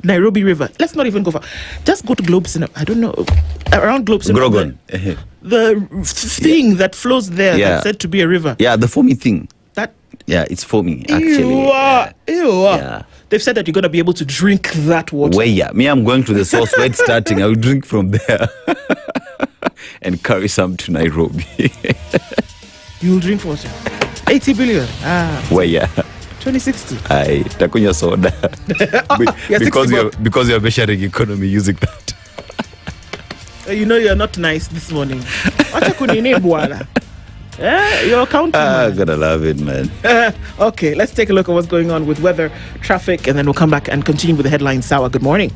Nairobi River. Let's not even go far. Just go to Globe Cinema. I don't know. Around Globe Cinema. Grogan. The thing that flows there that's said to be a river. Yeah, the foamy thing. Yeah, it's foamy, actually. Yeah. They've said that you're going to be able to drink that water. Me, I'm going to the source where it's starting. I'll drink from there and carry some to Nairobi. You'll drink water. 80 billion. 2060. Takunya soda. Because you're measuring economy using that. You know you're not nice this morning. You're counting. I'm gonna love it, man. Okay, let's take a look at what's going on with weather, traffic, and then we'll come back and continue with the headlines. Sawa, good morning.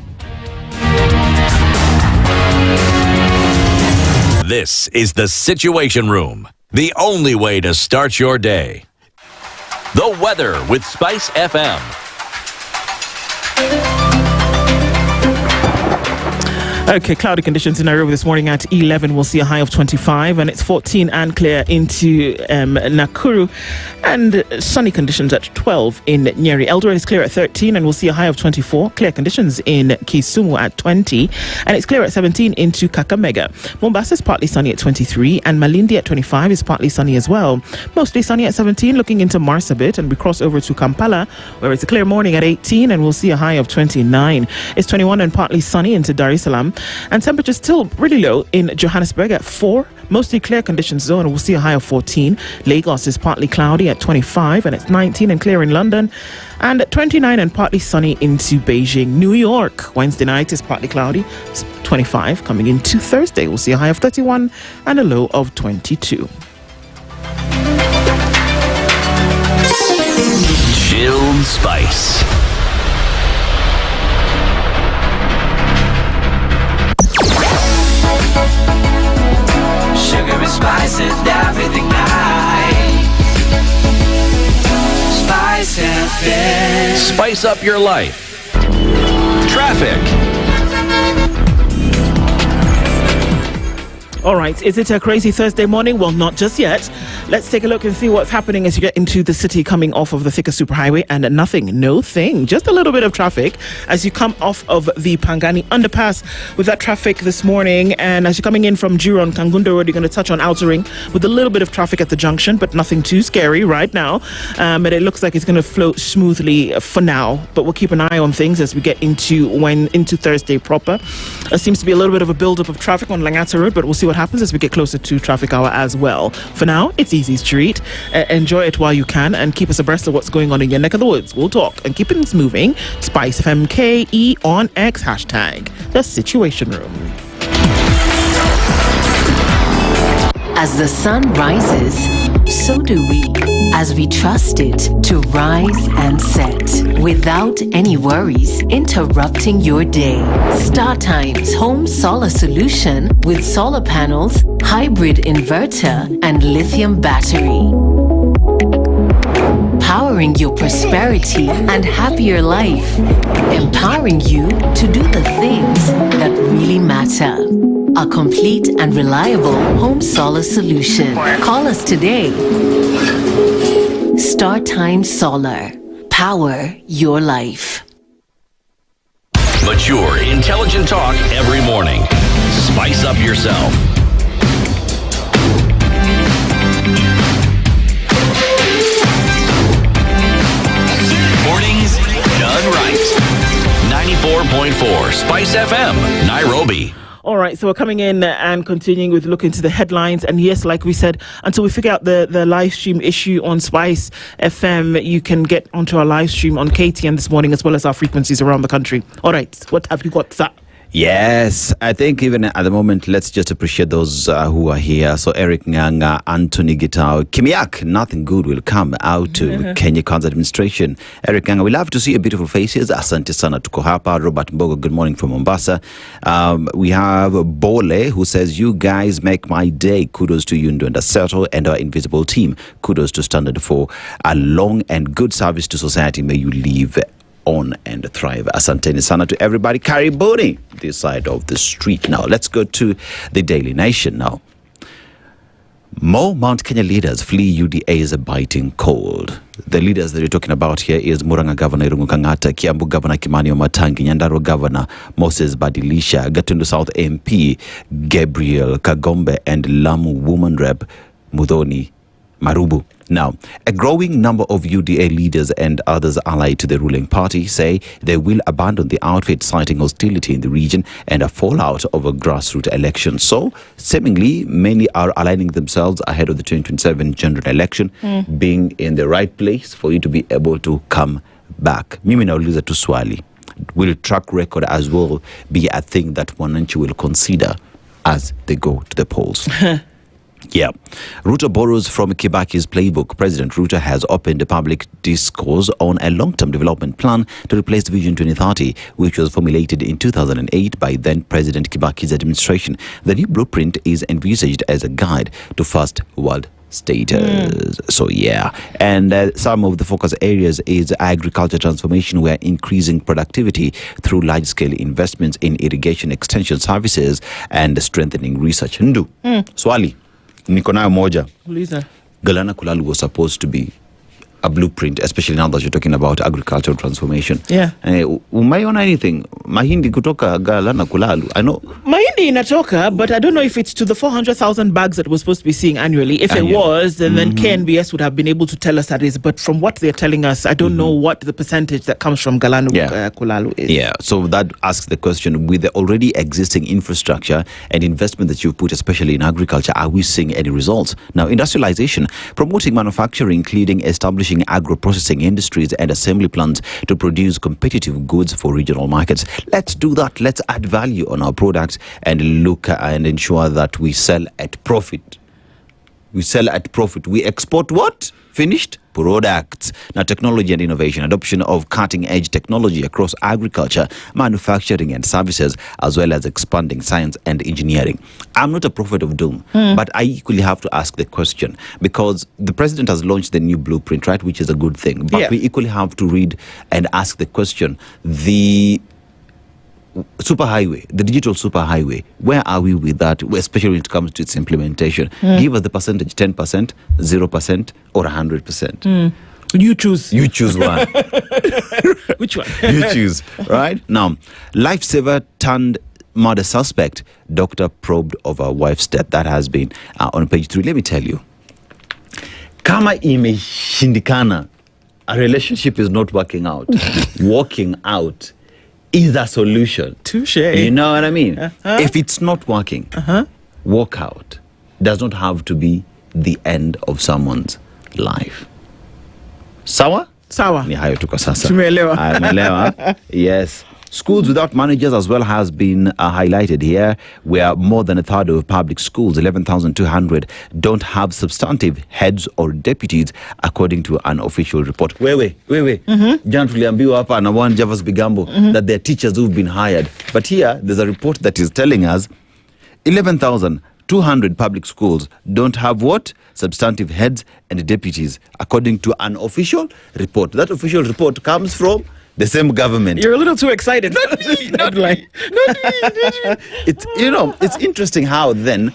This is the Situation Room, the only way to start your day. The weather with SpiceFM. Okay, cloudy conditions in Nairobi this morning at 11. We'll see a high of 25, and it's 14 and clear into Nakuru, and sunny conditions at 12 in Nyeri. Eldoret is clear at 13, and we'll see a high of 24. Clear conditions in Kisumu at 20, and it's clear at 17 into Kakamega. Mombasa is partly sunny at 23, and Malindi at 25 is partly sunny as well. Mostly sunny at 17, looking into Marsabit, and we cross over to Kampala, where it's a clear morning at 18, and we'll see a high of 29. It's 21 and partly sunny into Dar es Salaam. And temperature still really low in Johannesburg at 4. Mostly clear conditions though, and we'll see a high of 14. Lagos is partly cloudy at 25, and it's 19 and clear in London. And at 29 and partly sunny into Beijing. New York, Wednesday night is partly cloudy. It's 25 coming into Thursday. We'll see a high of 31 and a low of 22. Chilled Spice. Sugar and spice and everything nice. Spice FM. Spice up your life. Traffic. All right, is it a crazy Thursday morning? Well, not just yet. Let's take a look and see what's happening as you get into the city coming off of the Thika Superhighway, and no thing, just a little bit of traffic as you come off of the Pangani underpass with that traffic this morning. And as you're coming in from Juro on Kangundo Road, you're going to touch on Outer Ring with a little bit of traffic at the junction, but nothing too scary right now. And it looks like it's going to flow smoothly for now, but we'll keep an eye on things as we get into Thursday proper. There seems to be a little bit of a buildup of traffic on Langata Road, but we'll see what happens as we get closer to traffic hour as well. For now, it's Easy Street. Enjoy it while you can and keep us abreast of what's going on in your neck of the woods. We'll talk and keep things moving. SpiceFM KE on X, hashtag The Situation Room. As the sun rises, so do we, as we trust it to rise and set without any worries interrupting your day. StarTime's home solar solution with solar panels, hybrid inverter, and lithium battery. Powering your prosperity and happier life. Empowering you to do the things that really matter. A complete and reliable home solar solution. Call us today. StarTime Solar. Power your life. Mature, intelligent talk every morning. Spice up yourself. Mornings done right. 94.4 Spice FM, Nairobi. All right, so we're coming in and continuing with looking to the headlines. And yes, like we said, until we figure out the live stream issue on Spice FM, you can get onto our live stream on KTN this morning as well as our frequencies around the country. All right, what have you got, sir? Yes, I think even at the moment, let's just appreciate those who are here. So Eric Nganga, Anthony Gitao, Kimiak, nothing good will come out to Kenya Kwanza administration. Eric Nganga, we love to see your beautiful faces. Asante sana tuko hapa. Robert Mbogo, good morning from Mombasa. We have Bole, who says, you guys make my day. Kudos to you, Nduh and Aseto and our invisible team. Kudos to Standard for a long and good service to society. May you live on and thrive. Asanteni sana to everybody. Karibuni this side of the street. Now let's go to the Daily Nation now. More Mount Kenya leaders flee UDA's biting cold. The leaders that you're talking about here is Murang'a Governor Irungu Kang'ata, Kiambu Governor Kimani Wamatangi, Nyandarua Governor Moses Badilisha, Gatundu South MP Gabriel Kagombe, and Lamu Woman Rep Muthoni Marubu. Now, a growing number of UDA leaders and others allied to the ruling party say they will abandon the outfit, citing hostility in the region and a fallout of a grassroots election. So, seemingly, many are aligning themselves ahead of the 2027 general election, being in the right place for you to be able to come back. Mimi nauliza tu swali. Will track record as well be a thing that wananchi will consider as they go to the polls? Yeah. Ruto borrows from Kibaki's playbook. President Ruto has opened a public discourse on a long-term development plan to replace Vision 2030, which was formulated in 2008 by then President Kibaki's administration. The new blueprint is envisaged as a guide to first world status. So yeah, and some of the focus areas is agriculture transformation, where increasing productivity through large-scale investments in irrigation extension services and strengthening research. Nduh, swali niko nayo moja. Uliza. Galana Kulalu was supposed to be a blueprint, especially now that you're talking about agricultural transformation. Yeah. Umaiona anything mahindi kutoka Galana Kulalu? I know Mahindi inatoka, but I don't know if it's to the 400,000 bags that we're supposed to be seeing annually. If it was, then KNBS would have been able to tell us that is. But from what they're telling us, I don't know what the percentage that comes from Galana Kulalu is. Yeah, so that asks the question, with the already existing infrastructure and investment that you've put, especially in agriculture, are we seeing any results? Now, industrialization, promoting manufacturing, including establishing agro-processing industries and assembly plants to produce competitive goods for regional markets. Let's do that. Let's add value on our products and look and ensure that we sell at profit. We sell at profit. We export what? Finished products. Now, technology and innovation, adoption of cutting-edge technology across agriculture, manufacturing and services, as well as expanding science and engineering. I'm not a prophet of doom, but I equally have to ask the question, because the president has launched the new blueprint, right, which is a good thing. But we equally have to read and ask the question, the superhighway, the digital superhighway, where are we with that, especially when it comes to its implementation? Give us the percentage, 10%, 0%, or 100%. You choose. You choose one. Which one? You choose, right? Now, lifesaver turned murder suspect. Doctor probed over wife's death. That has been on page 3. Let me tell you. Kama imeshindikana, a relationship is not working out. Walking out is a solution. Touche. You know what I mean? If it's not working, walk out. Does not have to be the end of someone's life. Sawa? Sawa. Ni hayo tu kwa sasa. Tumeelewa. Tumeelewa. Yes. Schools without managers as well has been highlighted here, where more than a third of public schools, 11,200, don't have substantive heads or deputies, according to an official report. Wewe. Jana tuliambiwa hapa na one Javas Bigambo that there are teachers who've been hired. But here, there's a report that is telling us 11,200 public schools don't have what? Substantive heads and deputies, according to an official report. That official report comes from the same government. You're a little too excited. Not me. It's, you know, it's interesting how then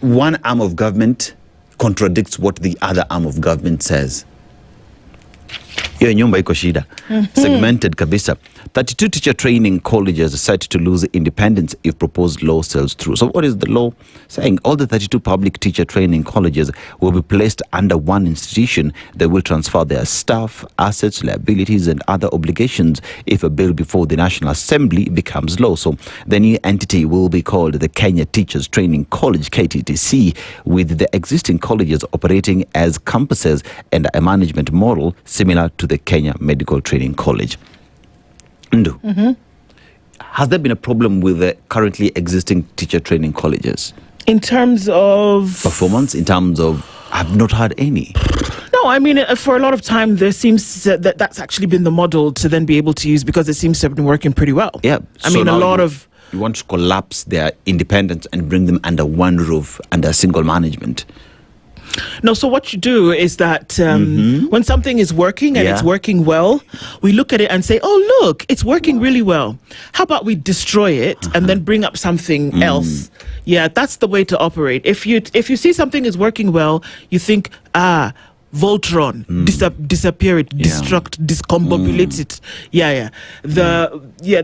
one arm of government contradicts what the other arm of government says. Hiyo nyumba iko shida. Segmented kabisa. 32 teacher training colleges are set to lose independence if proposed law sails through. So what is the law saying? All the 32 public teacher training colleges will be placed under one institution that will transfer their staff, assets, liabilities, and other obligations if a bill before the National Assembly becomes law. So the new entity will be called the Kenya Teachers Training College, KTTC, with the existing colleges operating as campuses and a management model similar to the Kenya Medical Training College. Nduh, has there been a problem with the currently existing teacher training colleges? In terms of Performance, in terms of, I've not heard any. No, I mean, for a lot of time, there seems that that's actually been the model to then be able to use, because it seems to have been working pretty well. Yeah. I mean, a lot of... You want to collapse their independence and bring them under one roof, under a single management. No, so what you do is that when something is working and it's working well, we look at it and say, oh, look, it's working really well. How about we destroy it and then bring up something else? Yeah, that's the way to operate. If you see something is working well, you think, Voltron, disappear it, destruct, discombobulate it.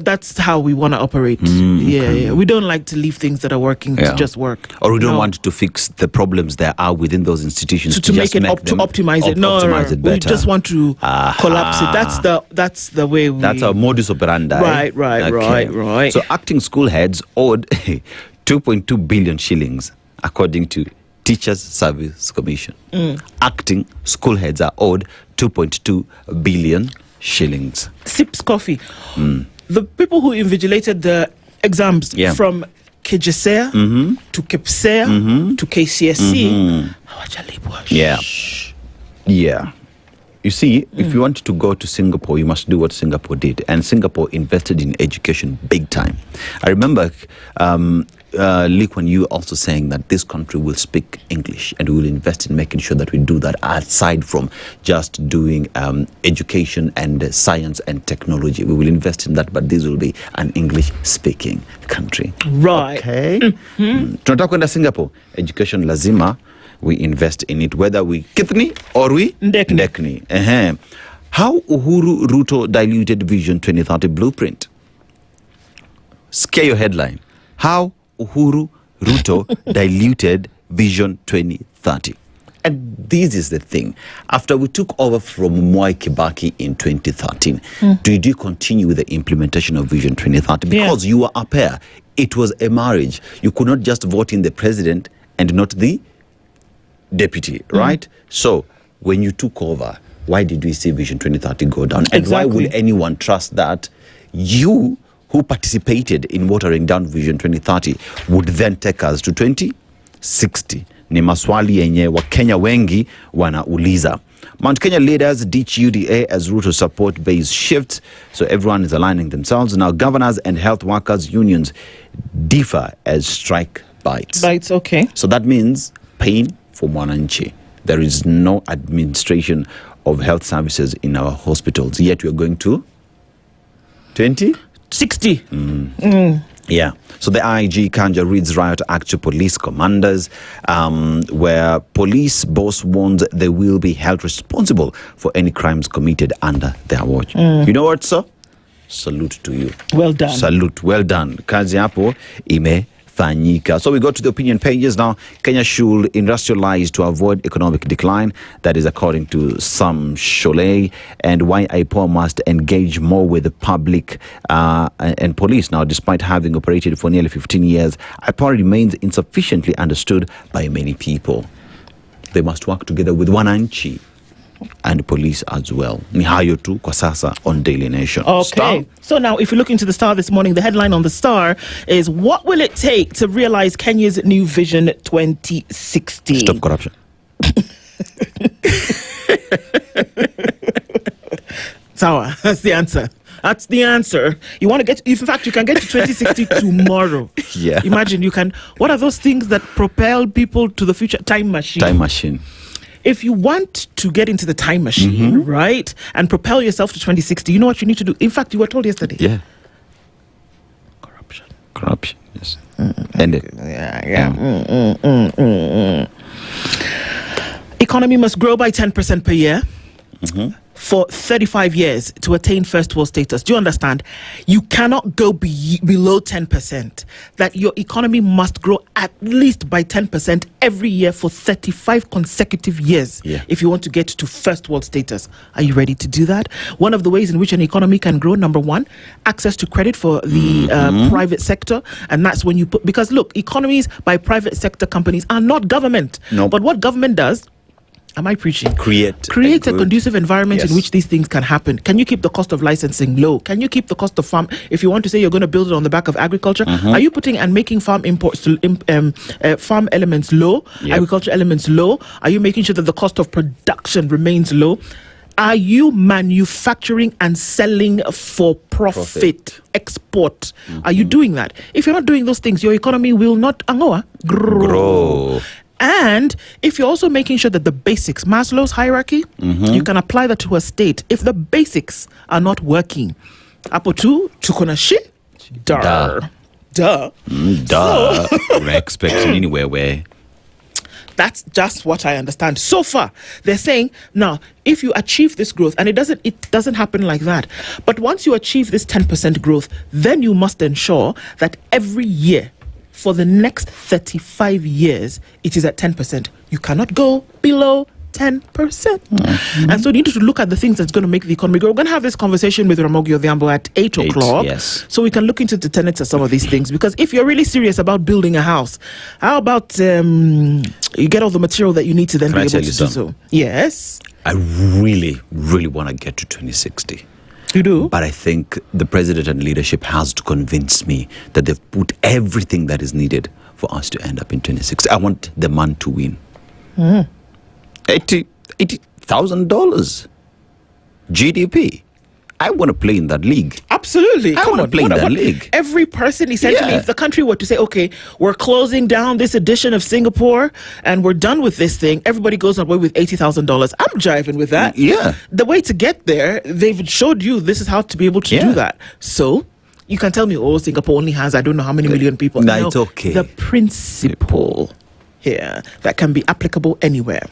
That's how we want to operate. We don't like to leave things that are working to just work. Or we don't want to fix the problems there are within those institutions to make it to optimize it. No, optimize it better. We just want to collapse it. That's the way we. That's our modus operandi. Right. So acting school heads owed 2.2 billion shillings, according to Teachers Service Commission. Acting school heads are owed 2.2 billion shillings. Sips coffee. The people who invigilated the exams from KJSEA to KPSEA to KCSE. Yeah. You see, if you want to go to Singapore, you must do what Singapore did. And Singapore invested in education big time. I remember Lee Kuan Yew also saying that this country will speak English and we will invest in making sure that we do that aside from just doing education and science and technology. We will invest in that, but this will be an English-speaking country. Right. Okay. Tunataka kwenda Singapore. Education lazima we invest in it, whether we kithni or we ndekni. How Uhuru Ruto diluted Vision 2030 blueprint. Scare your headline. How Uhuru Ruto diluted Vision 2030. And this is the thing. After we took over from Mwai Kibaki in 2013, did you continue with the implementation of Vision 2030? Because you were a pair. It was a marriage. You could not just vote in the president and not the deputy, right? So when you took over, why did we see Vision 2030 go down? And why would anyone trust that you, who participated in watering down Vision 2030, would then take us to 2060? Ni maswali yenye Wakenya wengi wanauliza. Mount Kenya leaders ditch UDA as Ruto support base shifts, so everyone is aligning themselves. Now governors and health workers unions differ as strike bites. Okay. So that means pain for Mwananchi. There is no administration of health services in our hospitals, yet we are going to 2060. Yeah. So the IG Kanja reads riot act to police commanders, where police boss warns they will be held responsible for any crimes committed under their watch. You know what, sir? Salute to you. Well done. Salute. Well done. Kazi hapo imefanyika. So we go to the opinion pages now. Kenya should industrialize to avoid economic decline. That is according to Sam Sholay. And why IPOA must engage more with the public and police. Now, despite having operated for nearly 15 years, IPOA remains insufficiently understood by many people. They must work together with Wananchi and police as well. Ni hayo tu kwa sasa on Daily Nation. Okay. Star? So now, if you look into the Star this morning, the headline on the Star is, what will it take to realize Kenya's new Vision 2060? Stop corruption. Sawa, that's the answer. That's the answer. You want to get, in fact, you can get to 2060 tomorrow. Yeah. Imagine you can, what are those things that propel people to the future? Time machine. Time machine. If you want to get into the time machine, right, and propel yourself to 2060, you know what you need to do? In fact, you were told yesterday. Yeah. Corruption, yes. End it. Economy must grow by 10% per year. For 35 years to attain first world status. Do you understand? You cannot go below 10%. That your economy must grow at least by 10% every year for 35 consecutive years if you want to get to first world status. Are you ready to do that? One of the ways in which an economy can grow, number one, access to credit for the private sector. And that's when you put, because look, economies by private sector companies are not government. Nope. But what government does, am I preaching? Create a conducive environment in which these things can happen. Can you keep the cost of licensing low? Can you keep the cost of farm? If you want to say you're going to build it on the back of agriculture, are you putting and making farm imports to farm elements low, agriculture elements low? Are you making sure that the cost of production remains low? Are you manufacturing and selling for profit. Export? Are you doing that? If you're not doing those things, your economy will not grow. And if you're also making sure that the basics, Maslow's hierarchy, you can apply that to a state. If the basics are not working, Apo tu tukonashi, duh. We're expecting anywhere where. That's just what I understand. So far, they're saying, now, if you achieve this growth, and it doesn't happen like that, but once you achieve this 10% growth, then you must ensure that every year, for the next 35 years, it is at 10%. You cannot go below 10%. And so you need to look at the things that's going to make the economy grow. We're going to have this conversation with Ramogi Odhiambo at 8 o'clock. Yes. So we can look into the tenets of some of these things. Because if you're really serious about building a house, how about you get all the material that you need to then be able to do so? Yes. I really, really want to get to 2060. You do? But I think the president and leadership has to convince me that they've put everything that is needed for us to end up in 2060. I want the man to win. $80,000 GDP. I want to play in that league. Absolutely. I want to play in that league. Every person, essentially, Yeah. if the country were to say, okay, we're closing down this edition of Singapore and we're done with this thing, everybody goes away with $80,000. I'm jiving with that. Yeah. The way to get there, they've showed you this is how to be able to do that. So you can tell me, oh, Singapore only has, I don't know how many million people. No, it's okay. The principle here that can be applicable anywhere.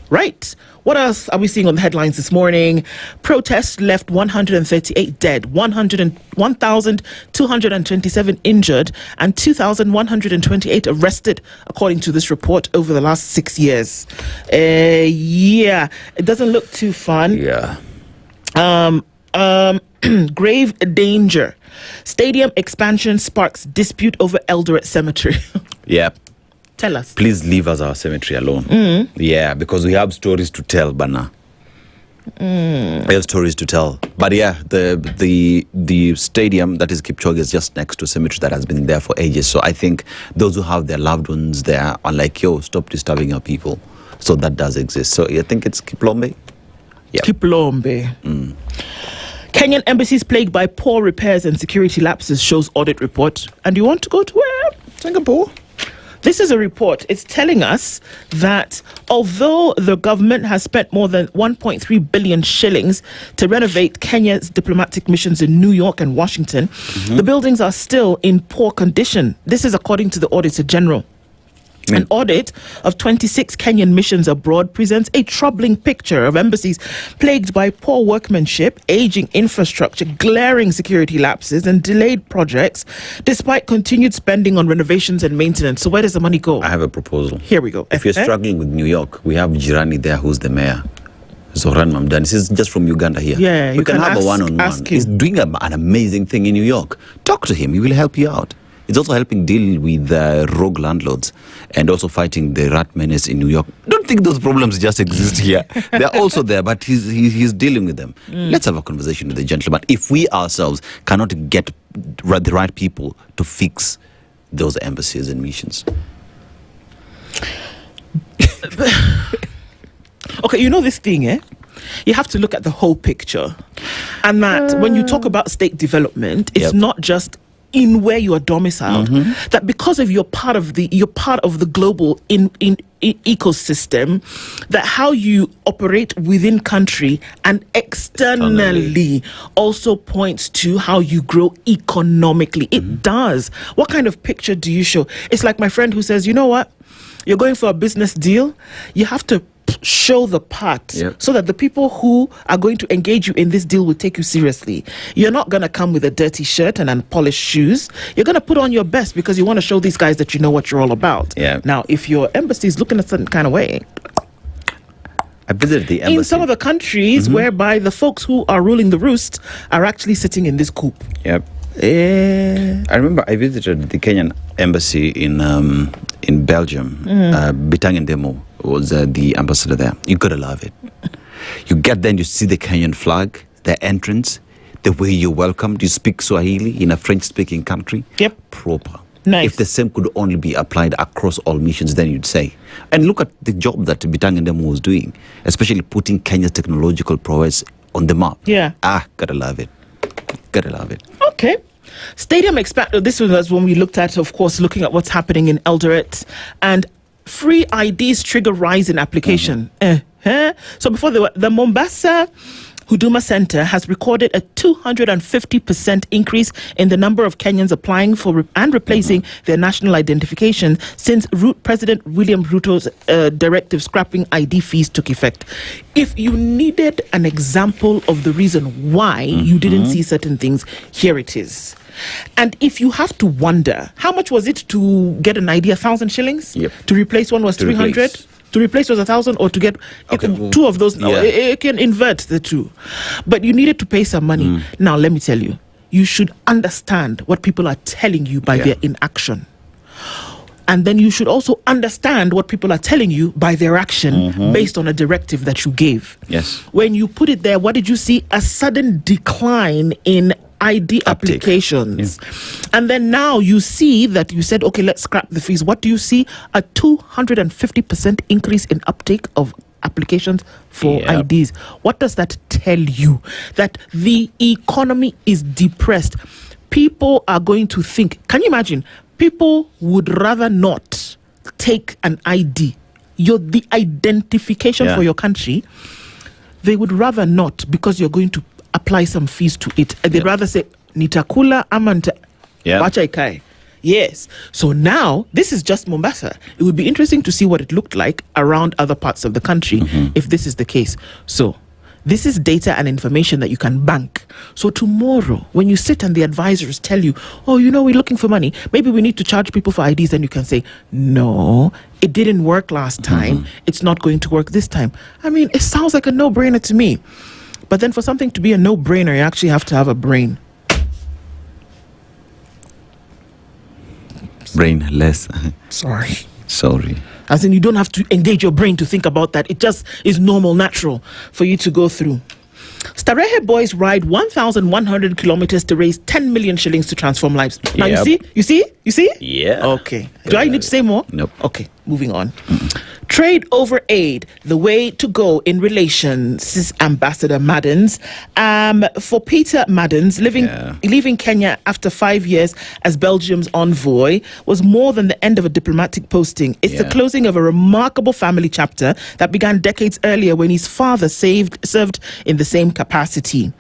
Right. What else are we seeing on the headlines this morning? Protests left 138 dead, 1,227 injured, and 2,128 arrested, according to this report, over the last 6 years. Yeah, it doesn't look too fun. Yeah. Grave danger. Stadium expansion sparks dispute over Eldoret Cemetery. Yeah. Tell us. Please leave us our cemetery alone. Yeah, because we have stories to tell, Bana. We have stories to tell. But yeah, the stadium that is Kipchoge is just next to a cemetery that has been there for ages. So I think those who have their loved ones there are like, yo, stop disturbing our people. So that does exist. So I think it's Kiplombe. Yeah. Kiplombe. Kenyan embassies plagued by poor repairs and security lapses, shows audit report. And you want to go to where? Singapore. This is a report. It's telling us that although the government has spent more than 1.3 billion shillings to renovate Kenya's diplomatic missions in New York and Washington, the buildings are still in poor condition. This is according to the Auditor General. An audit of 26 Kenyan missions abroad presents a troubling picture of embassies plagued by poor workmanship, aging infrastructure, glaring security lapses, and delayed projects, despite continued spending on renovations and maintenance. So where does the money go? I have a proposal. Here we go. If you're struggling with New York, we have Jirani there who's the mayor. Zohran Mamdani. This is just from Uganda here. Yeah, we can have a one-on-one. ask him. He's doing an amazing thing in New York. Talk to him. He will help you out. It's also helping deal with rogue landlords and also fighting the rat menace in New York. Don't think those problems just exist here. They're also there, but he's dealing with them. Let's have a conversation with the gentleman. If we ourselves cannot get the right people to fix those embassies and missions. Okay, you know this thing, eh? You have to look at the whole picture. And that when you talk about state development, it's not just in where you are domiciled, that because of you're part of the global ecosystem, that how you operate within country and externally also points to how you grow economically. It does. What kind of picture do you show? It's like my friend who says, you know what? You're going for a business deal. You have to show the part so that the people who are going to engage you in this deal will take you seriously. You're not going to come with a dirty shirt and unpolished shoes. You're going to put on your best because you want to show these guys that you know what you're all about. Now, if your embassy is looking a certain kind of way, I visited the embassy in some of the countries whereby the folks who are ruling the roost are actually sitting in this coop. I remember I visited the Kenyan embassy in Belgium. Bitang Ndemo was the ambassador there. You gotta love it. You get there and you see the Kenyan flag, the entrance, the way you're welcomed. You speak Swahili in a French-speaking country. Proper. Nice. If the same could only be applied across all missions, then you'd say. And look at the job that Bitang Ndemo was doing, especially putting Kenya's technological prowess on the map. Gotta love it. Gotta love it. Okay. Stadium expand. This was when we looked at, of course, looking at what's happening in Eldoret. And free IDs trigger rise in application. So before the Mombasa Huduma Center has recorded a 250% increase in the number of Kenyans applying for and replacing their national identification since President William Ruto's directive scrapping ID fees took effect. If you needed an example of the reason why you didn't see certain things, here it is. And if you have to wonder, how much was it to get an ID? 1,000 shillings? Yep. To replace one was 300? To replace was 1,000, or to get two of those. Yeah. It can invert the two. But you needed to pay some money. Now, let me tell you, you should understand what people are telling you by their inaction. And then you should also understand what people are telling you by their action based on a directive that you gave. Yes. When you put it there, what did you see? A sudden decline in ID applications. And then now you see that you said, okay, let's scrap the fees. What do you see? A 250% increase in uptake of applications for IDs. What does that tell you? That the economy is depressed. People are going to think, can you imagine? People would rather not take an ID, the identification for your country. They would rather not, because you're going to apply some fees to it. They'd rather say, nitakula amanta wacha ikae. Yes. So now, this is just Mombasa. It would be interesting to see what it looked like around other parts of the country if this is the case. So, this is data and information that you can bank. So tomorrow, when you sit and the advisors tell you, oh, we're looking for money, maybe we need to charge people for IDs, then you can say, no, it didn't work last time. It's not going to work this time. I mean, it sounds like a no-brainer to me. But then for something to be a no-brainer, you actually have to have a brain. Brainless. Sorry. As in, you don't have to engage your brain to think about that. It just is normal, natural for you to go through. Starehe boys ride 1,100 kilometers to raise 10 million shillings to transform lives. Now, you see? Yeah. Okay. Do I need to say more? Nope. Okay, moving on. Trade over aid, the way to go in relations, says Ambassador Maddens. For Peter Maddens, leaving Kenya after 5 years as Belgium's envoy was more than the end of a diplomatic posting. It's the closing of a remarkable family chapter that began decades earlier when his father served in the same capacity.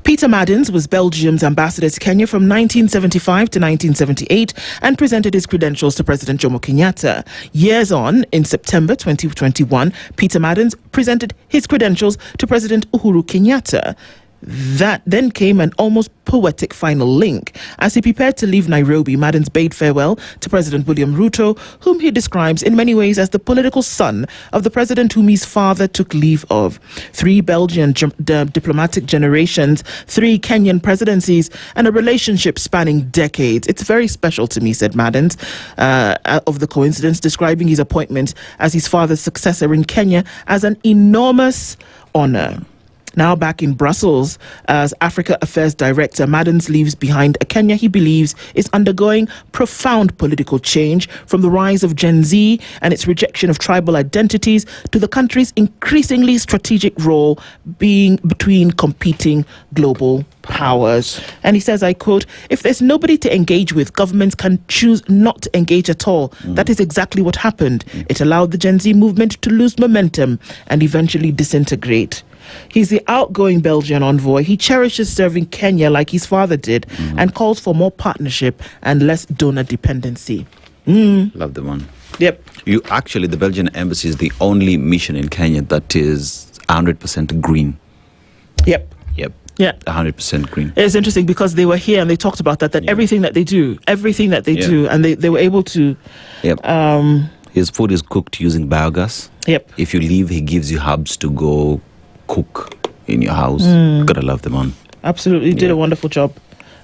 Peter Maddens was Belgium's ambassador to Kenya from 1975 to 1978 and presented his credentials to President Jomo Kenyatta. Years on, in September 2021, Peter Maddens presented his credentials to President Uhuru Kenyatta. That then came an almost poetic final link. As he prepared to leave Nairobi, Maddens bade farewell to President William Ruto, whom he describes in many ways as the political son of the president whom his father took leave of. 3 Belgian diplomatic generations, 3 Kenyan presidencies, and a relationship spanning decades. It's very special to me, said Maddens, of the coincidence, describing his appointment as his father's successor in Kenya as an enormous honor. Now back in Brussels, as Africa Affairs Director, Maddens leaves behind a Kenya he believes is undergoing profound political change, from the rise of Gen Z and its rejection of tribal identities to the country's increasingly strategic role being between competing global powers. And he says, I quote, if there's nobody to engage with, governments can choose not to engage at all. That is exactly what happened. It allowed the Gen Z movement to lose momentum and eventually disintegrate. He's the outgoing Belgian envoy. He cherishes serving Kenya like his father did and calls for more partnership and less donor dependency. Love the one. Yep. The Belgian embassy is the only mission in Kenya that is 100% green. Yep. Yeah. 100% green. It's interesting because they were here and they talked about that everything that they do, and they were able to... Yep. His food is cooked using biogas. Yep. If you leave, he gives you herbs to go cook in your house. Gotta love them on. Absolutely. He did a wonderful job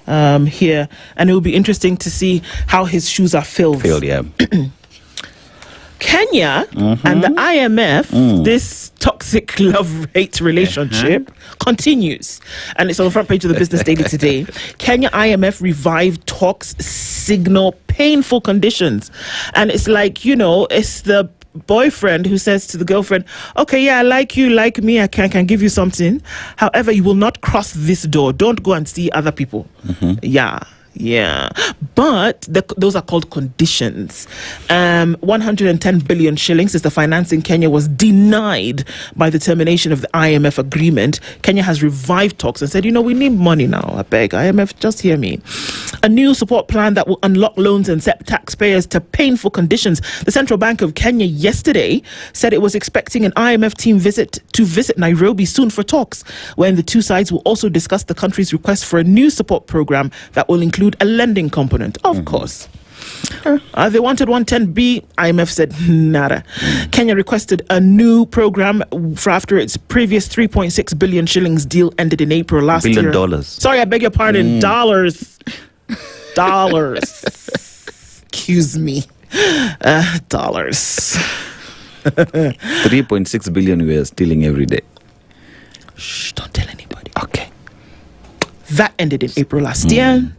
here. And it will be interesting to see how his shoes are filled. Kenya and the IMF, this toxic love-hate relationship continues. And it's on the front page of the Business Daily today. Kenya IMF revived talks, signal painful conditions. And it's like, it's the boyfriend who says to the girlfriend, okay, yeah, I like you, like me, I can give you something. However, you will not cross this door. Don't go and see other people. Yeah. Yeah, but those are called conditions. 110 billion shillings is the financing Kenya was denied by the termination of the IMF agreement. Kenya has revived talks and said, we need money now. I beg, IMF, just hear me. A new support plan that will unlock loans and set taxpayers to painful conditions. The Central Bank of Kenya yesterday said it was expecting an IMF team to visit Nairobi soon for talks, when the two sides will also discuss the country's request for a new support program that will include a lending component, of course. They wanted 110B. IMF said nada. Kenya requested a new program for after its previous 3.6 billion shillings deal ended in April last year. $1 billion. Sorry, I beg your pardon. Dollars. Excuse me. Dollars. 3.6 billion we are stealing every day. Shh, don't tell anybody. Okay. That ended in April last year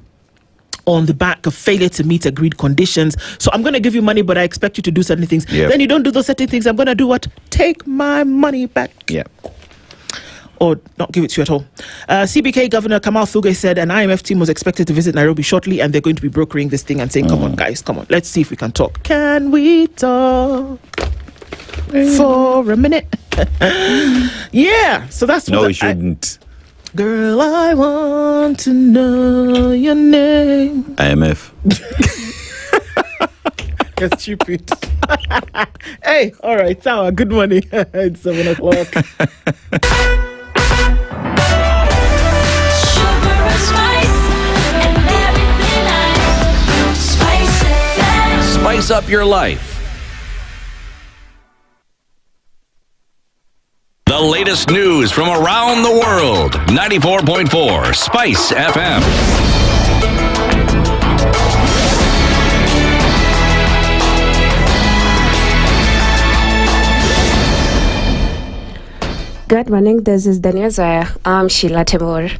on the back of failure to meet agreed conditions. So I'm going to give you money, but I expect you to do certain things. Yep. Then you don't do those certain things. I'm going to do what? Take my money back. Yeah. Or not give it to you at all. CBK Governor Kamal Thuge said an IMF team was expected to visit Nairobi shortly, and they're going to be brokering this thing and saying, come on, guys, come on. Let's see if we can talk. Can we talk for a minute? Yeah. So that's No, we shouldn't. Girl, I want to know your name. IMF. You're stupid. Hey, all right, Tower, good morning. It's 7 o'clock. Sugar and spice and everything nice. Spice FM. Spice up your life. The latest news from around the world. 94.4 Spice FM. Good morning, this is the news. I'm Sheila Temur.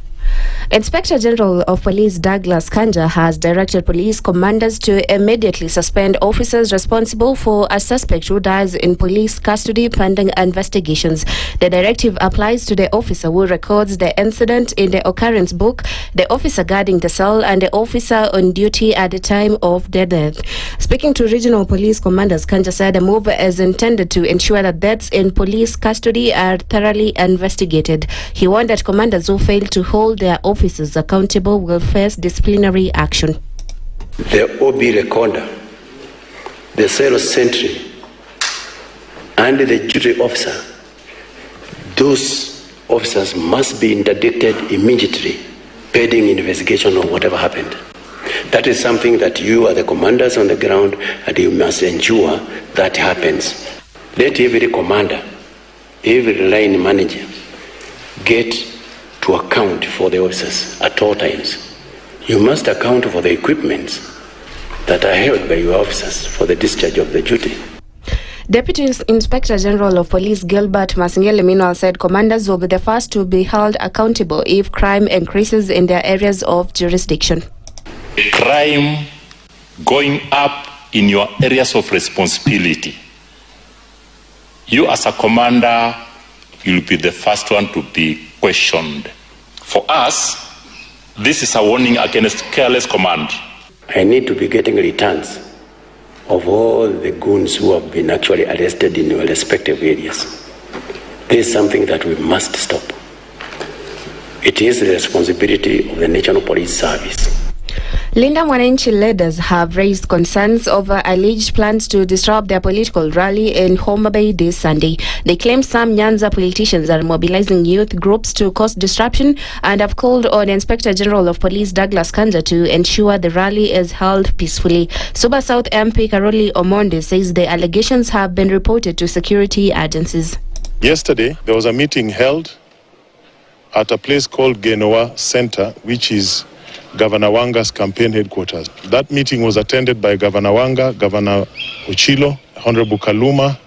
Inspector General of Police Douglas Kanja has directed police commanders to immediately suspend officers responsible for a suspect who dies in police custody pending investigations. The directive applies to the officer who records the incident in the occurrence book, the officer guarding the cell, and the officer on duty at the time of the death. Speaking to regional police commanders, Kanja said the move is intended to ensure that deaths in police custody are thoroughly investigated. He warned that commanders who fail to hold their officers accountable will face disciplinary action. The OB recorder, the cell sentry, and the duty officer, those officers must be interdicted immediately, pending investigation of whatever happened. That is something that you are the commanders on the ground, and you must ensure that happens. Let every commander, every line manager get to account for the officers at all times. You must account for the equipments that are held by your officers for the discharge of the duty. Deputy Inspector General of Police Gilbert Masingele Minwal said commanders will be the first to be held accountable if crime increases in their areas of jurisdiction. Crime going up in your areas of responsibility. You as a commander, you'll be the first one to be questioned. For us, this is a warning against careless command. I need to be getting returns of all the goons who have been actually arrested in your respective areas. This is something that we must stop. It is the responsibility of the National Police Service. Linda Mwananchi leaders have raised concerns over alleged plans to disrupt their political rally in Homa Bay this Sunday. They claim some Nyanza politicians are mobilizing youth groups to cause disruption and have called on Inspector General of Police Douglas Kanja to ensure the rally is held peacefully. Suba South MP Karoli Omonde says the allegations have been reported to security agencies. Yesterday, there was a meeting held at a place called Genoa Center, which is Governor Wanga's campaign headquarters. That meeting was attended by Governor Wanga, Governor Ochilo, Honorable Kaluma,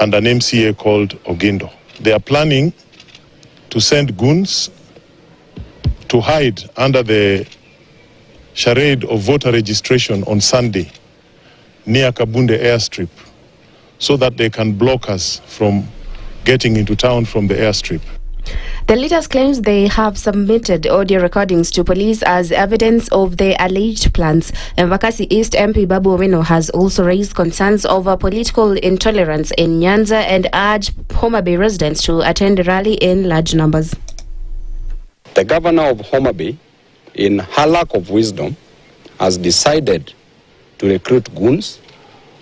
and an MCA called Ogindo. They are planning to send goons to hide under the charade of voter registration on Sunday near Kabunde airstrip so that they can block us from getting into town from the airstrip. The leaders claims they have submitted audio recordings to police as evidence of their alleged plans. Embakasi East MP Babu Owino has also raised concerns over political intolerance in Nyanza and urged Homa Bay residents to attend the rally in large numbers. The governor of Homa Bay, in her lack of wisdom, has decided to recruit goons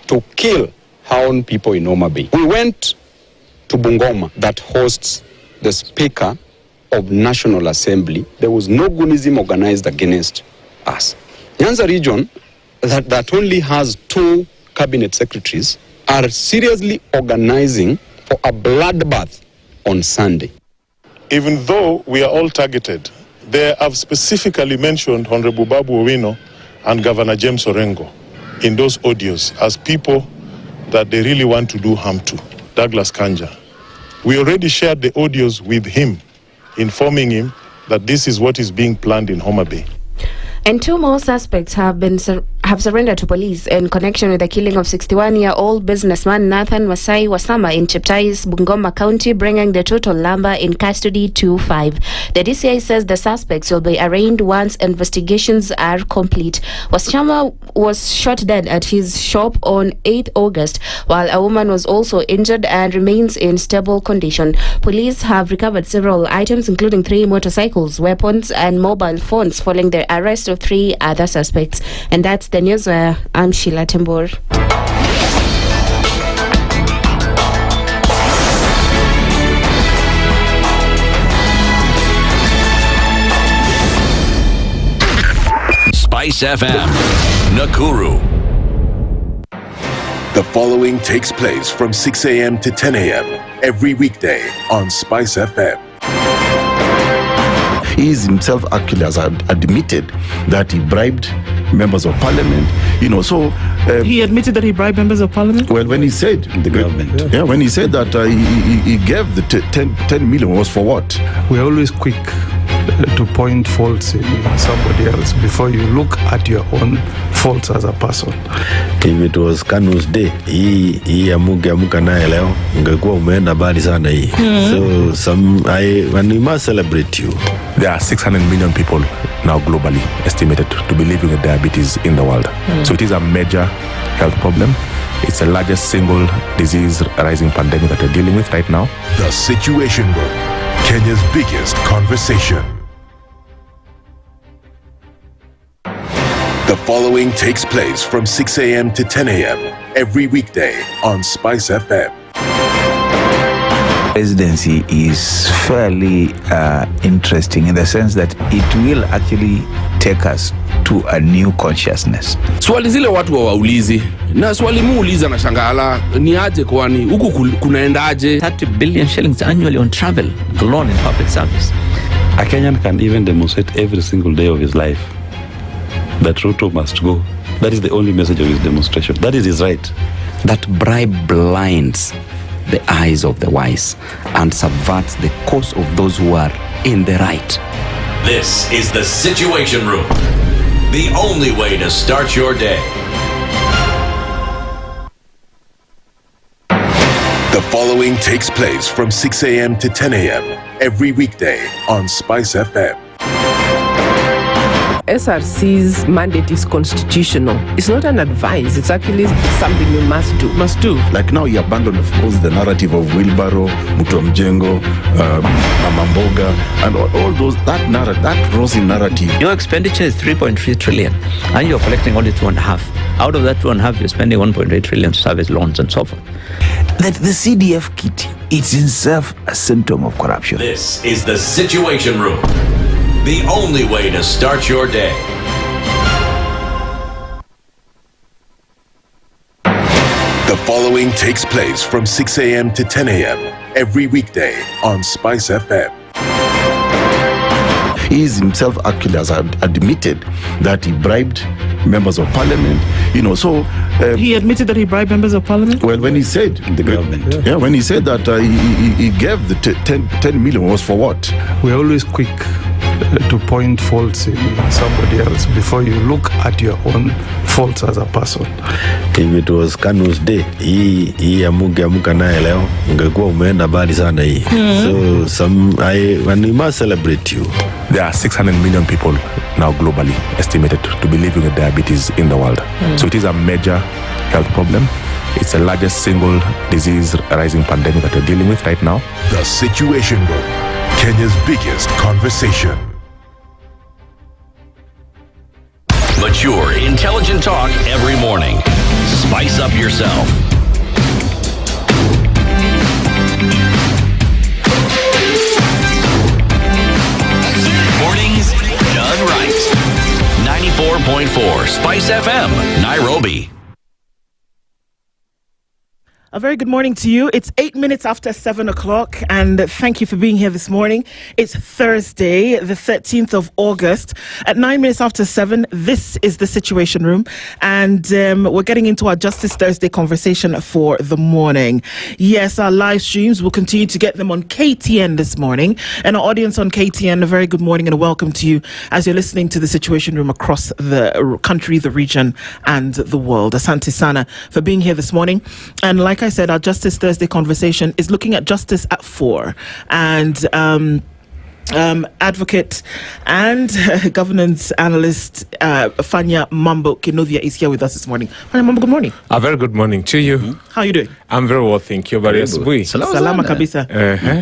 to kill her own people in Homa Bay. We went to Bungoma that hosts the Speaker of National Assembly. There was no goonism organized against us. Nyanza region, that only has 2 cabinet secretaries, are seriously organizing for a bloodbath on Sunday. Even though we are all targeted, they have specifically mentioned Honorable Babu Owino and Governor James Orengo in those audios as people that they really want to do harm to. Douglas Kanja. We already shared the audios with him, informing him that this is what is being planned in Homa Bay. And 2 more suspects have surrendered to police in connection with the killing of 61-year-old businessman Nathan Masai Wasama in Cheptais, Bungoma County, bringing the total number in custody to 5. The DCI says the suspects will be arraigned once investigations are complete. Wasama was shot dead at his shop on 8th August, while a woman was also injured and remains in stable condition. Police have recovered several items, including 3 motorcycles, weapons, and mobile phones, following the arrest of 3 other suspects. And that's the news. I'm Sheila Tembor. SpiceFM, Nakuru. The following takes place from 6 a.m. to 10 a.m. every weekday on SpiceFM. He is himself actually has admitted that he bribed members of parliament, so he admitted that he bribed members of parliament. Well, when he said the government, when he said that he gave the 10 million was for what? We're always quick to point faults in somebody else before you look at your own faults as a person. If it was Kanu's day, hii amuka naye leo ungekuwa umeenda bali sana hii. So when we must celebrate you. There are 600 million people now globally estimated to be living with diabetes in the world. So it is a major health problem. It's the largest single disease rising pandemic that we're dealing with right now. The Situation Room, Kenya's biggest conversation. The following takes place from 6 a.m. to 10 a.m. every weekday on SpiceFM. Residency is fairly interesting in the sense that it will actually take us to a new consciousness. Swali zile watu waulizi na swali muuliza na shangala ni aje kwani huku kunaendaje? 30 billion shillings annually on travel alone in public service. A Kenyan can even demonstrate every single day of his life that Ruto must go. That is the only message of his demonstration. That is his right. That bribe blinds the eyes of the wise and subverts the cause of those who are in the right. This is the Situation Room, the only way to start your day. The following takes place from 6 a.m. to 10 a.m. every weekday on SpiceFM. SRC's mandate is constitutional. It's not an advice. It's actually something we must do. Like now, he abandoned, of course, the narrative of Wheelbarrow, Mutomjengo, Mamamboga, and all those, that rosy narrative. Your expenditure is 3.3 trillion, and you're collecting only 2.5. Out of that 2.5, you're spending 1.8 trillion to service loans and so forth. That the CDF kit, it's itself a symptom of corruption. This is the Situation Room, the only way to start your day. The following takes place from 6 a.m. to 10 a.m. every weekday on SpiceFM. He is himself actually has admitted that he bribed members of parliament, so he admitted that he bribed members of parliament. Well, when he said the government, when he said that he gave the 10 million was for what? We're always quick to point faults in somebody else before you look at your own faults as a person. If it was Kanu's day, hii amuka naye leo ungekuwa umeenda mbali sana hii. So and we must celebrate you. There are 600 million people now globally estimated to be living with diabetes in the world. So it is a major health problem. It's the largest single disease rising pandemic that we're dealing with right now. The Situation Room, Kenya's biggest conversation. Mature, intelligent talk every morning. Spice up yourself. Mornings done right. 94.4 Spice FM, Nairobi. A very good morning to you. It's 8 minutes after 7 o'clock, and thank you for being here this morning. It's Thursday, the 13th of August. At 9 minutes after 7, this is the Situation Room, and we're getting into our Justice Thursday conversation for the morning. Yes, our live streams, we'll continue to get them on KTN this morning. And our audience on KTN, a very good morning and a welcome to you as you're listening to the Situation Room across the country, the region, and the world. Asante sana for being here this morning. And like I said, our Justice Thursday conversation is looking at justice at 4, and advocate and governance analyst Fanya Mambo Kinovia is here with us this morning. Fanya Mambo, good morning. A very good morning to you. How are you doing? I'm very well, thank you. Salama kabisa.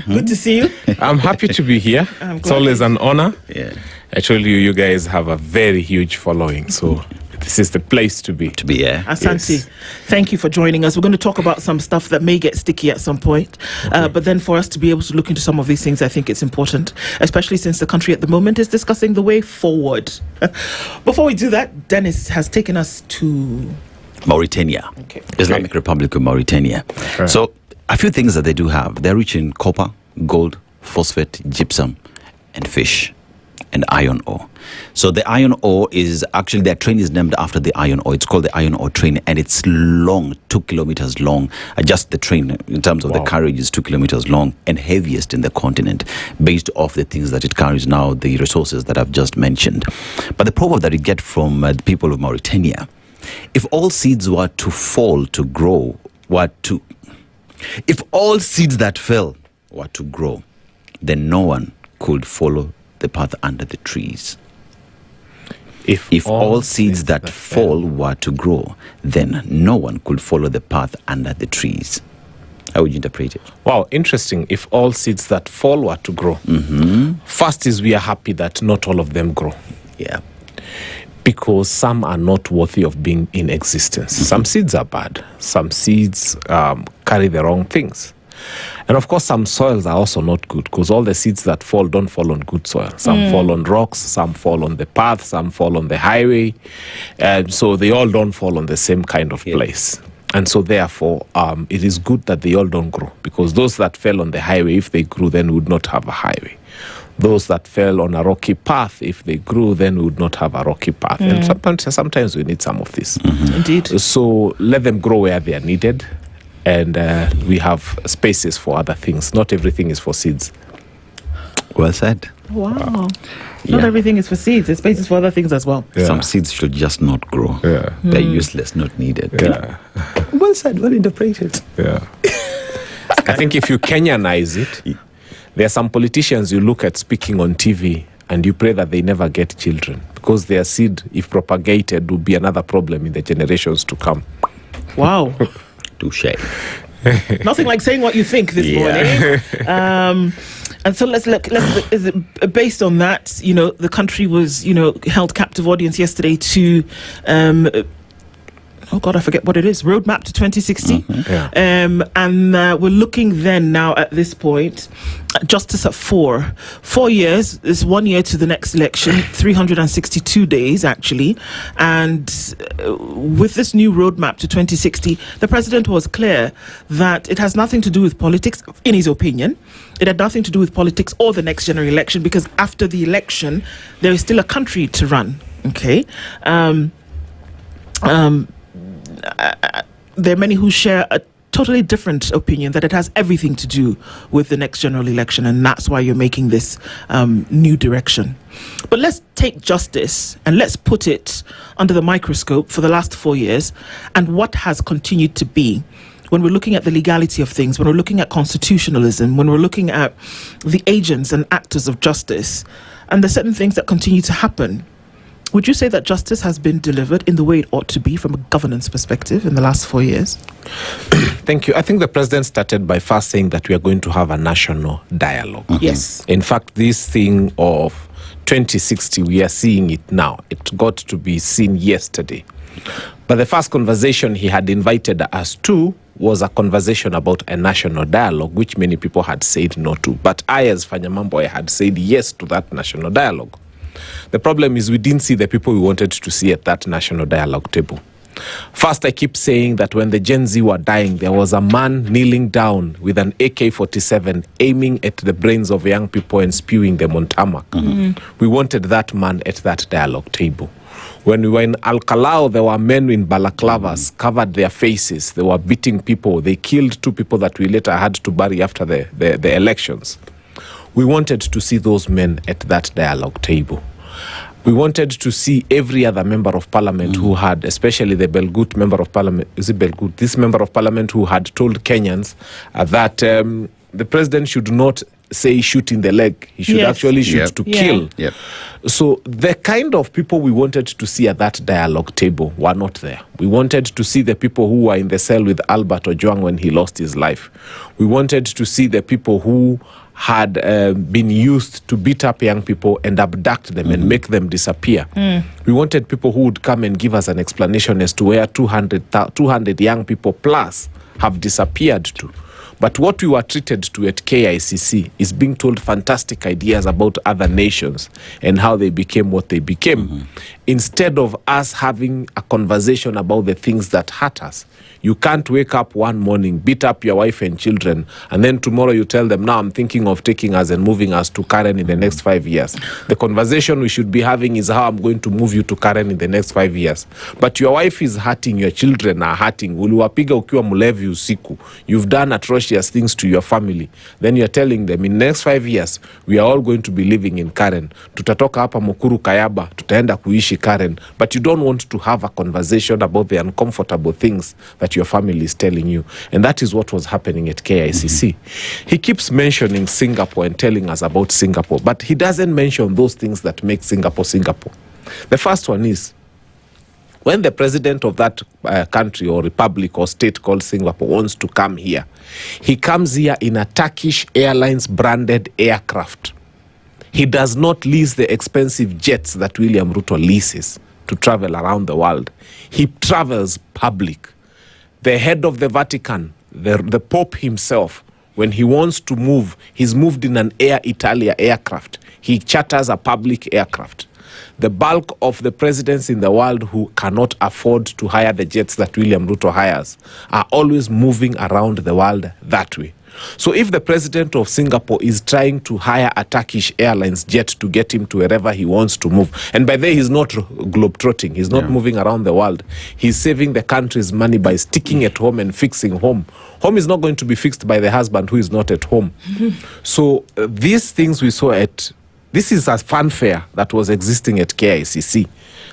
Good to see you. I'm happy to be here. It's always an honor. Yeah. I told you, you guys have a very huge following, so this is the place to be. Yeah. Asante, Yes. thank you for joining us. We're going to talk about some stuff that may get sticky at some point. But then for us to be able to look into some of these things, I think it's important, especially since the country at the moment is discussing the way forward. Before we do that, Dennis has taken us to Mauritania. Islamic Republic of Mauritania. Right. So a few things that they do have. They're rich in copper, gold, phosphate, gypsum, and fish, and iron ore. So the iron ore is actually, their train is named after the iron ore. It's called the iron ore train, and it's long, 2 kilometers long. Just the train in terms of the carriage is 2 kilometers long and heaviest in the continent, based off the things that it carries now, the resources that I've just mentioned. But the proverb that it gets from the people of Mauritania, if all seeds were to fall to grow, if all seeds that fell were to grow, then no one could follow the path under the trees. If all seeds that fall were to grow, then no one could follow the path under the trees. How would you interpret it? Wow, interesting. If all seeds that fall were to grow. First is we are happy that not all of them grow. Yeah. Because some are not worthy of being in existence. Some seeds are bad. Some seeds carry the wrong things. And of course, some soils are also not good, because all the seeds that fall don't fall on good soil. Some fall on rocks, some fall on the path, some fall on the highway. And so they all don't fall on the same kind of place. And so therefore, it is good that they all don't grow, because those that fell on the highway, if they grew, then we would not have a highway. Those that fell on a rocky path, if they grew, then we would not have a rocky path. And sometimes we need some of this. Indeed. So let them grow where they are needed. And we have spaces for other things. Not everything is for seeds. Well said. Wow. Not everything is for seeds. There's spaces for other things as well. Some seeds should just not grow. They're useless, not needed. Well said, well interpreted. I think if you Kenyanize it, there are some politicians you look at speaking on TV and you pray that they never get children, because their seed, if propagated, will be another problem in the generations to come. Wow. Touche. Nothing like saying what you think this morning. And so let's look. Based on that, the country was, held captive audience yesterday to, oh God, I forget what it is. Roadmap to 2060. And we're looking then now at this point, justice at 4 years. It's 1 year to the next election, 362 days actually. And with this new roadmap to 2060, the president was clear that it has nothing to do with politics, in his opinion. It had nothing to do with politics or the next general election, because after the election, there is still a country to run. Okay. There are many who share a totally different opinion that it has everything to do with the next general election, and that's why you're making this new direction. But let's take justice and let's put it under the microscope for the last 4 years and what has continued to be. When we're looking at the legality of things, when we're looking at constitutionalism, when we're looking at the agents and actors of justice, and there's certain things that continue to happen. Would you say that justice has been delivered in the way it ought to be from a governance perspective in the last 4 years? Thank you. I think the president started by first saying that we are going to have a national dialogue. Yes. In fact, this thing of 2060, we are seeing it now. It got to be seen yesterday. But the first conversation he had invited us to was a conversation about a national dialogue, which many people had said no to. But I, as Fanyamambo, I had said yes to that national dialogue. The problem is we didn't see the people we wanted to see at that national dialogue table. First, I keep saying that when the Gen Z were dying, there was a man kneeling down with an AK-47 aiming at the brains of young people and spewing them on tarmac. We wanted that man at that dialogue table. When we were in Al-Kalau, there were men in balaclavas, covered their faces. They were beating people. They killed 2 people that we later had to bury after the elections. We wanted to see those men at that dialogue table. We wanted to see every other member of parliament who had, especially the Belgut member of parliament, is it Belgut? This member of parliament who had told Kenyans that the president should not say shoot in the leg. He should actually shoot to kill. So the kind of people we wanted to see at that dialogue table were not there. We wanted to see the people who were in the cell with Albert Ojwang when he lost his life. We wanted to see the people who had been used to beat up young people and abduct them and make them disappear. We wanted people who would come and give us an explanation as to where 200 young people plus have disappeared to. But what we were treated to at KICC is being told fantastic ideas about other nations and how they became what they became, instead of us having a conversation about the things that hurt us. You can't wake up one morning, beat up your wife and children, and then tomorrow you tell them, now I'm thinking of taking us and moving us to Karen in the next 5 years. The conversation we should be having is how I'm going to move you to Karen in the next 5 years. But your wife is hurting, your children are hurting. Uliwapiga ukiwa mlevi usiku. You've done atrocious things to your family. Then you're telling them, in the next 5 years, we are all going to be living in Karen. Tutatoka hapa Mukuru Kayaba, tutaenda kuishi Karen. But you don't want to have a conversation about the uncomfortable things that your family is telling you. And that is what was happening at KICC. He keeps mentioning Singapore and telling us about Singapore, but he doesn't mention those things that make Singapore Singapore. The first one is, when the president of that country or republic or state called Singapore wants to come here, he comes here in a Turkish Airlines branded aircraft. He does not lease the expensive jets that William Ruto leases to travel around the world. He travels public. The head of the Vatican, the Pope himself, when he wants to move, he's moved in an Air Italia aircraft. He charters a public aircraft. The bulk of the presidents in the world who cannot afford to hire the jets that William Ruto hires are always moving around the world that way. So if the president of Singapore is trying to hire a Turkish Airlines jet to get him to wherever he wants to move, and by there he's not globetrotting, he's not moving around the world, he's saving the country's money by sticking at home and fixing home. Home is not going to be fixed by the husband who is not at home. So these things we saw this is a fanfare that was existing at KICC,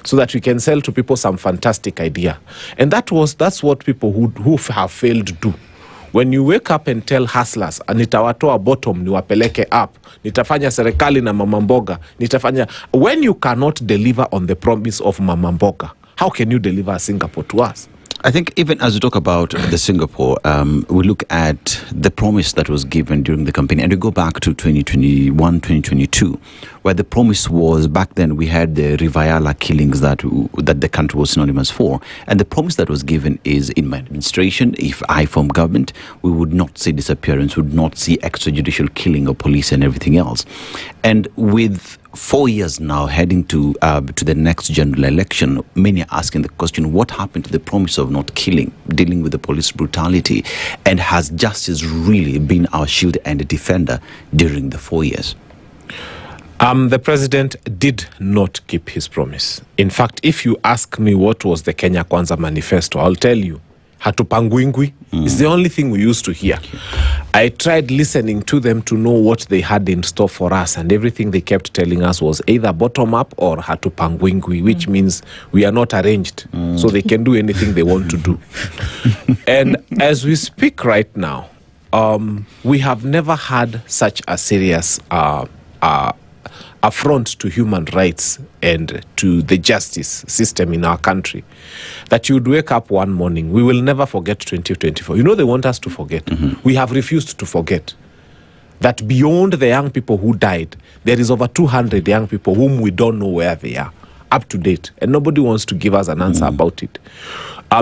so that we can sell to people some fantastic idea. And that's what people who have failed do. When you wake up and tell hustlers, nitawatoa bottom, niwapeleke up, nitafanya serikali na mama mboga, nitafanya... When you cannot deliver on the promise of mama mboga, how can you deliver Singapore to us? I think even as we talk about the Singapore, we look at the promise that was given during the campaign, and we go back to 2021, 2022, where the promise was, back then we had the Riviera killings that the country was synonymous for, and the promise that was given is, in my administration, if I form government, we would not see disappearance, would not see extrajudicial killing of police and everything else. And with 4 years now heading to the next general election, many are asking the question, what happened to the promise of not killing, dealing with the police brutality, and has justice really been our shield and defender during the 4 years? The president did not keep his promise. In fact, if you ask me what was the Kenya Kwanza manifesto, I'll tell you, hatupangwingwi. It's the only thing we used to hear. I tried listening to them to know what they had in store for us, and everything they kept telling us was either bottom up or hatupangwingwi, which means we are not arranged, so they can do anything they want to do. And as we speak right now, we have never had such a serious affront to human rights and to the justice system in our country, that you would wake up one morning. We will never forget 2024. You know, they want us to forget. We have refused to forget that beyond the young people who died, there is over 200 young people whom we don't know where they are, up to date, and nobody wants to give us an answer about it.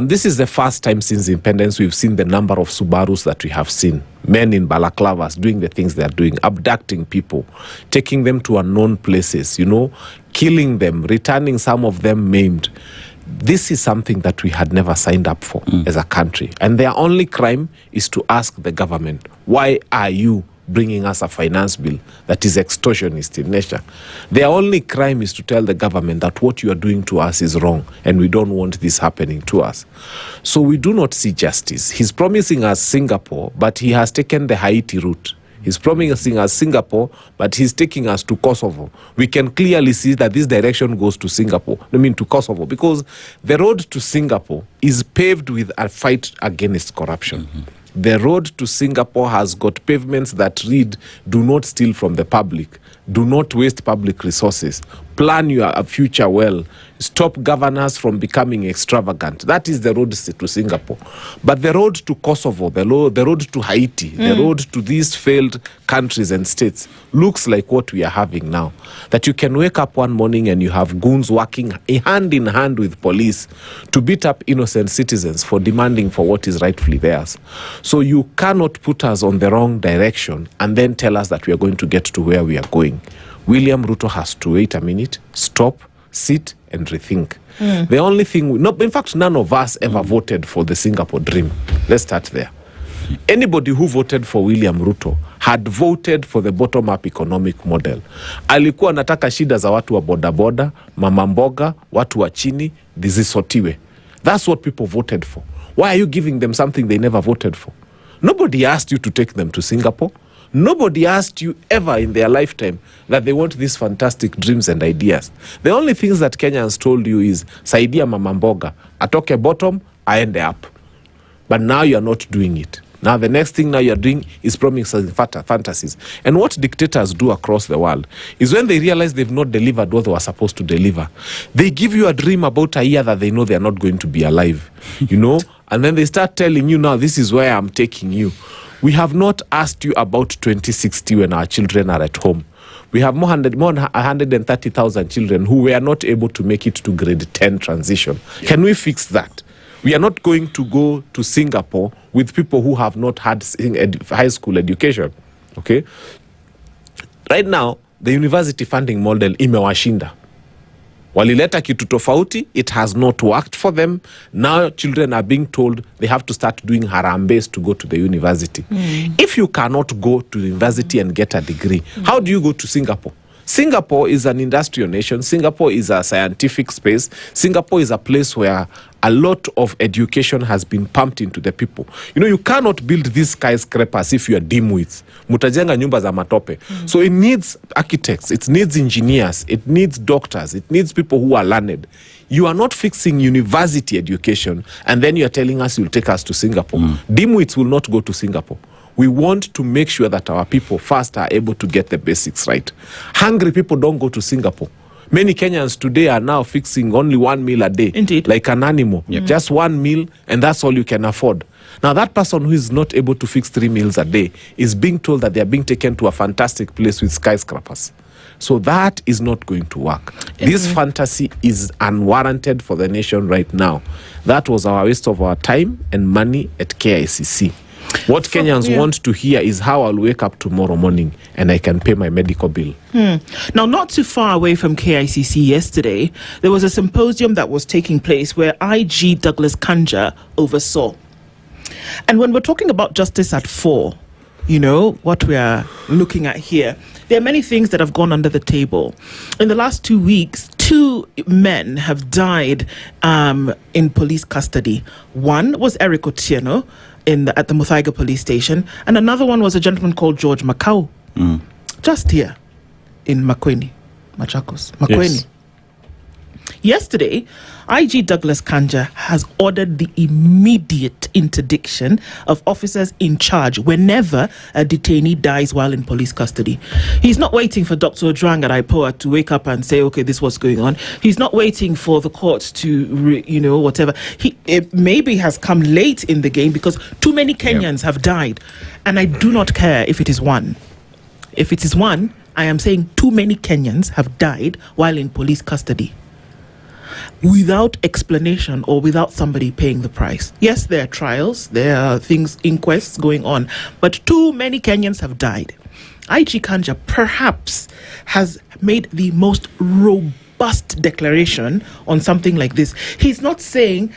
This is the first time since independence we've seen the number of Subarus that we have seen. Men in balaclavas doing the things they are doing, abducting people, taking them to unknown places, you know, killing them, returning some of them maimed. This is something that we had never signed up for as a country. And their only crime is to ask the government, why are you bringing us a finance bill that is extortionist in nature? Their only crime is to tell the government that what you are doing to us is wrong and we don't want this happening to us. So we do not see justice. He's promising us Singapore, but he has taken the Haiti route. He's promising us Singapore, but he's taking us to Kosovo. We can clearly see that this direction goes to Singapore, to Kosovo, because the road to Singapore is paved with a fight against corruption. The road to Singapore has got pavements that read, do not steal from the public, do not waste public resources, plan your future well, stop governors from becoming extravagant. That is the road to Singapore. But the road to Kosovo, the road to Haiti, the road to these failed countries and states looks like what we are having now. That you can wake up one morning and you have goons working hand in hand with police to beat up innocent citizens for demanding for what is rightfully theirs. So you cannot put us on the wrong direction and then tell us that we are going to get to where we are going. William Ruto has to wait a minute, stop, sit, and rethink. The only thing, in fact, none of us ever voted for the Singapore dream. Let's start there. Anybody who voted for William Ruto had voted for the bottom-up economic model. Alikuwa anataka shida za watu wa bodaboda, mama mboga, watu wa chini, zisotiwe. That's what people voted for. Why are you giving them something they never voted for? Nobody asked you to take them to Singapore. Nobody asked you ever in their lifetime that they want these fantastic dreams and ideas. The only things that Kenyans told you is, saidia mama mboga, atoke bottom, aende up. But now you are not doing it. Now the next thing now you're doing is promising fantasies. And what dictators do across the world is when they realize they've not delivered what they were supposed to deliver, they give you a dream about a year that they know they're not going to be alive, you know? And then they start telling you, now this is where I'm taking you. We have not asked you about 2060 when our children are at home. We have more than 130,000 children who were not able to make it to grade 10 transition. Can we fix that? We are not going to go to Singapore with people who have not had high school education. Okay? Right now, the university funding model imewashinda. Walileta kitu tofauti, it has not worked for them. Now children are being told they have to start doing harambes to go to the university. If you cannot go to the university and get a degree, how do you go to Singapore? Singapore is an industrial nation. Singapore is a scientific space. Singapore is a place where a lot of education has been pumped into the people. You know, you cannot build these skyscrapers if you are dimwits. Mutajenga nyumba za matope. So it needs architects, it needs engineers, it needs doctors, it needs people who are learned. You are not fixing university education and then you are telling us you'll take us to Singapore. Dimwits will not go to Singapore. We want to make sure that our people first are able to get the basics right. Hungry people don't go to Singapore. Many Kenyans today are now fixing only one meal a day. Indeed. Like an animal. Just one meal, and that's all you can afford. Now, that person who is not able to fix 3 meals a day is being told that they are being taken to a fantastic place with skyscrapers. So that is not going to work. This fantasy is unwarranted for the nation right now. That was our waste of our time and money at KICC. What Kenyans want to hear is how I'll wake up tomorrow morning and I can pay my medical bill. Now, not too far away from KICC yesterday, there was a symposium that was taking place where IG Douglas Kanja oversaw. And when we're talking about justice at 4, you know, what we are looking at here, there are many things that have gone under the table. In the last 2 weeks, 2 men have died in police custody. One was Eric Otieno at the Muthaiga police station, and another one was a gentleman called George Makau, just here in Machakos. Yes. Yesterday, IG Douglas Kanja has ordered the immediate interdiction of officers in charge whenever a detainee dies while in police custody. He's not waiting for Dr. Ojwang at IPOA to wake up and say, okay, this is what's going on. He's not waiting for the courts to, whatever. It maybe has come late in the game because too many Kenyans have died. And I do not care if it is one. If it is one, I am saying too many Kenyans have died while in police custody, without explanation or without somebody paying the price. Yes, there are trials, there are inquests going on, but too many Kenyans have died. IG Kanja perhaps has made the most robust declaration on something like this. He's not saying,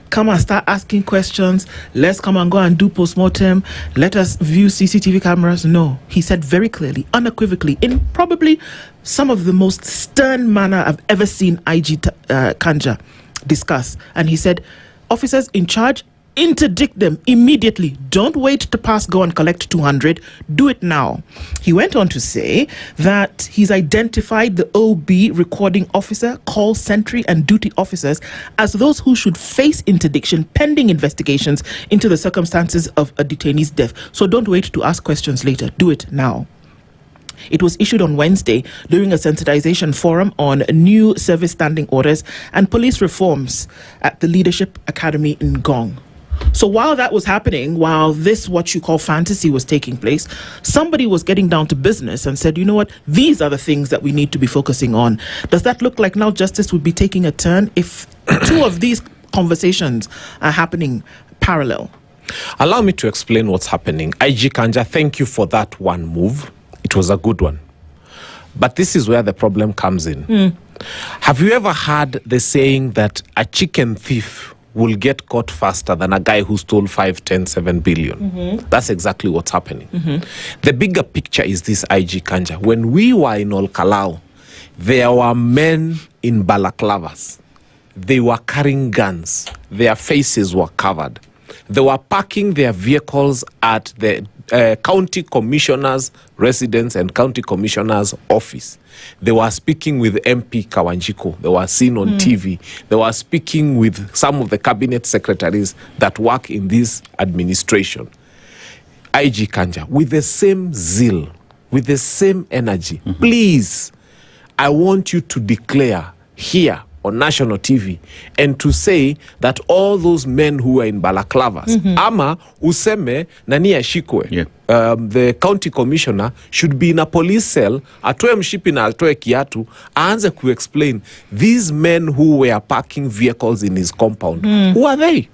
come and start asking questions, let's come and go and do postmortem, let us view CCTV cameras. No, he said very clearly, unequivocally, in probably some of the most stern manner I've ever seen IG Kanja discuss. And he said, officers in charge, interdict them immediately. Don't wait to pass go and collect 200. Do it now. He went on to say that he's identified the OB recording officer, call sentry and duty officers as those who should face interdiction pending investigations into the circumstances of a detainee's death. So don't wait to ask questions later. Do it now. It was issued on Wednesday during a sensitization forum on new service standing orders and police reforms at the Leadership Academy in Gong. So while that was happening, while this what you call fantasy was taking place, somebody was getting down to business and said, you know what, these are the things that we need to be focusing on. Does that look like now justice would be taking a turn if two of these conversations are happening parallel? Allow me to explain what's happening. IG Kanja, thank you for that one move. It was a good one. But this is where the problem comes in. Have you ever heard the saying that a chicken thief will get caught faster than a guy who stole 5, 10, 7 billion? That's exactly what's happening. The bigger picture is this, IG Kanja. When we were in Olkalau, there were men in balaclavas. They were carrying guns. Their faces were covered. They were parking their vehicles at the county commissioner's residence and county commissioner's office. They were speaking with MP Kawanjiko. They were seen on TV. They were speaking with some of the cabinet secretaries that work in this administration. IG Kanja, with the same zeal, with the same energy, please, I want you to declare here on national TV and to say that all those men who are in balaclavas, ama useme nani ashikwe, the county commissioner should be in a police cell, atoe mshipi na atoe kiatu, aanze ku explain these men who were parking vehicles in his compound, who are they?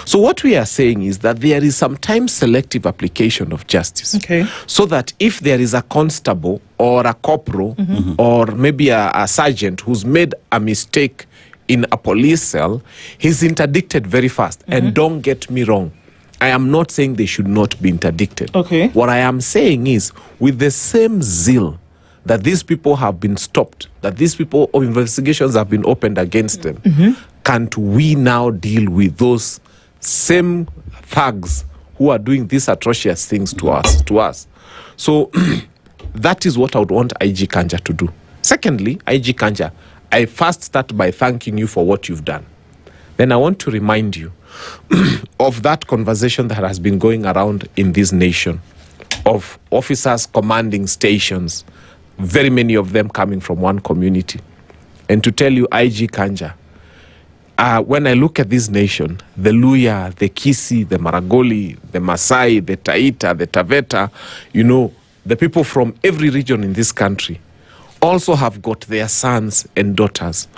So what we are saying is that there is sometimes selective application of justice. So that if there is a constable or a corporal or maybe a sergeant who's made a mistake in a police cell, he's interdicted very fast. And don't get me wrong, I am not saying they should not be interdicted. What I am saying is, with the same zeal that these people have been stopped, that these people or investigations have been opened against them, can't we now deal with those same thugs who are doing these atrocious things to us? So that is what I would want IG Kanja to do. Secondly, IG Kanja, I first start by thanking you for what you've done. Then I want to remind you of that conversation that has been going around in this nation of officers commanding stations, very many of them coming from one community. And to tell you, IG Kanja, when I look at this nation, the Luya, the Kisi, the Maragoli, the Masai, the Taita, the Taveta, the people from every region in this country also have got their sons and daughters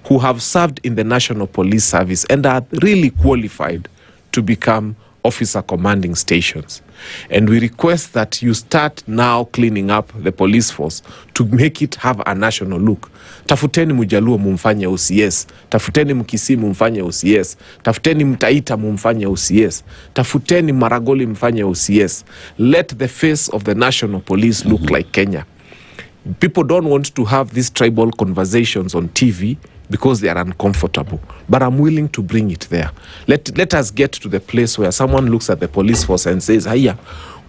who have served in the National Police Service and are really qualified to become officer commanding stations. And we request that you start now cleaning up the police force to make it have a national look. Tafuteni Mujaluo mumfanye OCS, tafuteni Mkisi mumfanye OCS, tafuteni Mtaita mumfanye OCS, tafuteni Maragoli mfanye OCS. Let the face of the national police look like Kenya. People don't want to have these tribal conversations on TV because they are uncomfortable. But I'm willing to bring it there. Let us get to the place where someone looks at the police force and says, haya,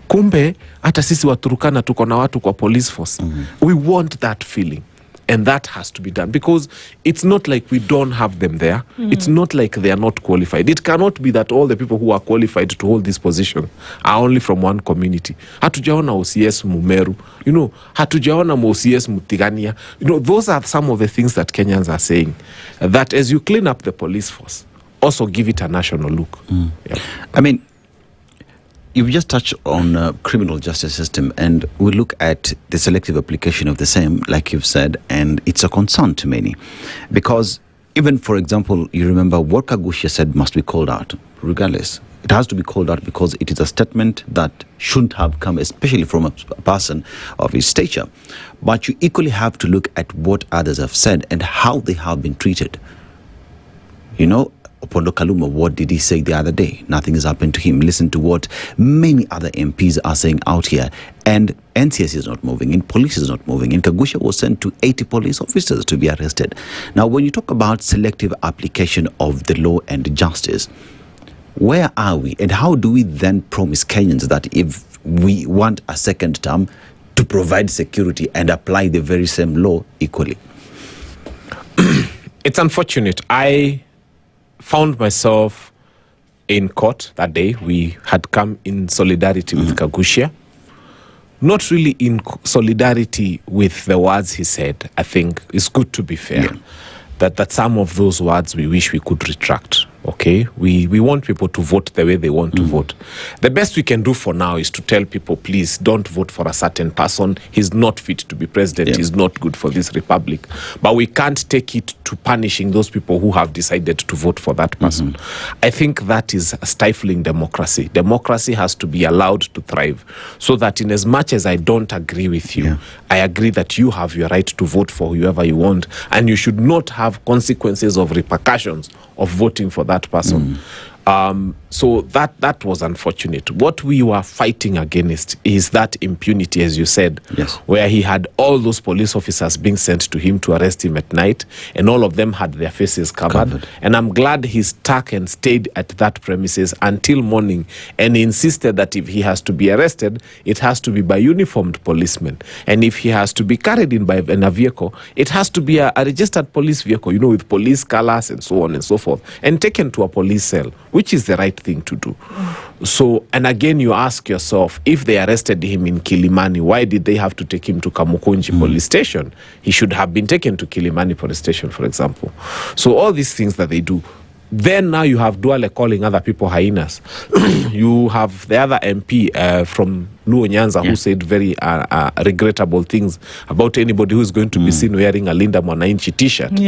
kumbe, hata sisi Waturkana tuko na watu kwa police force. We want that feeling. And that has to be done because it's not like we don't have them there. It's not like they are not qualified. It cannot be that all the people who are qualified to hold this position are only from one community. Hatujaona OCS Mumeru, hatujaona OCS Mutigania. Those are some of the things that Kenyans are saying. That as you clean up the police force, also give it a national look. Yeah. I mean, you've just touched on criminal justice system, and we look at the selective application of the same, like you've said, and it's a concern to many. Because even, for example, you remember what Kagusha said must be called out, regardless. It has to be called out because it is a statement that shouldn't have come, especially from a person of his stature. But you equally have to look at what others have said and how they have been treated. Opondo Kaluma, what did he say the other day? Nothing has happened to him. Listen to what many other MPs are saying out here. And NCS is not moving in, police is not moving in. Kagusha was sent to 80 police officers to be arrested. Now, when you talk about selective application of the law and justice, where are we? And how do we then promise Kenyans that if we want a second term to provide security and apply the very same law equally? It's unfortunate. I found myself in court that day. We had come in solidarity with Kagusha. Not really in solidarity with the words he said. I think it's good to be fair. That some of those words we wish we could retract. Okay, we want people to vote the way they want to vote. The best we can do for now is to tell people, please don't vote for a certain person. He's not fit to be president. He's not good for this republic. But we can't take it to punishing those people who have decided to vote for that person. I think that is stifling democracy. Democracy has to be allowed to thrive, so that in as much as I don't agree with you, I agree that you have your right to vote for whoever you want, and you should not have consequences of repercussions of voting for that person. So that was unfortunate. What we were fighting against is that impunity, as you said, where he had all those police officers being sent to him to arrest him at night, and all of them had their faces covered. And I'm glad he stuck and stayed at that premises until morning, and insisted that if he has to be arrested, it has to be by uniformed policemen. And if he has to be carried in a vehicle, it has to be a registered police vehicle, with police colors and so on and so forth, and taken to a police cell, which is the right thing to do. So, and again, you ask yourself, if they arrested him in Kilimani, why did they have to take him to Kamukunji police station? He should have been taken to Kilimani police station, for example. So all these things that they do. Then now you have Duale calling other people hyenas. You have the other MP from Luo Nyanza who said very regrettable things about anybody who is going to be seen wearing a Linda Mwananchi t-shirt.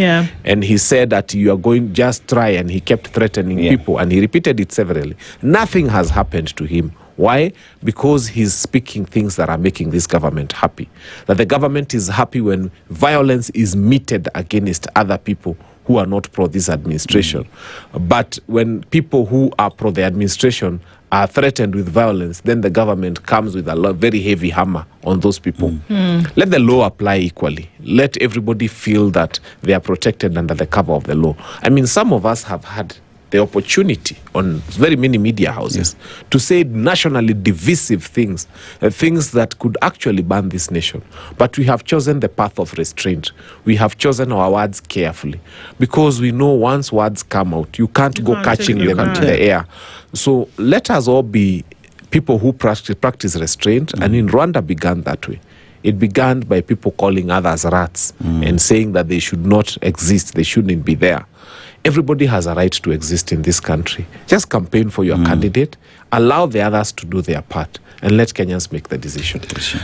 And he said that you are going, just try, and he kept threatening people, and he repeated it severally. Nothing has happened to him. Why? Because he's speaking things that are making this government happy. That the government is happy when violence is meted against other people who are not pro this administration. But when people who are pro the administration are threatened with violence, then the government comes with a very heavy hammer on those people. Let the law apply equally. Let everybody feel that they are protected under the cover of the law. I mean, some of us have had the opportunity on very many media houses to say nationally divisive things, things that could actually ban this nation. But we have chosen the path of restraint. We have chosen our words carefully, because we know once words come out, you can't go catching them into the air. So let us all be people who practice restraint, and in Rwanda began that way. It began by people calling others rats and saying that they should not exist, they shouldn't be there. Everybody has a right to exist in this country. Just campaign for your candidate, allow the others to do their part, and let Kenyans make the decision.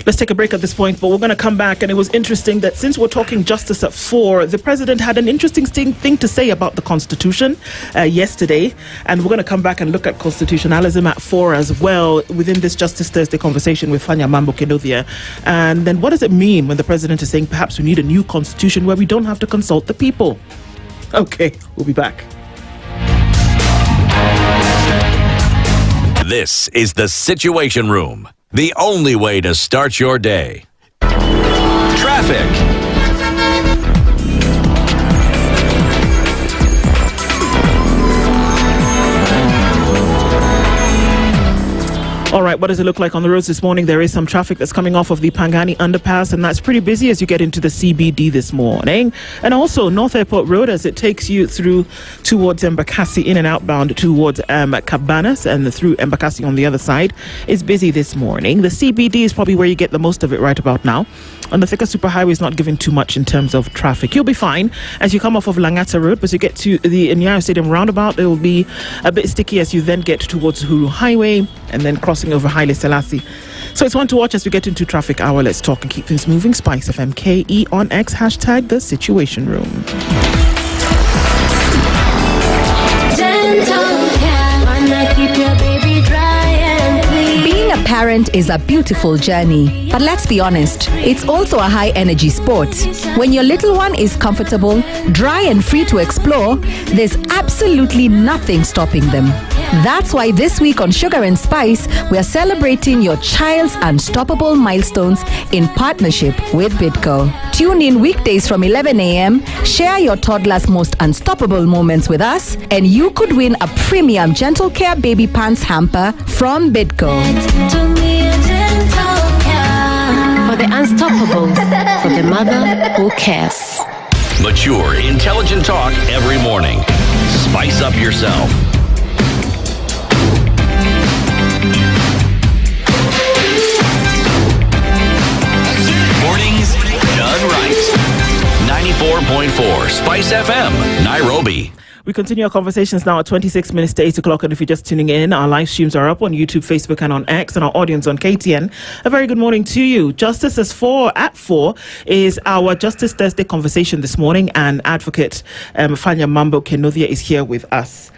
Let's take a break at this point, but we're going to come back. And it was interesting that since we're talking justice at 4, the president had an interesting thing to say about the Constitution yesterday. And we're going to come back and look at constitutionalism at 4 as well within this Justice Thursday conversation with Fanya Mambo Kenovia. And then what does it mean when the president is saying perhaps we need a new constitution where we don't have to consult the people? Okay, we'll be back. This is the Situation Room, the only way to start your day. Traffic traffic. All right, what does it look like on the roads this morning? There is some traffic that's coming off of the Pangani underpass, and that's pretty busy as you get into the CBD this morning. And also North Airport Road as it takes you through towards Embakasi, in and outbound towards Cabanas, and through Embakasi on the other side is busy this morning. The CBD is probably where you get the most of it right about now. On the Thika Superhighway is not giving too much in terms of traffic. You'll be fine as you come off of Langata Road, but as you get to the Nyayo Stadium roundabout, it will be a bit sticky as you then get towards Huru Highway and then crossing over Haile Selassie. So it's one to watch as we get into traffic hour. Let's talk and keep things moving. SpiceFM KE on X, hashtag the Situation Room. Dental care, wanna keep your baby dry and clean. Being a parent is a beautiful journey, but let's be honest, it's also a high energy sport. When your little one is comfortable, dry and free to explore, there's absolutely nothing stopping them. That's why this week on Sugar and Spice, we are celebrating your child's unstoppable milestones in partnership with Bidco. Tune in weekdays from 11 a.m., share your toddler's most unstoppable moments with us, and you could win a premium Gentle Care baby pants hamper from Bidco. For the unstoppable, for the mother who cares. Mature, intelligent talk every morning. Spice up yourself. Mornings done right. 94.4 Spice FM, Nairobi. We continue our conversations now at 26 minutes to 8 o'clock. And if you're just tuning in, our live streams are up on YouTube, Facebook, and on X, and our audience on KTN. A very good morning to you. Justice at 4 is our Justice Thursday conversation this morning, and advocate Fanya Mambo Kenothia is here with us.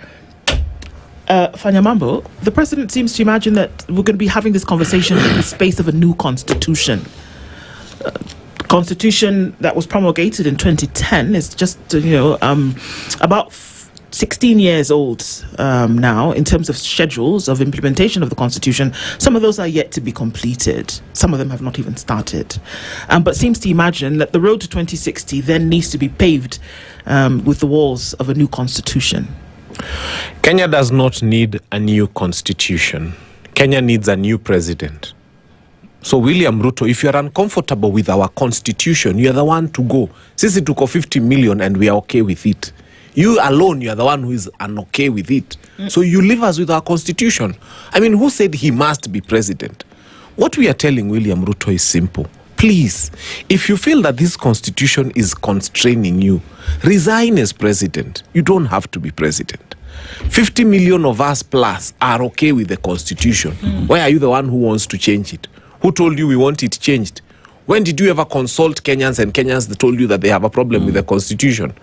Fanya Mambo, the president seems to imagine that we're going to be having this conversation in the space of a new constitution. Constitution that was promulgated in 2010 is just, about 16 years old now in terms of schedules of implementation of the Constitution. Some of those are yet to be completed. Some of them have not even started. But seems to imagine that the road to 2060 then needs to be paved with the walls of a new Constitution. Kenya does not need a new Constitution. Kenya needs a new president. So William Ruto, if you're uncomfortable with our Constitution, you're the one to go. Sisi tuko 50 million and we are okay with it. You alone, you're the one who is okay with it. So you leave us with our Constitution. I mean, who said he must be president? What we are telling William Ruto is simple. Please, if you feel that this Constitution is constraining you, resign as president. You don't have to be president. 50 million of us plus are okay with the Constitution. Why are you the one who wants to change it? Who told you we want it changed? When did you ever consult Kenyans and Kenyans that told you that they have a problem with the Constitution?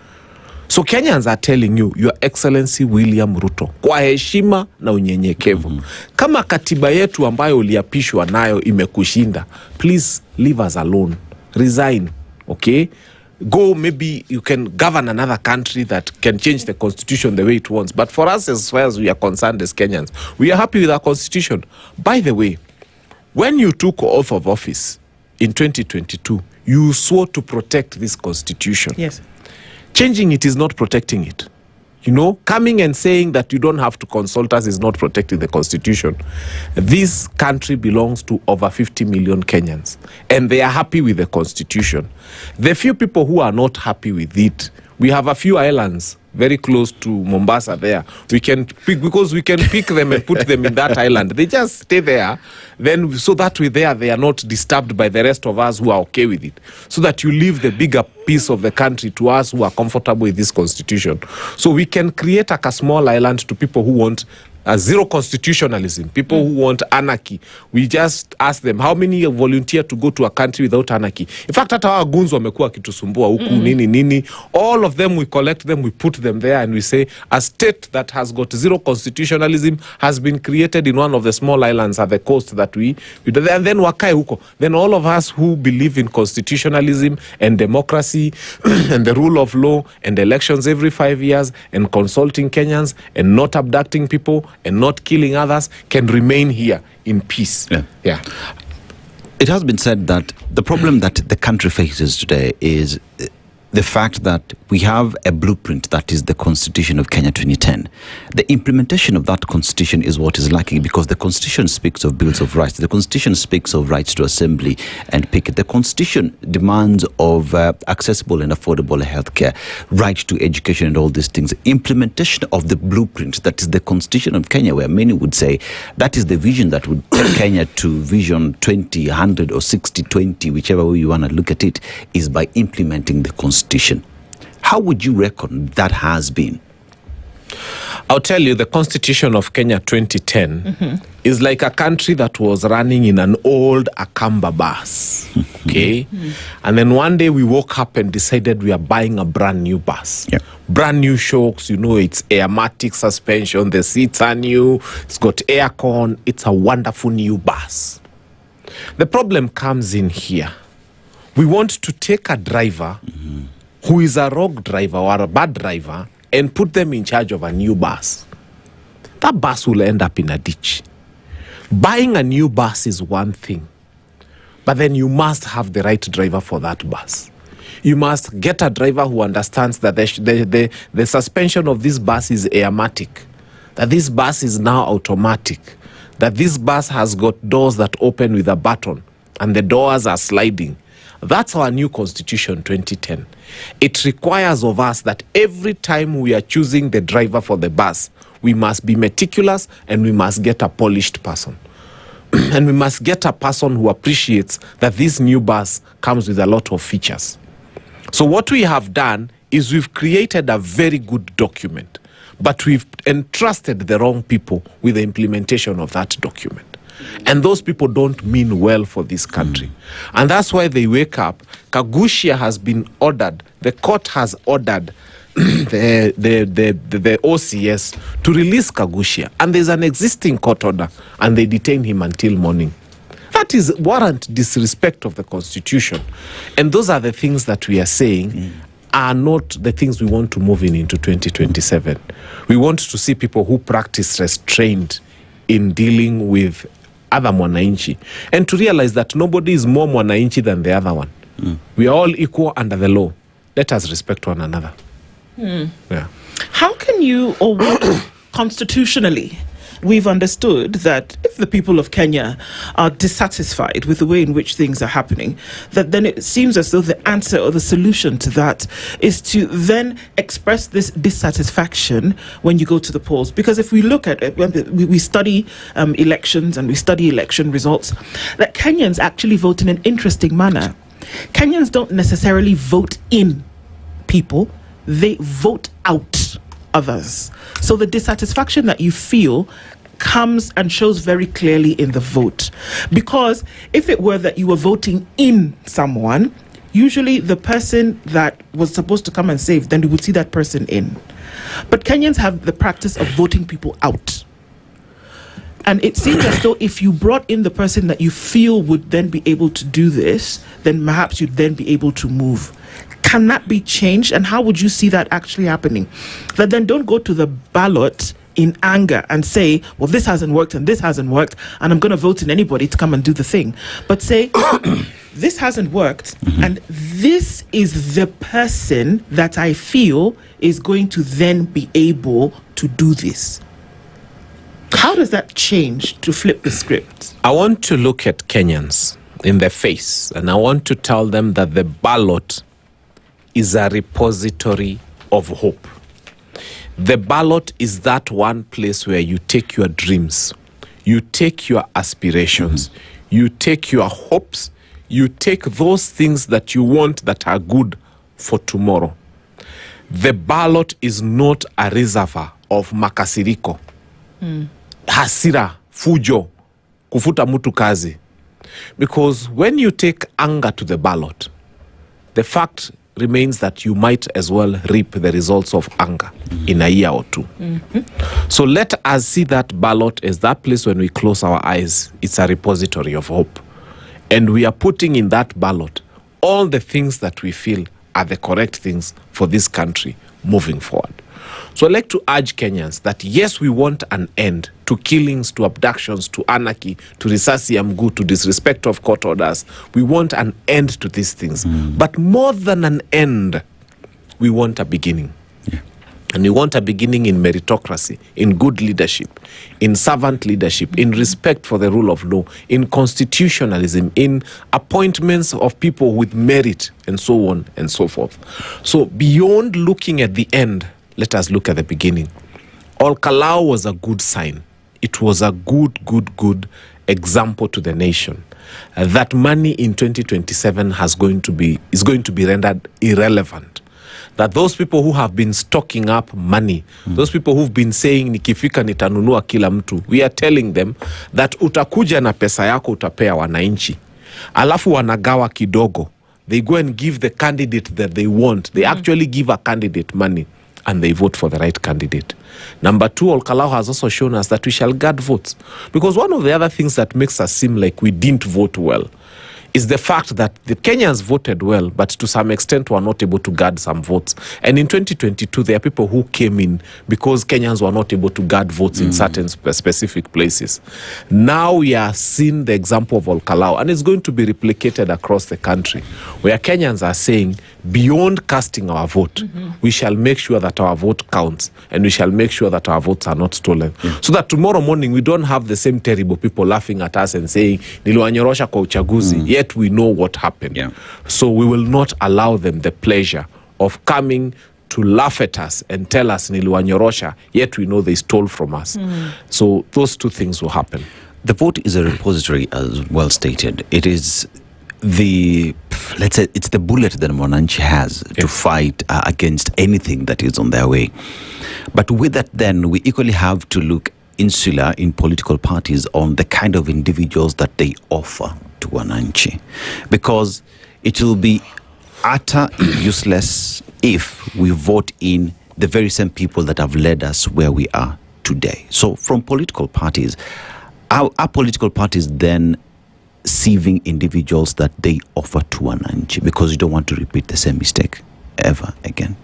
So Kenyans are telling you, Your Excellency William Ruto, kwa heshima na unyenyekevu, kama katiba yetu ambayo uliapishwa nayo imekushinda, please leave us alone. Resign, okay? Go, maybe you can govern another country that can change the Constitution the way it wants. But for us, as far as we are concerned as Kenyans, we are happy with our Constitution. By the way, when you took oath of office in 2022, you swore to protect this Constitution. Yes. Changing it is not protecting it. Coming and saying that you don't have to consult us is not protecting the Constitution. This country belongs to over 50 million Kenyans, and they are happy with the Constitution. The few people who are not happy with it, we have a few islands very close to Mombasa there. We can pick, because we can pick them and put them in that island. They just stay there, then so that way they are not disturbed by the rest of us who are okay with it. So that you leave the bigger piece of the country to us who are comfortable with this Constitution. So we can create a small island to people who want zero constitutionalism, people who want anarchy. We just ask them, how many volunteer to go to a country without anarchy? In fact, hata hawa gunzi wamekuwa kitusumbua huku nini. All of them, we collect them, we put them there, and we say, a state that has got zero constitutionalism has been created in one of the small islands at the coast that and then wakae huko. Then all of us who believe in constitutionalism and democracy and the rule of law and elections every 5 years and consulting Kenyans and not abducting people and not killing others can remain here in peace. Yeah. It has been said that the problem that the country faces today is the fact that we have a blueprint that is the Constitution of Kenya 2010. The implementation of that Constitution is what is lacking, because the Constitution speaks of bills of rights. The Constitution speaks of rights to assembly and picket. The Constitution demands of accessible and affordable healthcare, right to education and all these things. Implementation of the blueprint that is the Constitution of Kenya, where many would say that is the vision that would take Kenya to vision 20, 100 or 60, 20, whichever way you want to look at it, is by implementing the Constitution. How would you reckon that has been? I'll tell you, the Constitution of Kenya 2010 is like a country that was running in an old Akamba bus. Okay? And then one day we woke up and decided we are buying a brand new bus. Brand new shocks, it's airmatic suspension, the seats are new, it's got aircon, it's a wonderful new bus. The problem comes in here. We want to take a driver who is a rogue driver or a bad driver and put them in charge of a new bus. That bus will end up in a ditch. Buying a new bus is one thing, but then you must have the right driver for that bus. You must get a driver who understands that the suspension of this bus is airmatic, that this bus is now automatic, that this bus has got doors that open with a button and the doors are sliding. That's our new Constitution 2010. It requires of us that every time we are choosing the driver for the bus, we must be meticulous and we must get a polished person. And we must get a person who appreciates that this new bus comes with a lot of features. So what we have done is we've created a very good document, but we've entrusted the wrong people with the implementation of that document. And those people don't mean well for this country. And that's why they wake up. Kagushia has been ordered, the court has ordered the OCS to release Kagushia. And there's an existing court order, and they detain him until morning. That is warrant disrespect of the Constitution. And those are the things that we are saying are not the things we want to move into 2027. We want to see people who practice restraint in dealing with other mwananchi, and to realize that nobody is more mwananchi than the other one. We are all equal under the law. Let us respect one another. Yeah. How can you, or what constitutionally, we've understood that if the people of Kenya are dissatisfied with the way in which things are happening, that then it seems as though the answer or the solution to that is to then express this dissatisfaction when you go to the polls. Because if we look at it, we study elections and we study election results, that Kenyans actually vote in an interesting manner. Kenyans don't necessarily vote in people, they vote out others. So the dissatisfaction that you feel comes and shows very clearly in the vote. Because if it were that you were voting in someone, usually the person that was supposed to come and save, then you would see that person in. But Kenyans have the practice of voting people out. And it seems as though if you brought in the person that you feel would then be able to do this, then perhaps you'd then be able to move. Can that be changed? And how would you see that actually happening? That then don't go to the ballot in anger and say, well, this hasn't worked and this hasn't worked, and I'm going to vote in anybody to come and do the thing. But say, this hasn't worked, and this is the person that I feel is going to then be able to do this. How does that change to flip the script? I want to look at Kenyans in the face, and I want to tell them that the ballot is a repository of hope. The ballot is that one place where you take your dreams, you take your aspirations, you take your hopes, you take those things that you want that are good for tomorrow. The ballot is not a reservoir of makasiriko, hasira, fujo, kufuta mutu kazi. Because when you take anger to the ballot, the fact remains that you might as well reap the results of anger in a year or two. So let us see that ballot as that place when we close our eyes, it's a repository of hope. And we are putting in that ballot all the things that we feel are the correct things for this country moving forward. So I'd like to urge Kenyans that yes, we want an end to killings, to abductions, to anarchy, to risasi ya mguu, to disrespect of court orders. We want an end to these things. But more than an end, we want a beginning. And we want a beginning in meritocracy, in good leadership, in servant leadership, in respect for the rule of law, in constitutionalism, in appointments of people with merit, and so on and so forth. So beyond looking at the end, let us look at the beginning. Olkalau was a good sign. It was a good example to the nation. That money in 2027 is going to be rendered irrelevant. That those people who have been stocking up money, those people who've been saying nikifika nitanunua kila mtu, we are telling them that utakuja na pesa yako utapea wananchi. Alafu wanagawa kidogo. They go and give the candidate that they want. They actually give a candidate money and they vote for the right candidate. Number two, Olkalau has also shown us that we shall guard votes. Because one of the other things that makes us seem like we didn't vote well is the fact that the Kenyans voted well, but to some extent were not able to guard some votes. And in 2022, there are people who came in because Kenyans were not able to guard votes in certain specific places. Now we are seeing the example of Olkalau, and it's going to be replicated across the country, where Kenyans are saying, beyond casting our vote, we shall make sure that our vote counts, and we shall make sure that our votes are not stolen. So that tomorrow morning, we don't have the same terrible people laughing at us and saying, niliwanyorosha kwa uchaguzi, yet we know what happened. So we will not allow them the pleasure of coming to laugh at us and tell us niliwanyorosha, yet we know they stole from us. So those two things will happen. The vote is a repository, as well stated. It is let's say, it's the bullet that Mwananchi has to fight against anything that is on their way. But with that, then, we equally have to look insular in political parties on the kind of individuals that they offer to Wananchi, because it will be utter useless if we vote in the very same people that have led us where we are today. So from political parties, are political parties then sieving individuals that they offer to Wananchi because you don't want to repeat the same mistake ever again?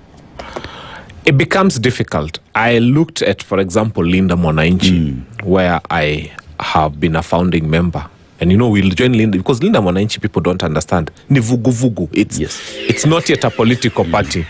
It becomes difficult. I looked at, for example, Linda Mwananchi, where I have been a founding member. And we'll join Linda, because Linda Mwananchi, people don't understand. Ni vugu-vugu. It's not yet a political party.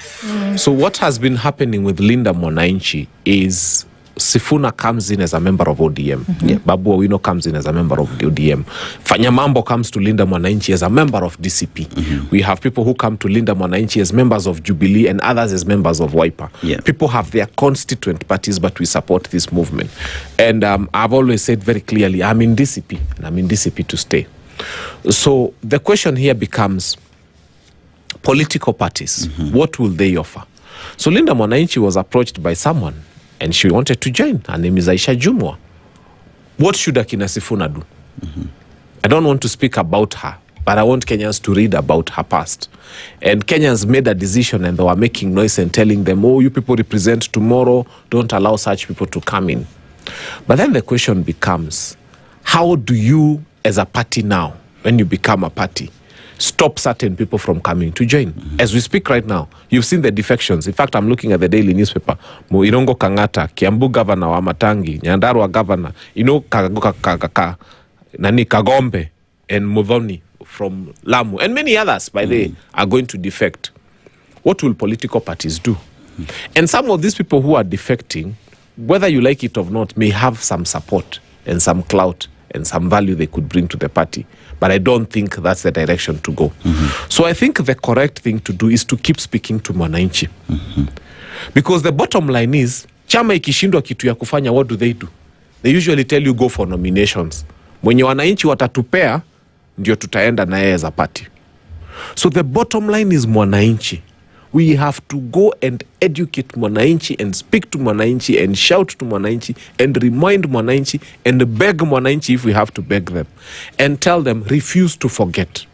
So what has been happening with Linda Mwananchi is Sifuna comes in as a member of ODM. Babu Owino comes in as a member of the ODM. Fanyamambo comes to Linda Mwananchi as a member of DCP. We have people who come to Linda Mwananchi as members of Jubilee and others as members of Wiper. People have their constituent parties, but we support this movement. And I've always said very clearly, I'm in DCP, and I'm in DCP to stay. So the question here becomes, political parties, what will they offer? So Linda Mwananchi was approached by someone, and she wanted to join. Her name is Aisha Jumwa. What should Akina Sifuna do? I don't want to speak about her, but I want Kenyans to read about her past. And Kenyans made a decision, and they were making noise and telling them, oh, you people represent tomorrow, don't allow such people to come in. But then the question becomes, how do you, as a party now, when you become a party, stop certain people from coming to join? As we speak right now, you've seen the defections. In fact, I'm looking at the daily newspaper. Muirongo Kangata, Kiambu governor wa Matangi, Nyandarua governor, Kagombe, and Muthoni from Lamu, and many others, by the way, are going to defect. What will political parties do? And some of these people who are defecting, whether you like it or not, may have some support and some clout and some value they could bring to the party. But I don't think that's the direction to go. So I think the correct thing to do is to keep speaking to Mwananchi. Because the bottom line is, chama ikishindwa kitu ya kufanya, what do? They usually tell you go for nominations. Mwenye wananchi watatupea, ndio tutaenda na yeye as a party. So the bottom line is Mwananchi. We have to go and educate Mwananchi and speak to Mwananchi and shout to Mwananchi and remind Mwananchi and beg Mwananchi if we have to beg them. And tell them, refuse to forget.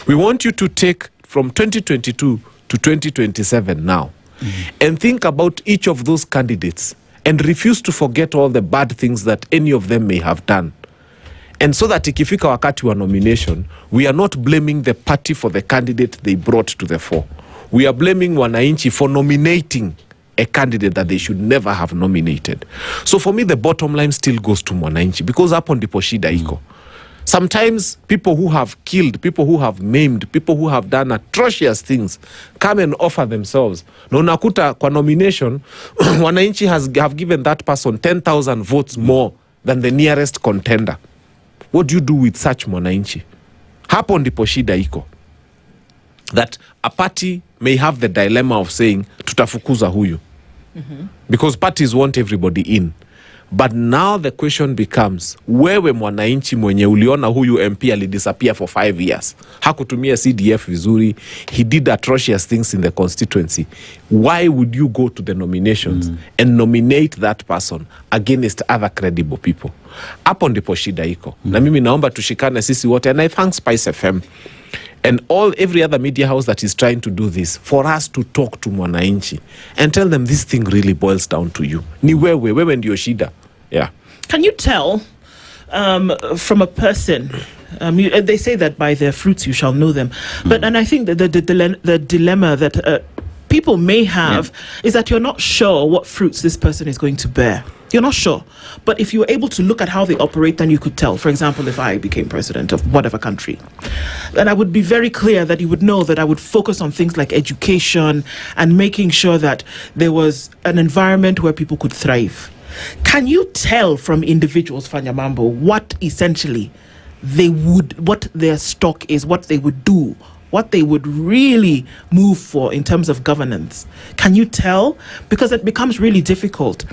We want you to take from 2022 to 2027 now and think about each of those candidates and refuse to forget all the bad things that any of them may have done. And so that ikifika wakati wa nomination, we are not blaming the party for the candidate they brought to the fore. We are blaming Wananchi for nominating a candidate that they should never have nominated. So for me, the bottom line still goes to mwananchi, because hapo ndipo shida iko. Sometimes people who have killed, people who have maimed, people who have done atrocious things come and offer themselves. Na unakuta kwa nomination, wananchi have given that person 10,000 votes more than the nearest contender. What do you do with such mwananchi? Hapo ndipo shida iko. That a party may have the dilemma of saying, tutafukuza huyu. Because parties want everybody in. But now the question becomes, wewe mwananchi mwenye uliona huyu MP alidisappear for 5 years, hakutumia CDF vizuri, he did atrocious things in the constituency, why would you go to the nominations and nominate that person against other credible people? Hapo ndipo shida iko. Na mimi naomba tushikane sisi wote, and I thank SpiceFM and every other media house that is trying to do this, for us to talk to mwananchi and tell them this thing really boils down to you. Ni wewe ndio shida. Yeah. Can you tell from a person, they say that by their fruits you shall know them, but and I think that the dilemma that people may have is that you're not sure what fruits this person is going to bear. You're not sure. But if you were able to look at how they operate, then you could tell. For example, if I became president of whatever country, then I would be very clear that you would know that I would focus on things like education and making sure that there was an environment where people could thrive. Can you tell from individuals, Fanyamambo, what essentially what their stock is, what they would do, what they would really move for in terms of governance? Can you tell? Because it becomes really difficult.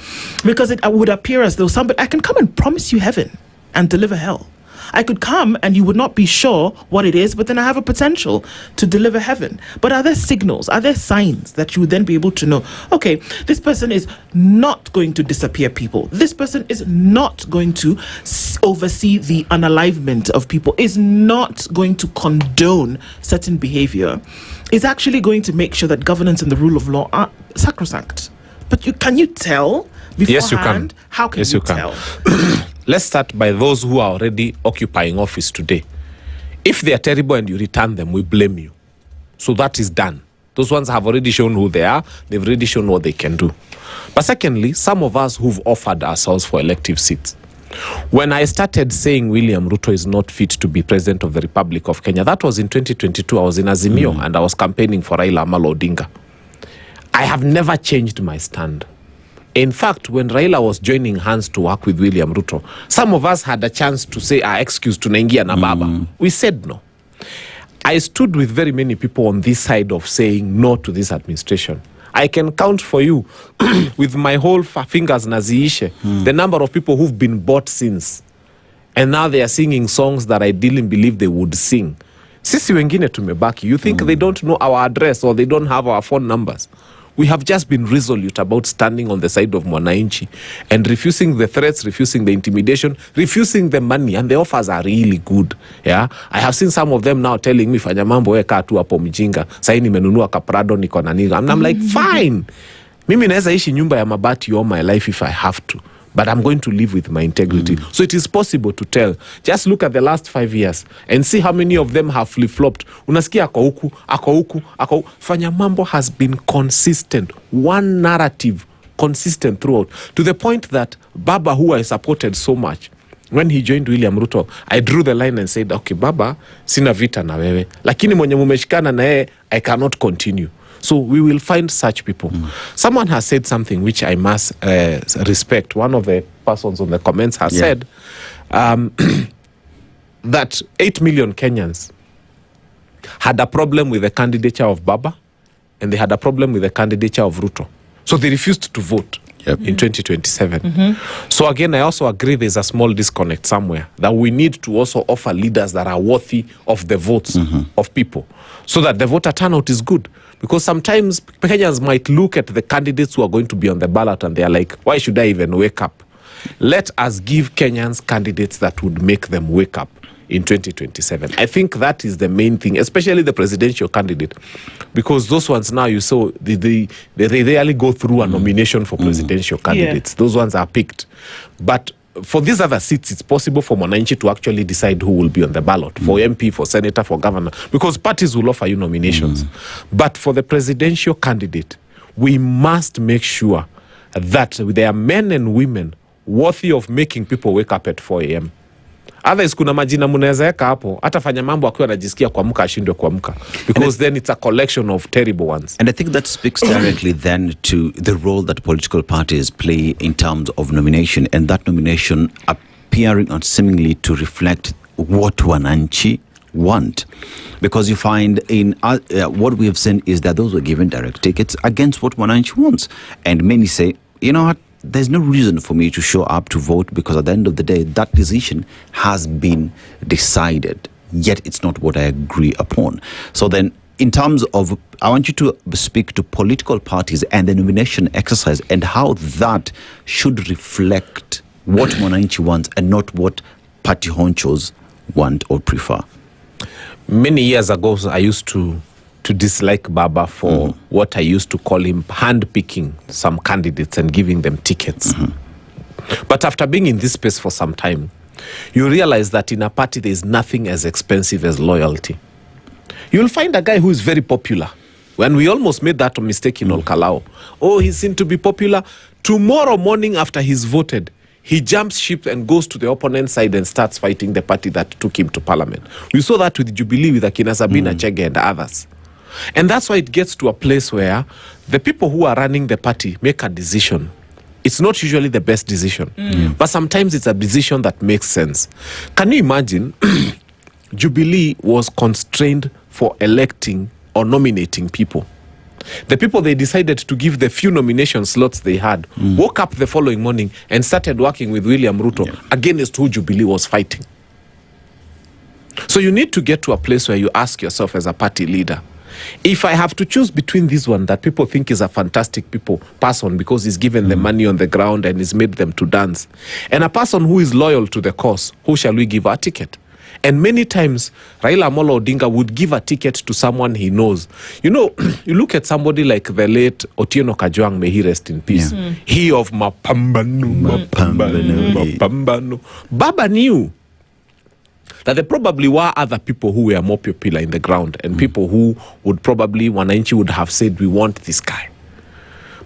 Because it would appear as though I can come and promise you heaven and deliver hell. I could come and you would not be sure what it is, but then I have a potential to deliver heaven. But are there signals, are there signs that you would then be able to know, okay, this person is not going to disappear people. This person is not going to oversee the unalivement of people, is not going to condone certain behavior, is actually going to make sure that governance and the rule of law are sacrosanct. But can you tell beforehand? Yes, you can. How can you tell? Let's start by those who are already occupying office today. If they are terrible and you return them, we blame you. So that is done. Those ones have already shown who they are. They've already shown what they can do. But secondly, some of us who've offered ourselves for elective seats. When I started saying William Ruto is not fit to be president of the Republic of Kenya, that was in 2022. I was in Azimio and I was campaigning for Raila Amolo Odinga. I have never changed my stand. In fact, when Raila was joining hands to work with William Ruto, some of us had a chance to say, excuse, tunaingia na baba. We said no. I stood with very many people on this side of saying no to this administration. I can count for you with my whole fingers naziishe the number of people who've been bought since. And now they are singing songs that I didn't believe they would sing. Sisi wengine tumebaki. You think they don't know our address or they don't have our phone numbers? We have just been resolute about standing on the side of mwananchi and refusing the threats, refusing the intimidation, refusing the money, and the offers are really good. Yeah, I have seen some of them now telling me, fanya mambo weka tu hapo mjinga, sasa nimenunua kaprado niko na niga. And I'm like, fine. Mimi naweza ishi nyumba ya mabati all my life if I have to. But I'm going to live with my integrity. So it is possible to tell. Just look at the last 5 years and see how many of them have flip-flopped. Unasikia ako huku. Fanya mambo has been consistent. One narrative, consistent throughout. To the point that Baba, who I supported so much, when he joined William Ruto, I drew the line and said, okay, Baba, sina vita na wewe. Lakini mwenye mumeshikana na yeye, I cannot continue. So we will find such people. Someone has said something which I must respect. One of the persons on the comments has said that 8 million Kenyans had a problem with the candidature of Baba and they had a problem with the candidature of Ruto. So they refused to vote in 2027. So again, I also agree there's a small disconnect somewhere that we need to also offer leaders that are worthy of the votes of people so that the voter turnout is good. Because sometimes Kenyans might look at the candidates who are going to be on the ballot and they are like, why should I even wake up? Let us give Kenyans candidates that would make them wake up in 2027. I think that is the main thing, especially the presidential candidate. Because those ones now, you saw, they rarely go through a nomination for presidential candidates. Those ones are picked. But for these other seats, it's possible for mwananchi to actually decide who will be on the ballot, for MP, for senator, for governor, because parties will offer you nominations. But for the presidential candidate, we must make sure that there are men and women worthy of making people wake up at 4 a.m. Otherwise, kuna majina munaweza eka hapo, atafanya mambo akiwa anajisikia kuamka ashindwe kuamka. Because then it's a collection of terrible ones. And I think that speaks directly then to the role that political parties play in terms of nomination, and that nomination appearing on seemingly to reflect what wananchi want. Because you find in what we have seen is that those were given direct tickets against what wananchi wants. And many say, you know what, there's no reason for me to show up to vote, because at the end of the day, that decision has been decided, yet it's not what I agree upon. So then, in terms of, I want you to speak to political parties and the nomination exercise and how that should reflect what Mwananchi wants and not what party honchos want or prefer. Many years ago, I used to dislike Baba for what I used to call him handpicking some candidates and giving them tickets. But after being in this space for some time, you realize that in a party there is nothing as expensive as loyalty. You'll find a guy who is very popular. When we almost made that mistake in Olkalao. Oh, he seemed to be popular. Tomorrow morning after he's voted, he jumps ship and goes to the opponent's side and starts fighting the party that took him to parliament. We saw that with Jubilee, with Akina Sabina Chege and others. And that's why it gets to a place where the people who are running the party make a decision. It's not usually the best decision, but sometimes it's a decision that makes sense. Can you imagine Jubilee was constrained for electing or nominating people? The people they decided to give the few nomination slots they had woke up the following morning and started working with William Ruto against who Jubilee was fighting. So you need to get to a place where you ask yourself as a party leader, if I have to choose between this one that people think is a fantastic person because he's given them money on the ground and he's made them to dance, and a person who is loyal to the cause, who shall we give a ticket? And many times, Raila Amolo Odinga would give a ticket to someone he knows. You know, you look at somebody like the late Otieno Kajwang, may he rest in peace. He of Mapambano. Baba knew that there probably were other people who were more popular in the ground and people who would probably, Wananchi would have said, we want this guy.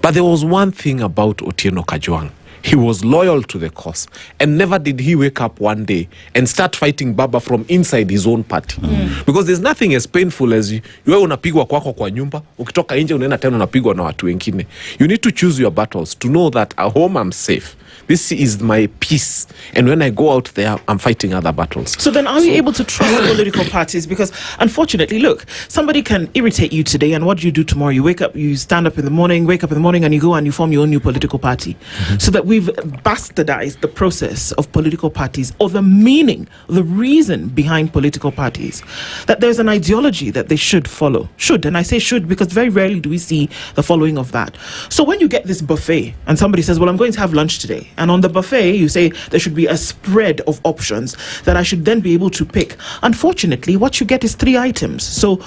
But there was one thing about Otieno Kajwang. He was loyal to the cause, and never did he wake up one day and start fighting Baba from inside his own party. Because there's nothing as painful as you unapigwa kwako kwa nyumba, ukitoka nje unaenda tena unapigwa na watu wengine. You need to choose your battles to know that at home I'm safe. This is my peace. And when I go out there, I'm fighting other battles. So then are we able to trust political parties? Because unfortunately, look, somebody can irritate you today, and what do you do tomorrow? You wake up, you stand up in the morning, wake up in the morning, and you go and you form your own new political party. So that we've bastardized the process of political parties, or the meaning, the reason behind political parties. That there's an ideology that they should follow. Should, and I say should because very rarely do we see the following of that. So when you get this buffet and somebody says, well, I'm going to have lunch today, and on the buffet you say there should be a spread of options that I should then be able to pick. Unfortunately, what you get is 3 items. So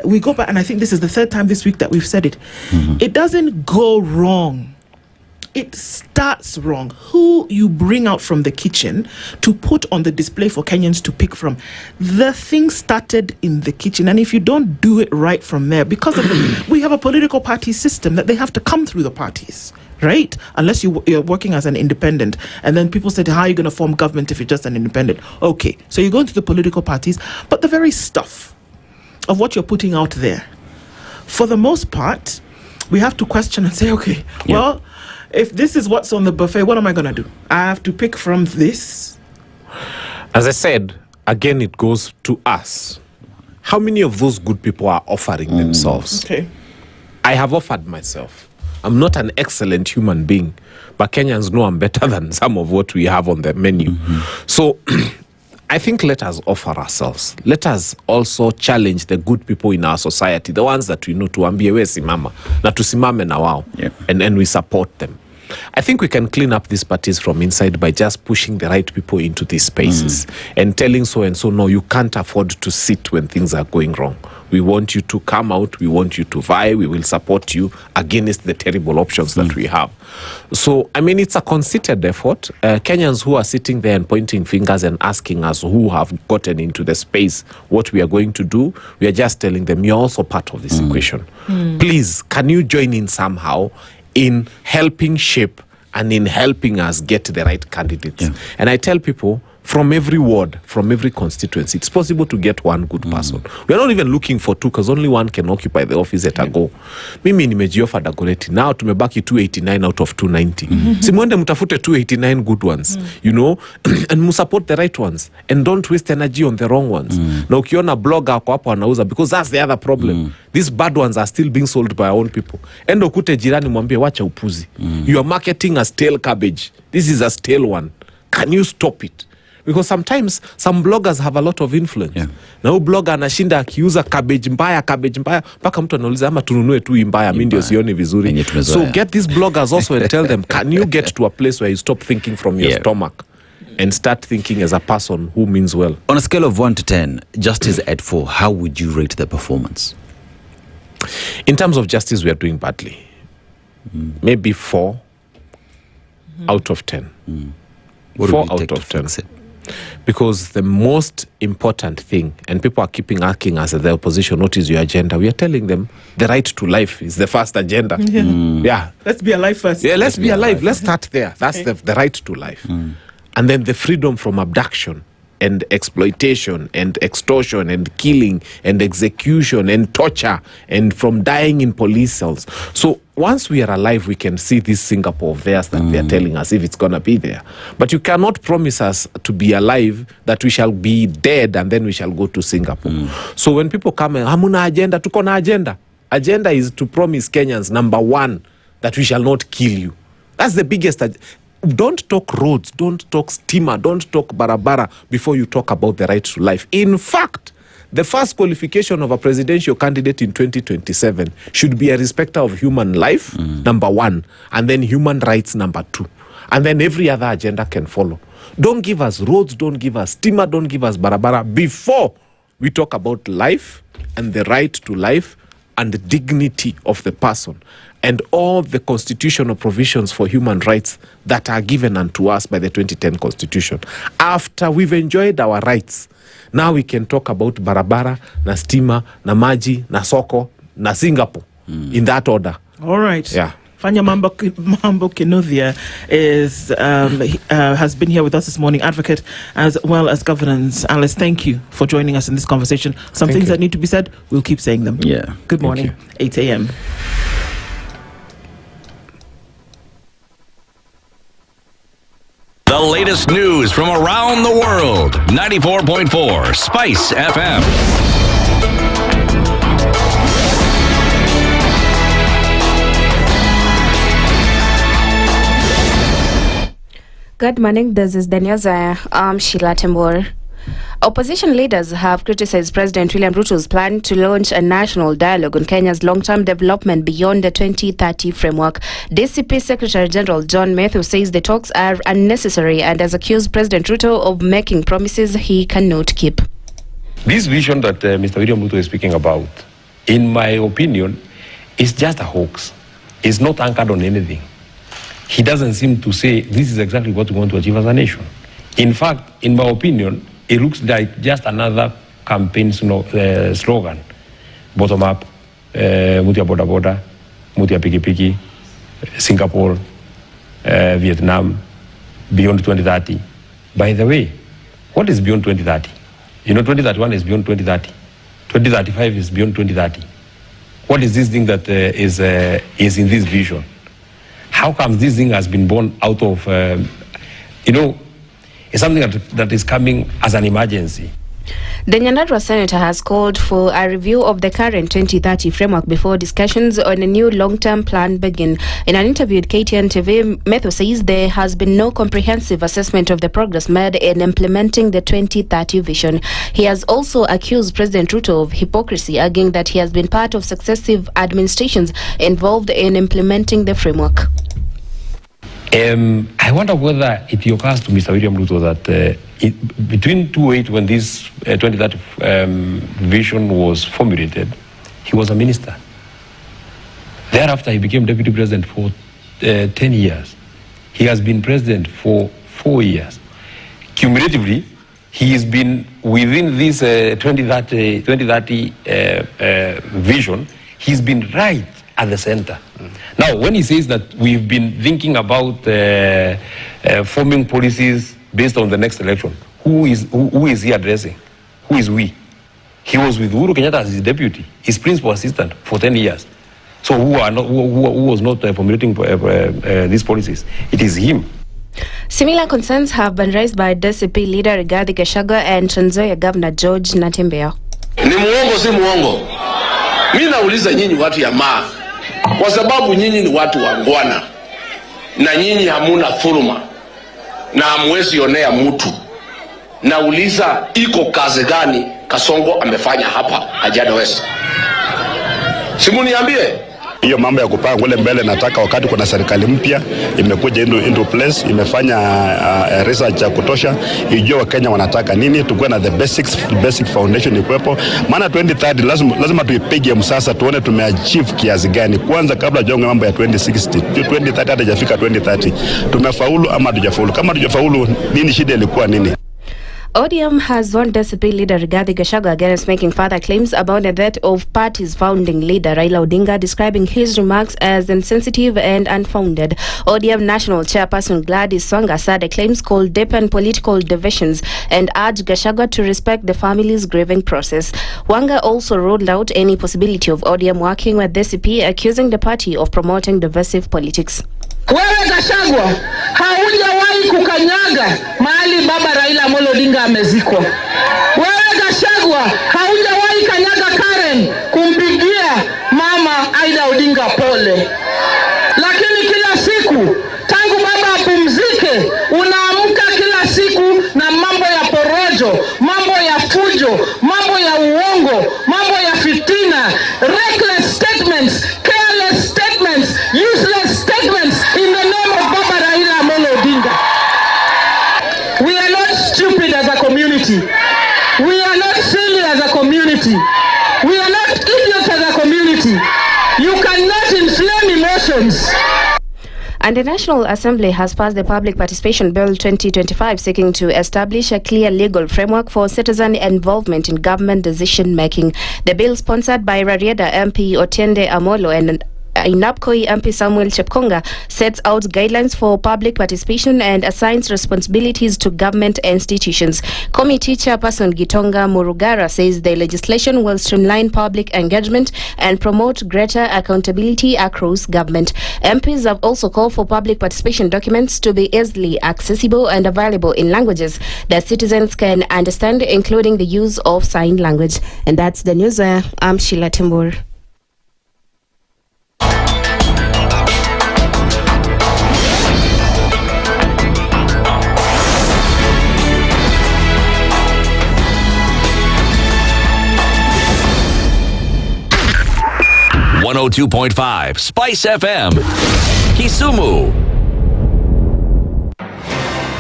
we go back, and I think this is the 3rd time this week that we've said it. It doesn't go wrong. It starts wrong. Who you bring out from the kitchen to put on the display for Kenyans to pick from, the thing started in the kitchen. And if you don't do it right from there, because of we have a political party system that they have to come through the parties, right? Unless you're working as an independent. And then people said, how are you going to form government if you're just an independent? Okay, so you go into the political parties, but the very stuff of what you're putting out there, for the most part, we have to question and say, okay, well, if this is what's on the buffet, what am I going to do? I have to pick from this. As I said, again, it goes to us. How many of those good people are offering themselves? Okay. I have offered myself. I'm not an excellent human being, but Kenyans know I'm better than some of what we have on the menu. So I think let us offer ourselves. Let us also challenge the good people in our society, the ones that we know, tuambie we simama, na tusimame na wao, and we support them. I think we can clean up these parties from inside by just pushing the right people into these spaces and telling so and so, no, you can't afford to sit when things are going wrong. We want you to come out. We want you to vie. We will support you against the terrible options that we have. So, I mean, it's a concerted effort. Kenyans who are sitting there and pointing fingers and asking us who have gotten into the space what we are going to do, we are just telling them, you're also part of this equation. Please, can you join in somehow in helping shape and in helping us get the right candidates? And I tell people, from every ward, from every constituency, it's possible to get one good person. We're not even looking for two, because only one can occupy the office at a go. Mimi nimejiofa Dagoretti. Now tumebaki 289 out of 290. Simwende mutafute 289 good ones, you know, and musupport the right ones. And don't waste energy on the wrong ones. Na ukiona blogger kwa hapo anauza, because that's the other problem. These bad ones are still being sold by our own people. Endo kute jirani mwambie wacha upuzi. You are marketing a stale cabbage. This is a stale one. Can you stop it? Because sometimes some bloggers have a lot of influence. Na huyu blogger anashinda akiuza cabbage mbaya mpaka mtu anauliza ama tununue tu mbaya, mimi ndio sioni vizuri. So get these bloggers also and tell them, can you get to a place where you stop thinking from your stomach and start thinking as a person who means well? On a scale of 1 to 10, justice at 4, how would you rate the performance? In terms of justice, we are doing badly. Maybe 4 out of 10. 4 out of 10. Because the most important thing, and people are keeping asking us at the opposition, what is your agenda? We are telling them the right to life is the first agenda. Let's be alive first. Yeah, let's be alive. Let's start there. That's the right to life. And then the freedom from abduction and exploitation and extortion and killing and execution and torture and from dying in police cells. So once we are alive, we can see this Singapore of theirs that they're telling us if it's going to be there. But you cannot promise us to be alive that we shall be dead and then we shall go to Singapore. So when people come and hamuna agenda, tuko na agenda. Agenda is to promise Kenyans, number one, that we shall not kill you. That's the biggest. Don't talk roads, don't talk steamer, don't talk barabara before you talk about the right to life. In fact, the first qualification of a presidential candidate in 2027 should be a respecter of human life, number one, and then human rights, number two. And then every other agenda can follow. Don't give us roads, don't give us steamer, don't give us barabara before we talk about life and the right to life and the dignity of the person and all the constitutional provisions for human rights that are given unto us by the 2010 Constitution. After we've enjoyed our rights, now we can talk about barabara, na stima, na maji, na soko, na Singapore, in that order. All right. Yeah. Fanya Mambo Kinuthia has been here with us this morning, advocate as well as governance analyst. Thank you for joining us in this conversation. Some things that need to be said, we'll keep saying them. Yeah. Good morning. 8 a.m. The latest news from around the world. 94.4 Spice FM. Good morning, this is Danyaza. I'm Sheila Tembor. Opposition leaders have criticized President William Ruto's plan to launch a national dialogue on Kenya's long-term development beyond the 2030 framework. DCP Secretary General John Mathew says the talks are unnecessary and has accused President Ruto of making promises he cannot keep. This vision that Mr. William Ruto is speaking about, in my opinion, is just a hoax. It's not anchored on anything. He doesn't seem to say this is exactly what we want to achieve as a nation. In fact, in my opinion, it looks like just another campaign slogan. Bottom up, Mutia Boda Boda, Mutia Piki Piki, Singapore, Vietnam, beyond 2030. By the way, what is beyond 2030? You know, 2031 is beyond 2030. 2035 is beyond 2030. What is this thing that is in this vision? How come this thing has been born out of, it's something that is coming as an emergency? The Nyandarua Senator has called for a review of the current 2030 framework before discussions on a new long-term plan begin. In an interview with KTN TV, Mathew says there has been no comprehensive assessment of the progress made in implementing the 2030 vision. He has also accused President Ruto of hypocrisy, arguing that he has been part of successive administrations involved in implementing the framework. I wonder whether it occurs to Mr. William Ruto that between 2008, when this 2030 vision was formulated, he was a minister. Thereafter, he became deputy president for 10 years. He has been president for 4 years. Cumulatively, he has been within this 2030 vision, he's been right at the center. Now, when he says that we've been thinking about forming policies based on the next election, who is he addressing? Who is we? He was with Uhuru Kenyatta as his deputy, his principal assistant for 10 years. So who was not formulating these policies? It is him. Similar concerns have been raised by DCP leader Rigathi Gachagua and Trans Nzoia Governor George Natembeya. Ni muongo si muongo? Mimi nauliza nyinyi watu ya maa, kwa sababu nyinyi ni watu wangwana na nyinyi hamuna dhuluma na hamwezi onea mtu. Nauliza, iko kazi gani Kasongo amefanya hapa Kajiado West? Simu niambie. Hiyo mambo ya kupanga kule mbele, nataka wakati kuna serikali mpya imekuja into place, imefanya research ya kutosha, ijue Wakenya wanataka nini, tukuwe na the basic foundation ikwepo. Maana 2030 lazima tuipige msasa, tuone tumeachieve kiasi gani kwanza kabla jonge mambo ya 2060. 2030 hata hajafika 2030. Tumefaulu ama hatujafaulu? Kama hatujafaulu, nini shida ilikuwa nini? ODM has warned DCP leader Rigathi Gachagua against making further claims about the death of party's founding leader Raila Odinga, describing his remarks as insensitive and unfounded. ODM National Chairperson Gladys Wanga said the claims could deepen political divisions and urged Gachagua to respect the family's grieving process. Wanga also ruled out any possibility of ODM working with DCP, accusing the party of promoting divisive politics. Wewe Gachagua, haujawahi kukanyaga mahali baba Raila Amolo Odinga amezikwa. Wewe Gachagua, haujawahi kanyaga Karen kumpigia mama Aida Odinga pole. Lakini kila siku tangu baba apumzike, unaamka kila siku na mambo ya porojo, mambo ya fujo, mambo ya uongo, mambo ya fitina, reckless statements, careless statements, useless statements in the name of Baba Raila Amolo Odinga. We are not stupid as a community. We are not silly as a community. We are not idiots as a community. You cannot inflame emotions. And the National Assembly has passed the Public Participation Bill 2025, seeking to establish a clear legal framework for citizen involvement in government decision-making. The bill, sponsored by Rarieda MP Otiende Amolo and Inapkoi MP Samuel Chepkonga, sets out guidelines for public participation and assigns responsibilities to government institutions. Committee Chairperson Gitonga Murugara says the legislation will streamline public engagement and promote greater accountability across government. MPs have also called for public participation documents to be easily accessible and available in languages that citizens can understand, including the use of sign language. And that's the news. I'm Sheila Timbur. .5 SpiceFM, Kisumu.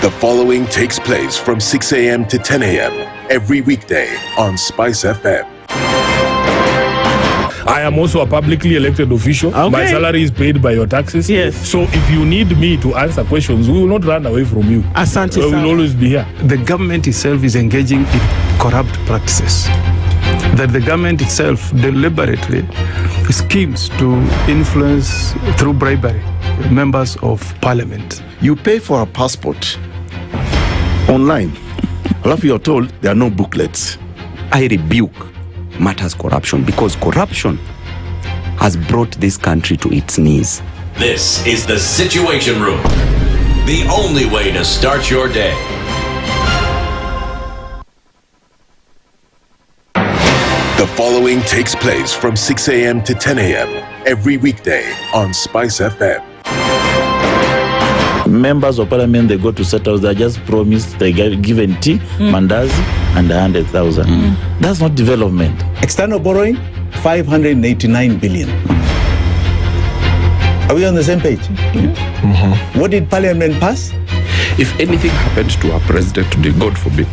The following takes place from 6 a.m. to 10 a.m. every weekday on SpiceFM. I am also a publicly elected official. Okay. My salary is paid by your taxes. Yes. So if you need me to answer questions, we will not run away from you. Asante, we will always be here. The government itself is engaging in corrupt practices. That the government itself deliberately schemes to influence through bribery members of parliament. You pay for a passport online. Alafu you're told there are no booklets. I rebuke matters corruption, because corruption has brought this country to its knees. This is the Situation Room, the only way to start your day. The following takes place from 6 a.m. to 10 a.m. every weekday on SpiceFM. Members of parliament, they go to set house, they just promised they get given tea, mandazi, and 100,000. That's not development. External borrowing, 589 billion. Are we on the same page? What did Parliament pass? If anything happened to our president today, God forbid,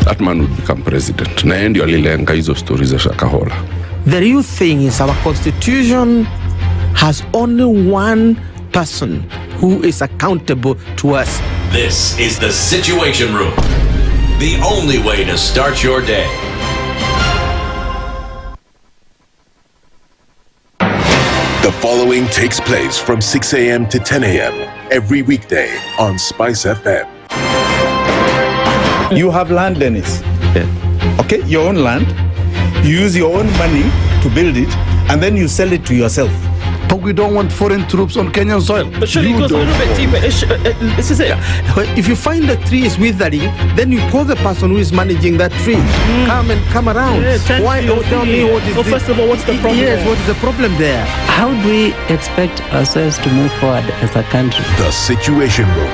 that man would become president. Na yeye ndio alilenga hizo stories za Shakahola. The real thing is our constitution has only one person who is accountable to us. This is the Situation Room, the only way to start your day. The following takes place from 6 a.m. to 10 a.m. every weekday on SpiceFM. You have land, Dennis. Okay, your own land. You use your own money to build it, and then you sell it to yourself. But we don't want foreign troops on Kenyan soil. But surely it goes a little bit deeper. This is it. If you find the tree is withering, then you call the person who is managing that tree. Come around. Why don't tell me what is first of all, what's the problem? Yes, what is the problem there? How do we expect ourselves to move forward as a country? The Situation Room,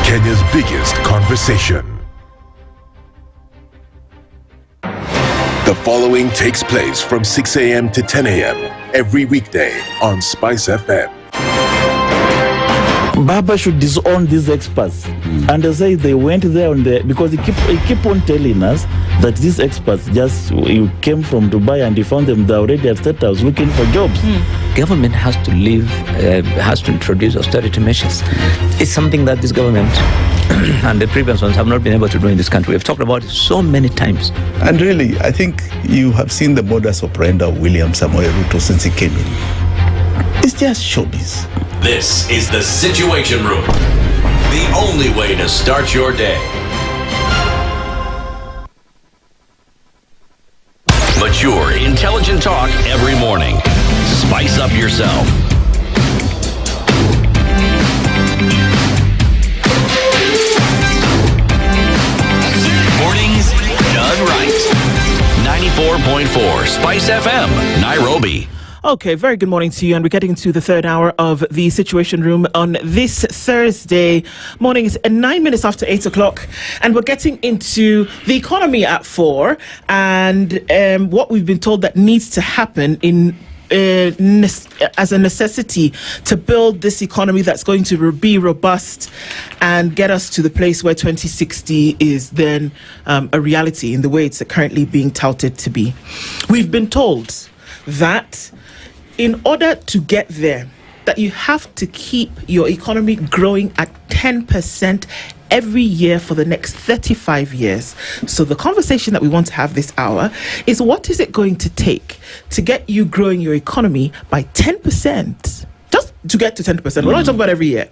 Kenya's biggest conversation. The following takes place from 6 a.m. to 10 a.m. every weekday on SpiceFM. Baba should disown these experts and they say they went there on the because he keep on telling us that these experts just you came from Dubai and you found them there already at State House looking for jobs. Government has to has to introduce austerity measures. It's something that this government and the previous ones have not been able to do in this country. We've talked about it so many times. And really, I think you have seen the modus operandi of William Samoei Ruto since he came in. It's just showbiz. This is the Situation Room, the only way to start your day. Mature, intelligent talk every morning. Spice up yourself. Mornings done right. 94.4 Spice FM, Nairobi. Okay, very good morning to you, and we're getting to the third hour of the Situation Room on this Thursday morning. It's 9 minutes after 8 o'clock, and we're getting into the economy at 4 and what we've been told that needs to happen in as a necessity to build this economy that's going to be robust and get us to the place where 2060 is then a reality in the way it's currently being touted to be. We've been told that in order to get there, that you have to keep your economy growing at 10% every year for the next 35 years. So the conversation that we want to have this hour is, what is it going to take to get you growing your economy by 10%? Just to get to 10%. We're not talking about every year.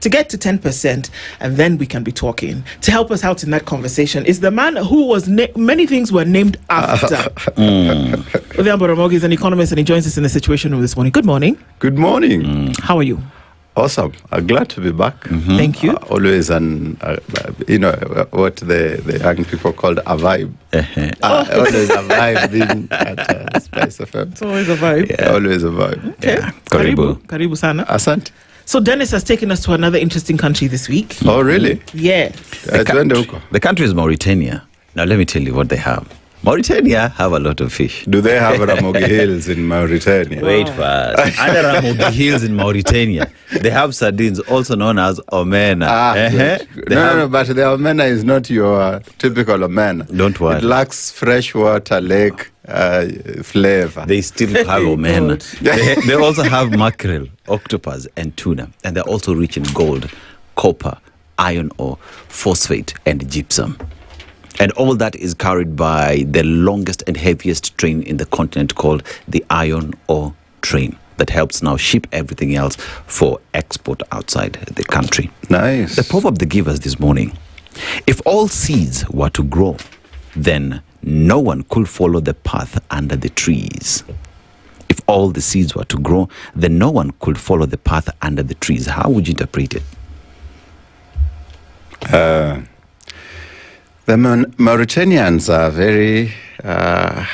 To get to 10%, and then we can be talking. To help us out in that conversation is the man who was many things were named after. Udhiambo Ramogi is an economist, and he joins us in the Situation Room this morning. Good morning. Good morning. How are you? Awesome. Glad to be back. Thank you. Always what the young people called a vibe. Always a vibe being at Spice FM. It's always a vibe. Yeah, always a vibe. Okay. Yeah. Karibu sana. Asante. So Dennis has taken us to another interesting country this week. Oh, really? Yes. The country is Mauritania. Now let me tell you what they have. Mauritania have a lot of fish. Do they have Ramogi Hills in Mauritania? Wait first. Under Ramogi Hills in Mauritania, they have sardines, also known as omena. No, but the omena is not your typical omena. Don't worry. It lacks freshwater lake flavor. They still have omena. They also have mackerel, octopus, and tuna. And they're also rich in gold, copper, iron ore, phosphate, and gypsum. And all that is carried by the longest and heaviest train in the continent called the iron ore train that helps now ship everything else for export outside the country. Nice. The proverb they give us this morning: if all seeds were to grow, then no one could follow the path under the trees. If all the seeds were to grow, then no one could follow the path under the trees. How would you interpret it? The Mauritanians are very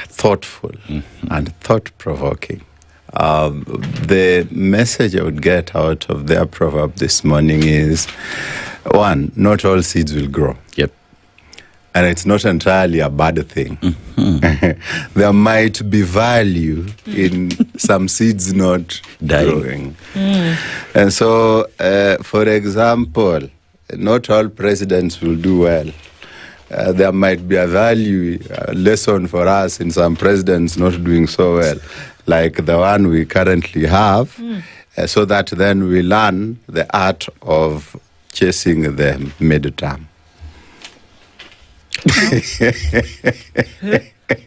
thoughtful and thought-provoking. The message I would get out of their proverb this morning is, one, not all seeds will grow. Yep. And it's not entirely a bad thing. There might be value in some seeds not growing. And so, for example, not all presidents will do well. There might be a value lesson for us in some presidents not doing so well, like the one we currently have, so that then we learn the art of chasing the midterm.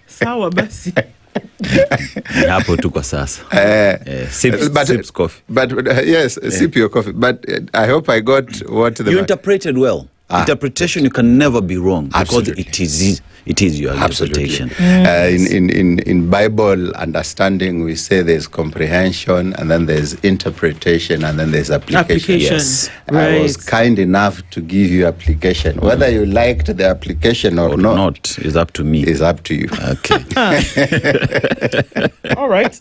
Sawa basi. Hapo tu kwa sasa. Sips coffee. But yes, sip your coffee. But I hope I got what you interpreted well. Interpretation, you can never be wrong because it is your interpretation. In Bible understanding, we say there's comprehension, and then there's interpretation, and then there's application. Yes. I was kind enough to give you application. Whether you liked the application or not is up to me. Is up to you. Okay. All right.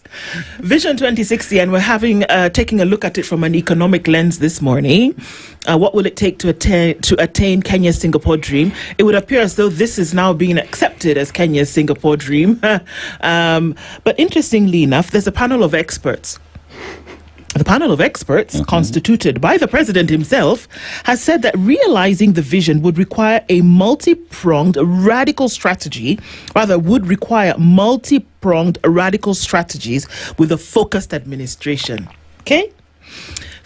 Vision 2060, and we're having taking a look at it from an economic lens this morning. What will it take to attain Kenya's Singapore dream? It would appear as though this is now being accepted as Kenya's Singapore dream. But interestingly enough, there's a panel of experts. The panel of experts, constituted by the president himself, has said that realizing the vision would require a multi-pronged radical strategy, strategies with a focused administration. Okay?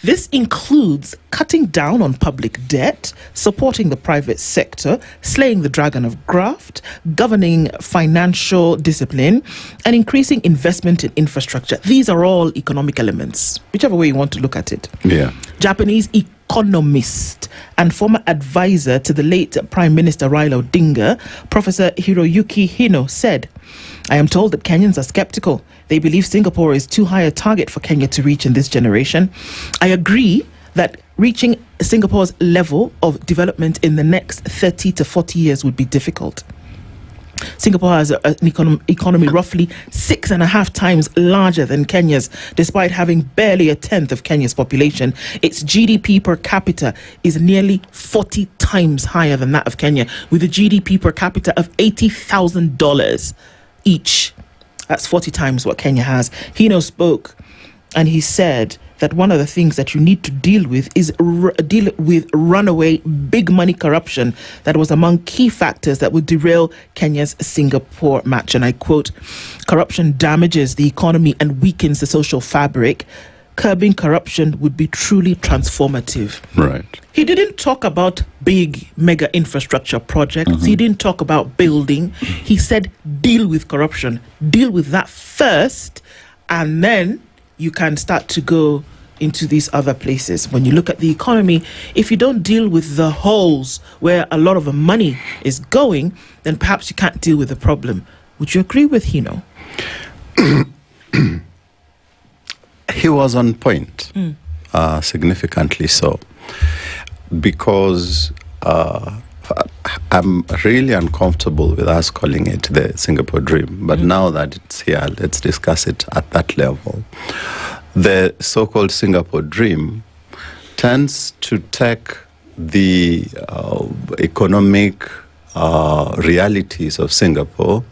This includes cutting down on public debt, supporting the private sector, slaying the dragon of graft, governing financial discipline, and increasing investment in infrastructure. These are all economic elements, whichever way you want to look at it. Yeah. Japanese economist and former advisor to the late Prime Minister Raila Odinga, Professor Hiroyuki Hino, said, "I am told that Kenyans are skeptical. They believe Singapore is too high a target for Kenya to reach in this generation. I agree that reaching Singapore's level of development in the next 30 to 40 years would be difficult. Singapore has an economy roughly 6.5 times larger than Kenya's, despite having barely a tenth of Kenya's population. Its GDP per capita is nearly 40 times higher than that of Kenya, with a GDP per capita of $80,000 each. That's 40 times what Kenya has." Hino spoke, and he said that one of the things that you need to deal with is deal with runaway big money corruption that was among key factors that would derail Kenya's Singapore match. And I quote, "Corruption damages the economy and weakens the social fabric. Curbing corruption would be truly transformative." Right. He didn't talk about big mega infrastructure projects. He didn't talk about building. He said deal with corruption. Deal with that first, and then you can start to go into these other places. When you look at the economy, if you don't deal with the holes where a lot of the money is going, then perhaps you can't deal with the problem. Would you agree with Hino? He was on point, significantly so, because I'm really uncomfortable with us calling it the Singapore dream. But now that it's here, let's discuss it at that level. The so-called Singapore dream tends to take the economic realities of Singapore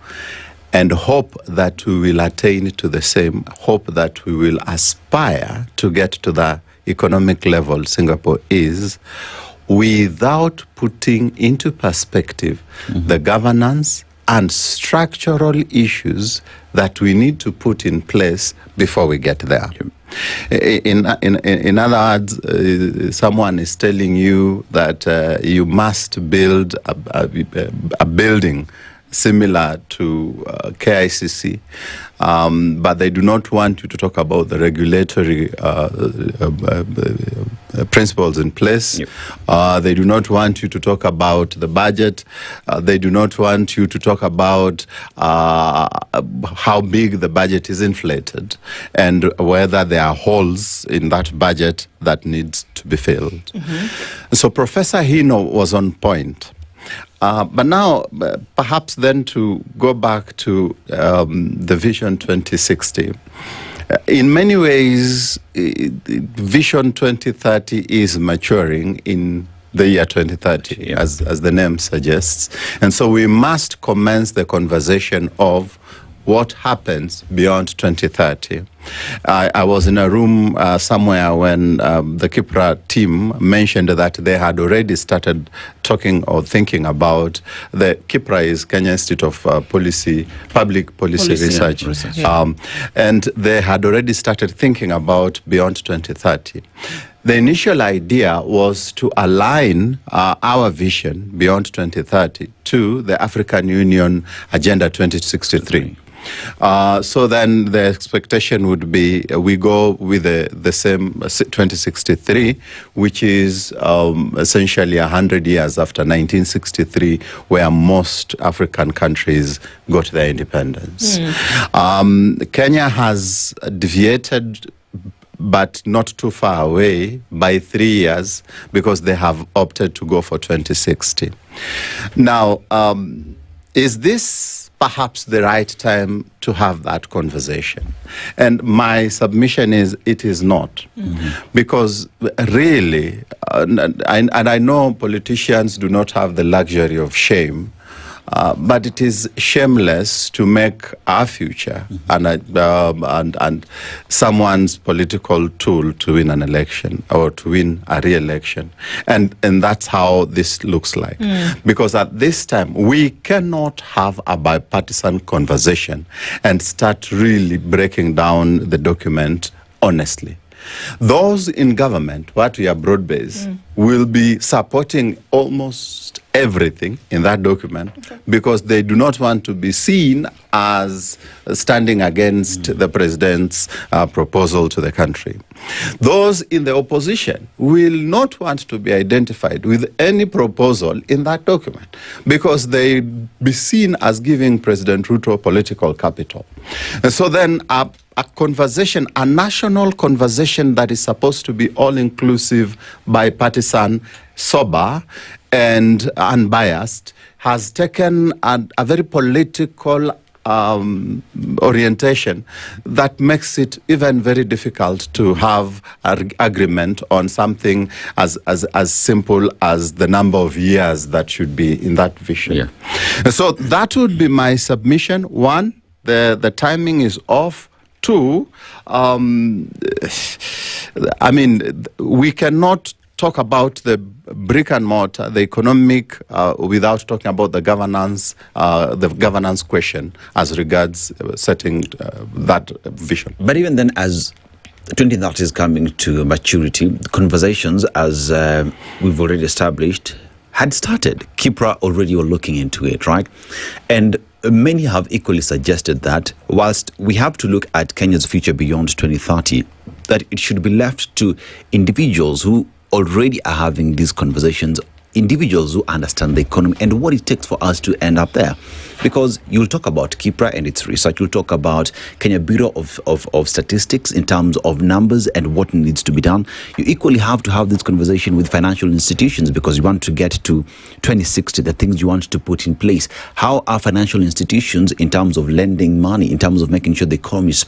and hope that we will attain to the same, hope that we will aspire to get to the economic level Singapore is, without putting into perspective the governance and structural issues that we need to put in place before we get there. In other words, someone is telling you that you must build a building similar to KICC, but they do not want you to talk about the regulatory principles in place. Yep. They do not want you to talk about the budget. They do not want you to talk about how big the budget is inflated and whether there are holes in that budget that needs to be filled. So Professor Hino was on point. But now, perhaps then to go back to the Vision 2060. In many ways, Vision 2030 is maturing in the year 2030, as the name suggests. And so we must commence the conversation of what happens beyond 2030. I was in a room somewhere when the Kipra team mentioned that they had already started talking or thinking about the Kipra is Kenya Institute of Public Policy Research. And they had already started thinking about beyond 2030. The initial idea was to align our vision beyond 2030 to the African Union Agenda 2063. So then the expectation would be we go with the same 2063, which is essentially 100 years after 1963, where most African countries got their independence. Kenya has deviated, but not too far away, by 3 years, because they have opted to go for 2060. Now, is this perhaps the right time to have that conversation? And my submission is it is not. Because really, and I know politicians do not have the luxury of shame, but it is shameless to make our future and someone's political tool to win an election or to win a re-election. And that's how this looks like. Because at this time, we cannot have a bipartisan conversation and start really breaking down the document honestly. Those in government, what we are broad-based, will be supporting almost everything in that document because they do not want to be seen as standing against the president's proposal to the country. Those in the opposition will not want to be identified with any proposal in that document because they be seen as giving President Ruto political capital. And so then a conversation, a national conversation that is supposed to be all-inclusive, bipartisan, sober, and unbiased, has taken a very political orientation that makes it even very difficult to have an agreement on something as simple as the number of years that should be in that vision. So that would be my submission. One, the timing is off. Two, I mean, we cannot talk about the brick and mortar, the economic, without talking about the governance question as regards setting that vision. But even then, as 2030 is coming to maturity, conversations, as we've already established, had started. Kipra already were looking into it, right? And many have equally suggested that whilst we have to look at Kenya's future beyond 2030, that it should be left to individuals who already are having these conversations, individuals who understand the economy and what it takes for us to end up there. Because you'll talk about Kipra and its research, you'll talk about Kenya Bureau of Statistics in terms of numbers and what needs to be done. You equally have to have this conversation with financial institutions because you want to get to 2060, the things you want to put in place. How are financial institutions in terms of lending money, in terms of making sure the economy is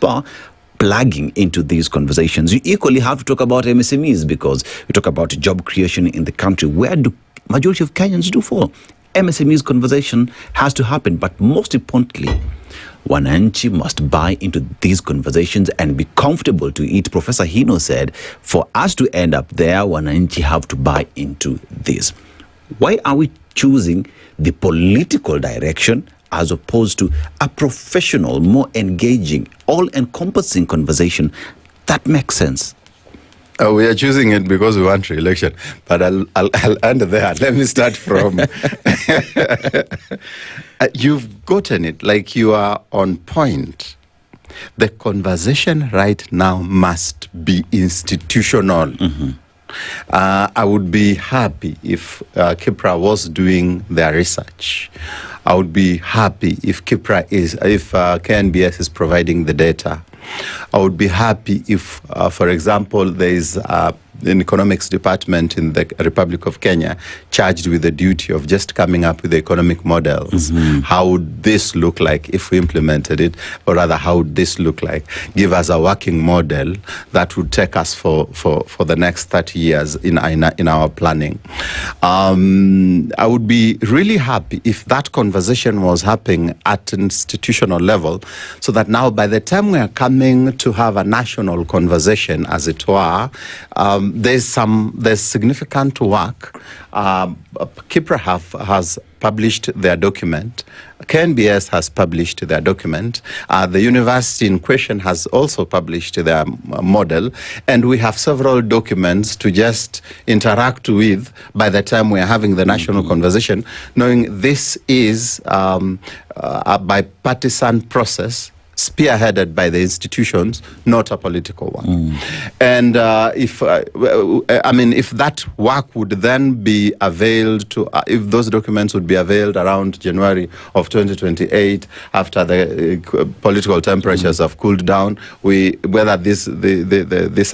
plugging into these conversations? You equally have to talk about MSMEs because we talk about job creation in the country. Where do majority of Kenyans do fall? MSMEs conversation has to happen, but most importantly, wananchi must buy into these conversations and be comfortable to it. Professor Hino said, for us to end up there, wananchi have to buy into this. Why are we choosing the political direction as opposed to a professional, more engaging, all-encompassing conversation that makes sense? We are choosing it because we want re-election, but I'll end there. Let me start from... You've gotten it, like you are on point. The conversation right now must be institutional. I would be happy if Kipra was doing their research. I would be happy if KNBS is providing the data. I would be happy if, for example, there is economics department in the Republic of Kenya charged with the duty of just coming up with the economic models. How would this look like if we implemented it, or rather, how would this look like? Give us a working model that would take us for the next 30 years in our planning. I would be really happy if that conversation was happening at an institutional level, so that now by the time we are coming to have a national conversation, as it were, there's significant work. Kipra has published their document. KNBS has published their document. The university in question has also published their model. And we have several documents to just interact with by the time we are having the national conversation, knowing this is a bipartisan process spearheaded by the institutions, not a political one. And if that work would then be availed to, if those documents would be availed around January of 2028, after the political temperatures have cooled down, whether this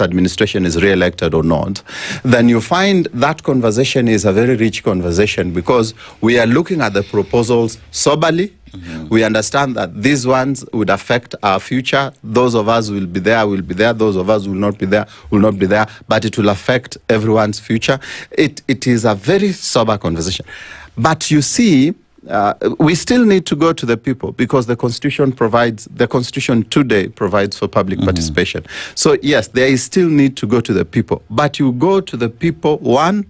administration is re-elected or not, then you find that conversation is a very rich conversation, because we are looking at the proposals soberly. We understand that these ones would affect our future. Those of us will be there, will be there. Those of us will not be there, will not be there. But it will affect everyone's future. It is a very sober conversation. But you see, we still need to go to the people, because the Constitution today provides for public participation. So yes, there is still need to go to the people. But you go to the people, one,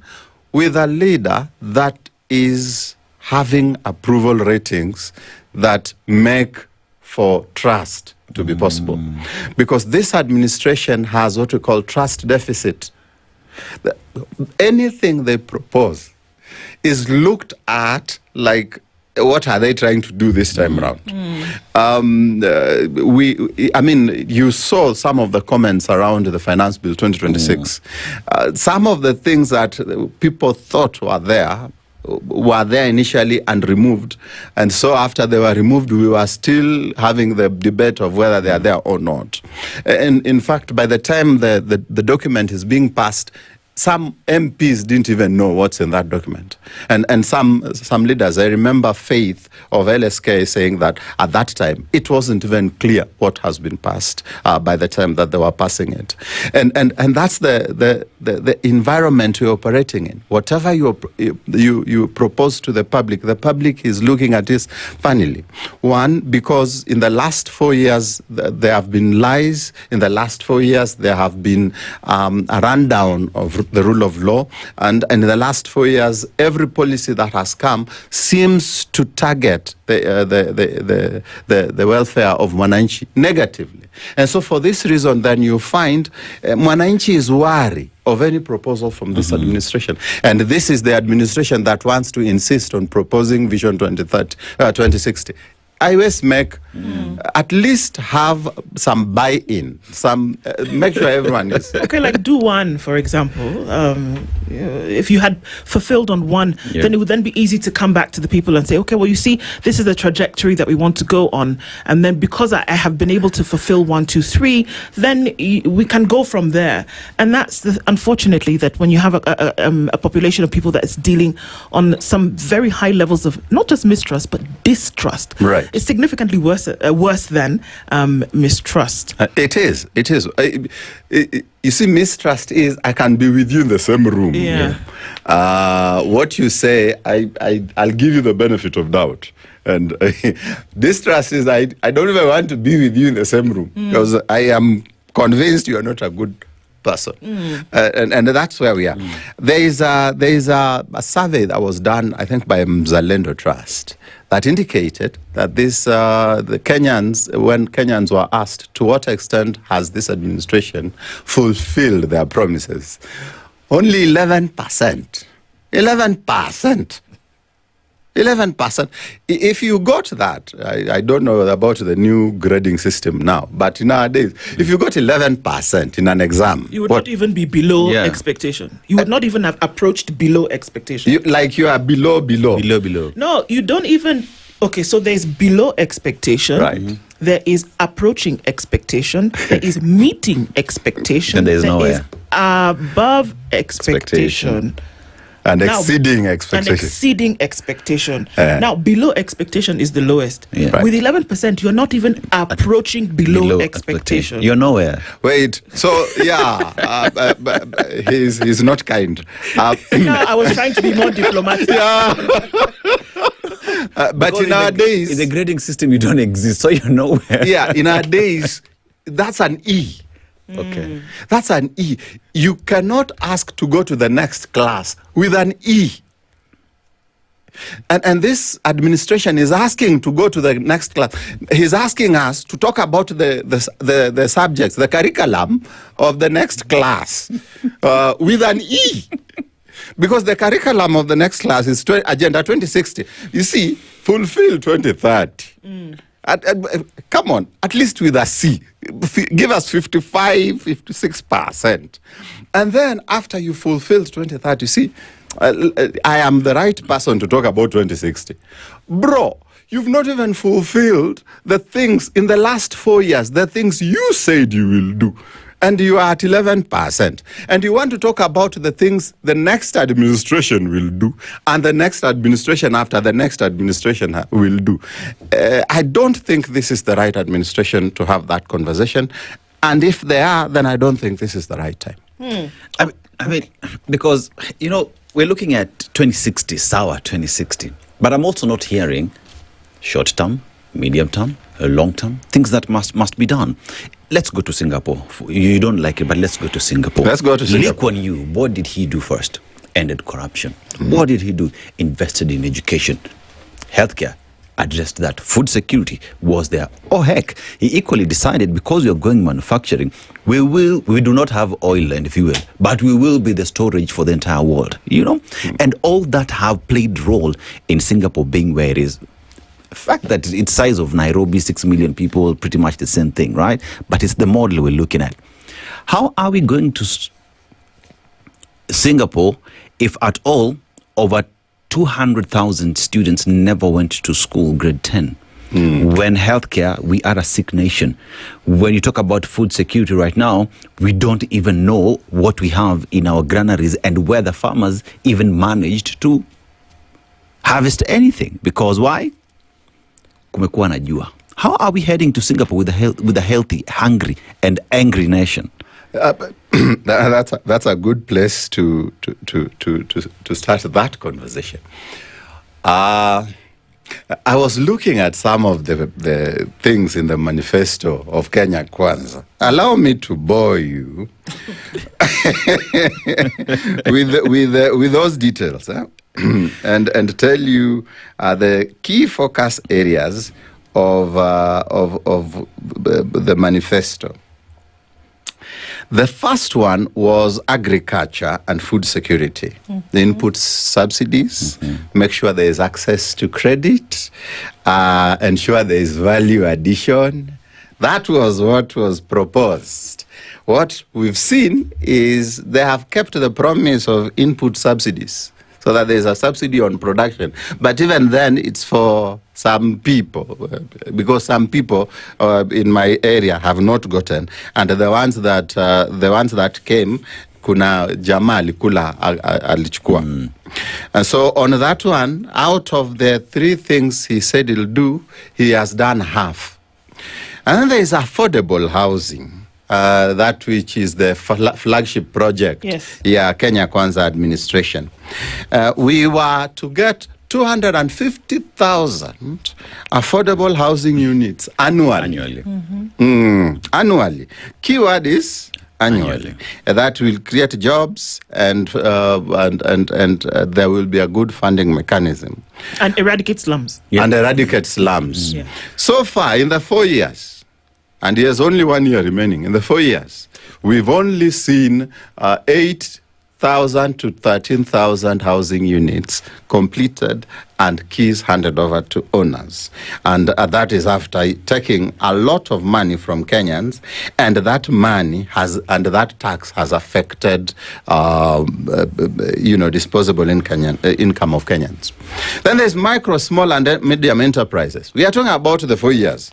with a leader that is having approval ratings that make for trust to be possible. Because this administration has what we call trust deficit. Anything they propose is looked at like, what are they trying to do this time around? You saw some of the comments around the Finance Bill 2026. Some of the things that people thought were there initially and removed, and so after they were removed, we were still having the debate of whether they are there or not. And in fact, by the time the document is being passed, some MPs didn't even know what's in that document. And some leaders, I remember Faith of LSK saying that at that time, it wasn't even clear what has been passed by the time that they were passing it. And that's the environment we're operating in. Whatever you propose to the public is looking at this funnily. One, because in the last 4 years, there have been lies. In the last 4 years, there have been a rundown of the rule of law, and in the last 4 years, every policy that has come seems to target the welfare of Mwananchi negatively. And so for this reason, then you find Mwananchi is wary of any proposal from this administration. And this is the administration that wants to insist on proposing Vision 2060. I always make at least have some buy-in, make sure everyone is okay. Like do one, for example. If you had fulfilled on one, then it would then be easy to come back to the people and say, okay, well, you see, this is the trajectory that we want to go on, and then because I have been able to fulfill 1, 2, 3, then we can go from there. And that's unfortunately that when you have a population of people that is dealing on some very high levels of not just mistrust but distrust. Right. It's significantly worse than mistrust. It is. You see, mistrust is, I can be with you in the same room. Yeah. What you say, I'll give you the benefit of doubt. And distrust is, I don't even want to be with you in the same room, because I am convinced you are not a good person. And that's where we are. There is a survey that was done, I think, by Mzalendo Trust, that indicated that the Kenyans, when Kenyans were asked to what extent has this administration fulfilled their promises, only 11%. 11%. If you got that, I don't know about the new grading system now, but nowadays, if you got 11% in an exam, you would not even be below expectation. You would not even have approached below expectation. You are below. No, you don't even. Okay, so there's below expectation. Right. There is approaching expectation. There is meeting expectation. And there's nowhere. Is above expectation. And Now, exceeding expectation. And exceeding expectation. Yeah. Now, below expectation is the lowest. Yeah. Right. With 11%, you're not even approaching below expectation. You're nowhere. Wait, so yeah, he's not kind. No, I was trying to be more diplomatic. But in our days, in the grading system, you don't exist, so you're nowhere. Yeah, in our days, that's an E. Okay. That's an E. You cannot ask to go to the next class with an E. And this administration is asking to go to the next class. He's asking us to talk about the subjects, the curriculum of the next class with an E. Because the curriculum of the next class is Agenda 2060. You see, fulfill 2030. Come on, at least with a C. Give us 55, 56%. And then after you fulfill 2030, see, I am the right person to talk about 2060. Bro, you've not even fulfilled the things in the last 4 years, the things you said you will do. And you are at 11%. And you want to talk about the things the next administration will do and the next administration after the next administration will do. I don't think this is the right administration to have that conversation. And if they are, then I don't think this is the right time. I mean, because, you know, we're looking at 2060, SAWA 2060. But I'm also not hearing short term, medium term, long term, things that must be done. Let's go to Singapore. You don't like it, but let's go to Singapore. Let's go to Singapore. Lee Kuan Yew, what did he do first? Ended corruption. What did he do? Invested in education. Healthcare. Addressed that. Food security was there. Oh, heck. He equally decided, because we are going manufacturing, we do not have oil and fuel, but we will be the storage for the entire world. You know? And all that have played role in Singapore being where it is. The fact that it's size of Nairobi, 6 million people, pretty much the same thing, right? But it's the model we're looking at. How are we going to Singapore if at all over 200,000 students never went to school, grade 10? When healthcare, we are a sick nation. When you talk about food security right now, we don't even know what we have in our granaries and where the farmers even managed to harvest anything. Because why? Kumekuwa na jua. How are we heading to Singapore with a healthy, hungry, and angry nation? That's a good place to start that conversation. I was looking at some of the things in the manifesto of Kenya Kwanza. Allow me to bore you with those details. And tell you the key focus areas of the manifesto. The first one was agriculture and food security. The input subsidies, make sure there is access to credit, ensure there is value addition. That was what was proposed. What we've seen is they have kept the promise of input subsidies, so that there's a subsidy on production. But even then, it's for some people, because some people in my area have not gotten, and the ones that came, kuna jamaa alikula alichukua. And so on that one, out of the 3 things he said he'll do, he has done half. And then there is affordable housing. That which is the flagship project. Yes. Yeah, Kenya Kwanza administration. We were to get 250,000 affordable housing units annually. Annually. Keyword is annually. That will create jobs and there will be a good funding mechanism. And eradicate slums. And eradicate slums. Yeah. So far, in the 4 years, and there's only 1 year remaining. In the 4 years, we've only seen 8 8,000 to 13,000 housing units completed and keys handed over to owners. And that is after taking a lot of money from Kenyans, and that money and that tax has affected, disposable income of Kenyans. Then there's micro, small, and medium enterprises. We are talking about the 4 years.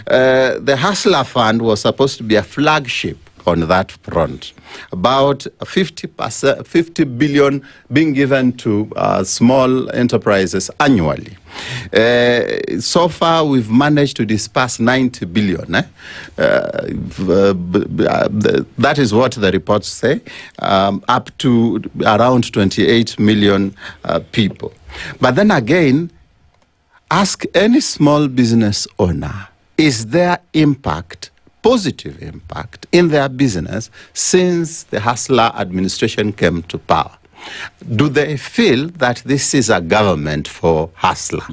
The Hustler Fund was supposed to be a flagship on that front. About 50 billion being given to small enterprises annually. So far, we've managed to disperse 90 billion. That is what the reports say, up to around 28 million people. But then again, ask any small business owner, is there positive impact in their business since the Hustler administration came to power? Do they feel that this is a government for hustler?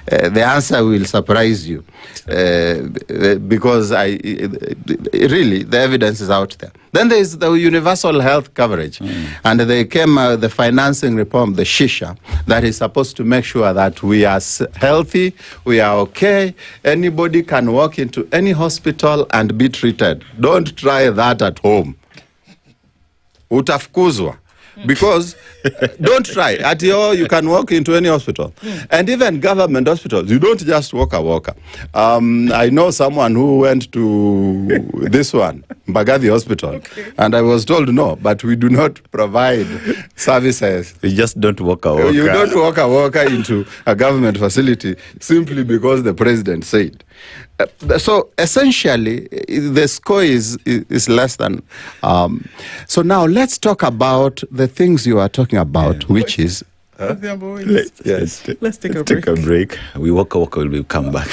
The answer will surprise you because really the evidence is out there. Then there is the universal health coverage, and they came the financing reform, the Shisha, that is supposed to make sure that we are healthy, we are okay, anybody can walk into any hospital and be treated. Don't try that at home. Utafukuzwa. Because don't try. You can walk into any hospital. And even government hospitals, you don't just walk a walker. I know someone who went to this one, Mbagathi Hospital, and I was told, no, but we do not provide services. You just don't walk a walker. You don't walk a walker into a government facility simply because the president said. So essentially, the score is less than. So now let's talk about the things you are talking about, which is. Let's take a break. Take a break. We walk, we'll come back.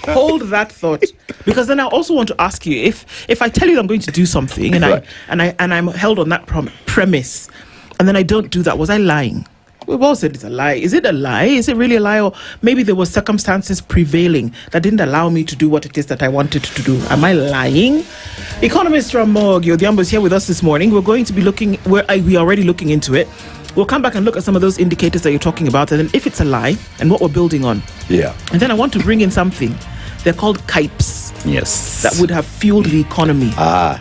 Hold that thought, because then I also want to ask you, if I tell you I'm going to do something and I'm held on that premise, and then I don't do that, was I lying? We've all said it's a lie. Is it a lie? Is it really a lie? Or maybe there were circumstances prevailing that didn't allow me to do what it is that I wanted to do. Am I lying? Economist Ramogi Odhiambo is here with us this morning. We're going to be we are already looking into it. We'll come back and look at some of those indicators that you're talking about, and then if it's a lie and what we're building on. Yeah. And then I want to bring in something. They're called KIPES. Yes. That would have fueled the economy.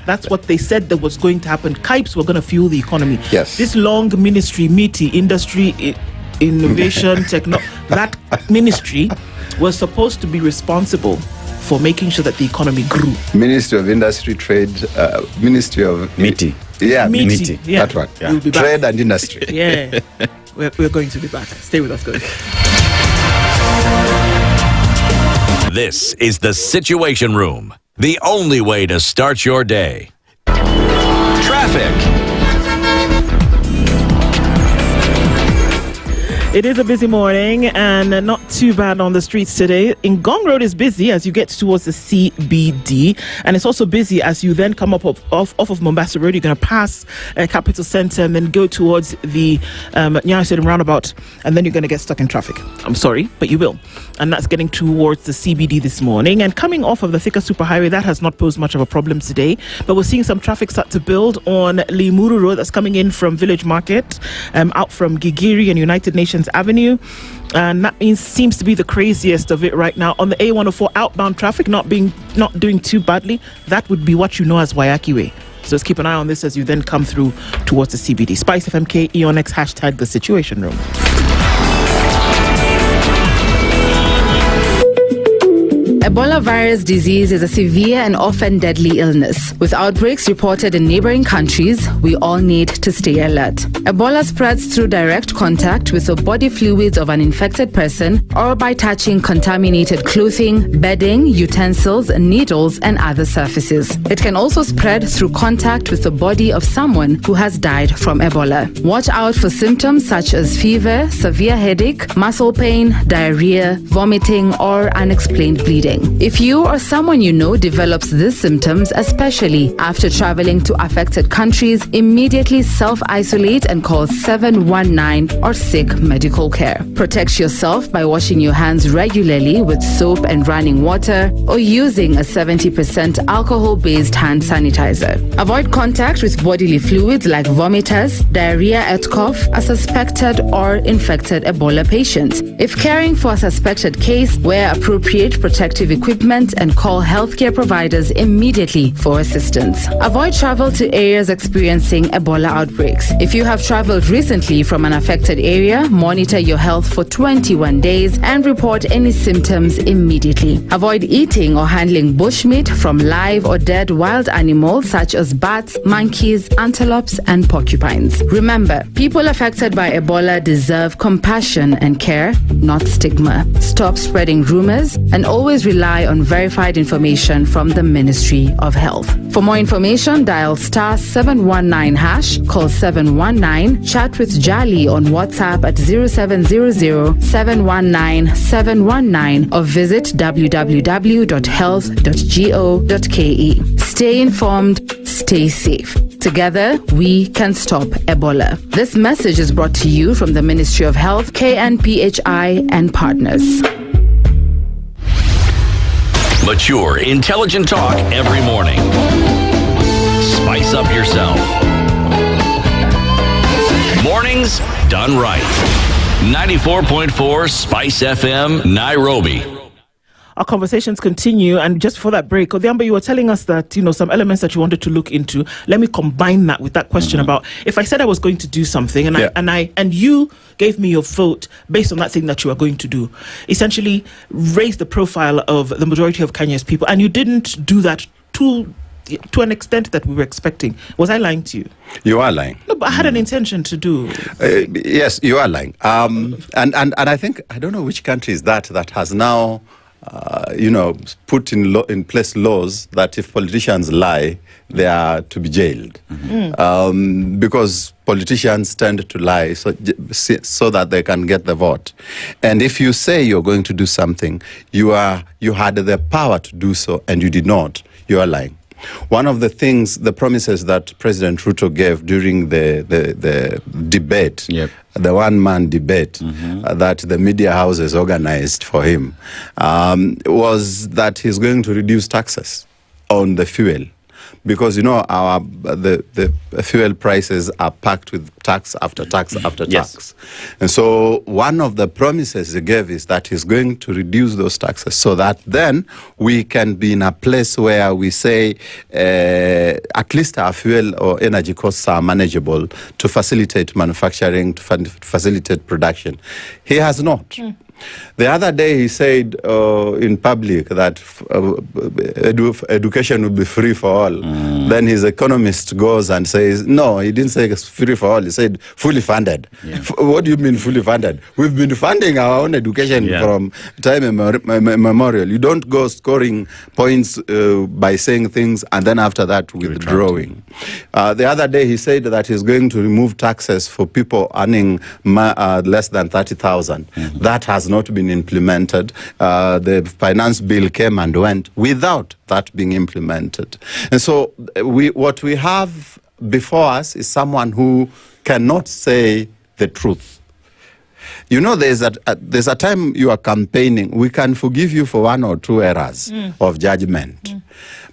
That's what they said that was going to happen. KIPES were going to fuel the economy. Yes. This long ministry, MITI, Industry, Innovation, that ministry was supposed to be responsible for making sure that the economy grew. Ministry of Industry, Trade, Ministry of... MITI. Yeah, MITI. Yeah. That one. Yeah. We'll be back. Trade and Industry. Yeah. We're going to be back. Stay with us, guys. This is the Situation Room, the only way to start your day. Traffic. It is a busy morning and not too bad on the streets today. Ngong Road is busy as you get towards the CBD, and it's also busy as you then come off of Mombasa Road. You're going to pass Capital Centre and then go towards the Nyayo Stadium roundabout, and then you're going to get stuck in traffic. I'm sorry, but you will. And that's getting towards the CBD this morning. And coming off of the Thika Superhighway, that has not posed much of a problem today, but we're seeing some traffic start to build on Limuru Road. That's coming in from Village Market, out from Gigiri and United Nations Avenue, and that seems to be the craziest of it right now. On the A104 outbound traffic not doing too badly. That would be what you know as Wayaki Way. So let's keep an eye on this as you then come through towards the CBD. SpiceFM EONX # the Situation Room. Ebola virus disease is a severe and often deadly illness. With outbreaks reported in neighboring countries, we all need to stay alert. Ebola spreads through direct contact with the body fluids of an infected person or by touching contaminated clothing, bedding, utensils, needles, and other surfaces. It can also spread through contact with the body of someone who has died from Ebola. Watch out for symptoms such as fever, severe headache, muscle pain, diarrhea, vomiting, or unexplained bleeding. warning. If you or someone you know develops these symptoms, especially after traveling to affected countries, immediately self-isolate and call 719 or seek medical care. Protect yourself by washing your hands regularly with soap and running water or using a 70% alcohol-based hand sanitizer. Avoid contact with bodily fluids like vomitus, diarrhea at cough, a suspected or infected Ebola patient. If caring for a suspected case, wear appropriate protective equipment and call healthcare providers immediately for assistance. Avoid travel to areas experiencing Ebola outbreaks. If you have traveled recently from an affected area, monitor your health for 21 days and report any symptoms immediately. Avoid eating or handling bushmeat from live or dead wild animals such as bats, monkeys, antelopes, and porcupines. Remember, people affected by Ebola deserve compassion and care, not stigma. Stop spreading rumors and always rely on verified information from the Ministry of Health. For more information, dial *719#, call 719, chat with Jali on WhatsApp at 0700 719 719 or visit www.health.go.ke. Stay informed, stay safe. Together, we can stop Ebola. This message is brought to you from the Ministry of Health, KNPHI, and partners. Mature, intelligent talk every morning. Spice up yourself. Mornings done right. 94.4 Spice FM, Nairobi. Our conversations continue, and just for that break, Odhiambo, you were telling us that, some elements that you wanted to look into. Let me combine that with that question about if I said I was going to do something and you gave me your vote based on that thing that you are going to do, essentially raise the profile of the majority of Kenya's people, and you didn't do that to an extent that we were expecting. Was I lying to you? You are lying. No, but I had an intention to do. Yes, you are lying. And I think, I don't know which country is that has now put in place laws that if politicians lie, they are to be jailed. Because politicians tend to lie so that they can get the vote. And if you say you're going to do something, you had the power to do so and you did not, you are lying. One of the things, the promises that President Ruto gave during the debate, the one-man debate that the media houses organized for him, was that he's going to reduce taxes on the fuel. Because, the fuel prices are packed with tax after tax after tax. And so one of the promises he gave is that he's going to reduce those taxes so that then we can be in a place where we say at least our fuel or energy costs are manageable to facilitate manufacturing, to facilitate production. He has not. The other day he said in public that education will be free for all. Then his economist goes and says, no, he didn't say it's free for all. He said fully funded. What do you mean fully funded? We've been funding our own education from time immemorial. You don't go scoring points by saying things and then after that withdrawing. The other day he said that he's going to remove taxes for people earning less than 30,000. That has not been implemented. The finance bill came and went without that being implemented. And so what we have before us is someone who cannot say the truth. There's a time you are campaigning, we can forgive you for one or two errors of judgment.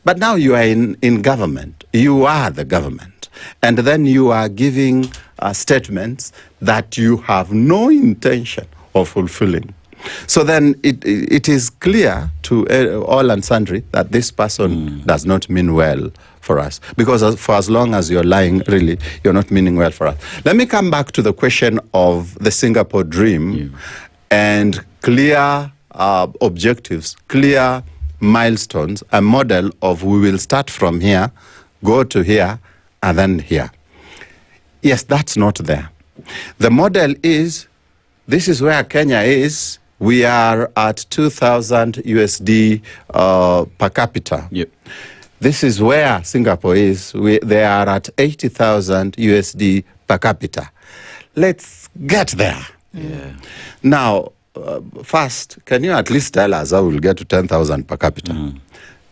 But now you are in government. You are the government. And then you are giving statements that you have no intention of fulfilling. So then it is clear to all and sundry that this person does not mean well for us. Because for as long as you're lying, really, you're not meaning well for us. Let me come back to the question of the Singapore dream and clear objectives, clear milestones, a model of we will start from here, go to here, and then here. Yes, that's not there. The model is, this is where Kenya is. We are at 2,000 USD per capita. This is where Singapore is. They are at 80,000 USD per capita. Let's get there. Now, first, can you at least tell us how we'll get to 10,000 per capita?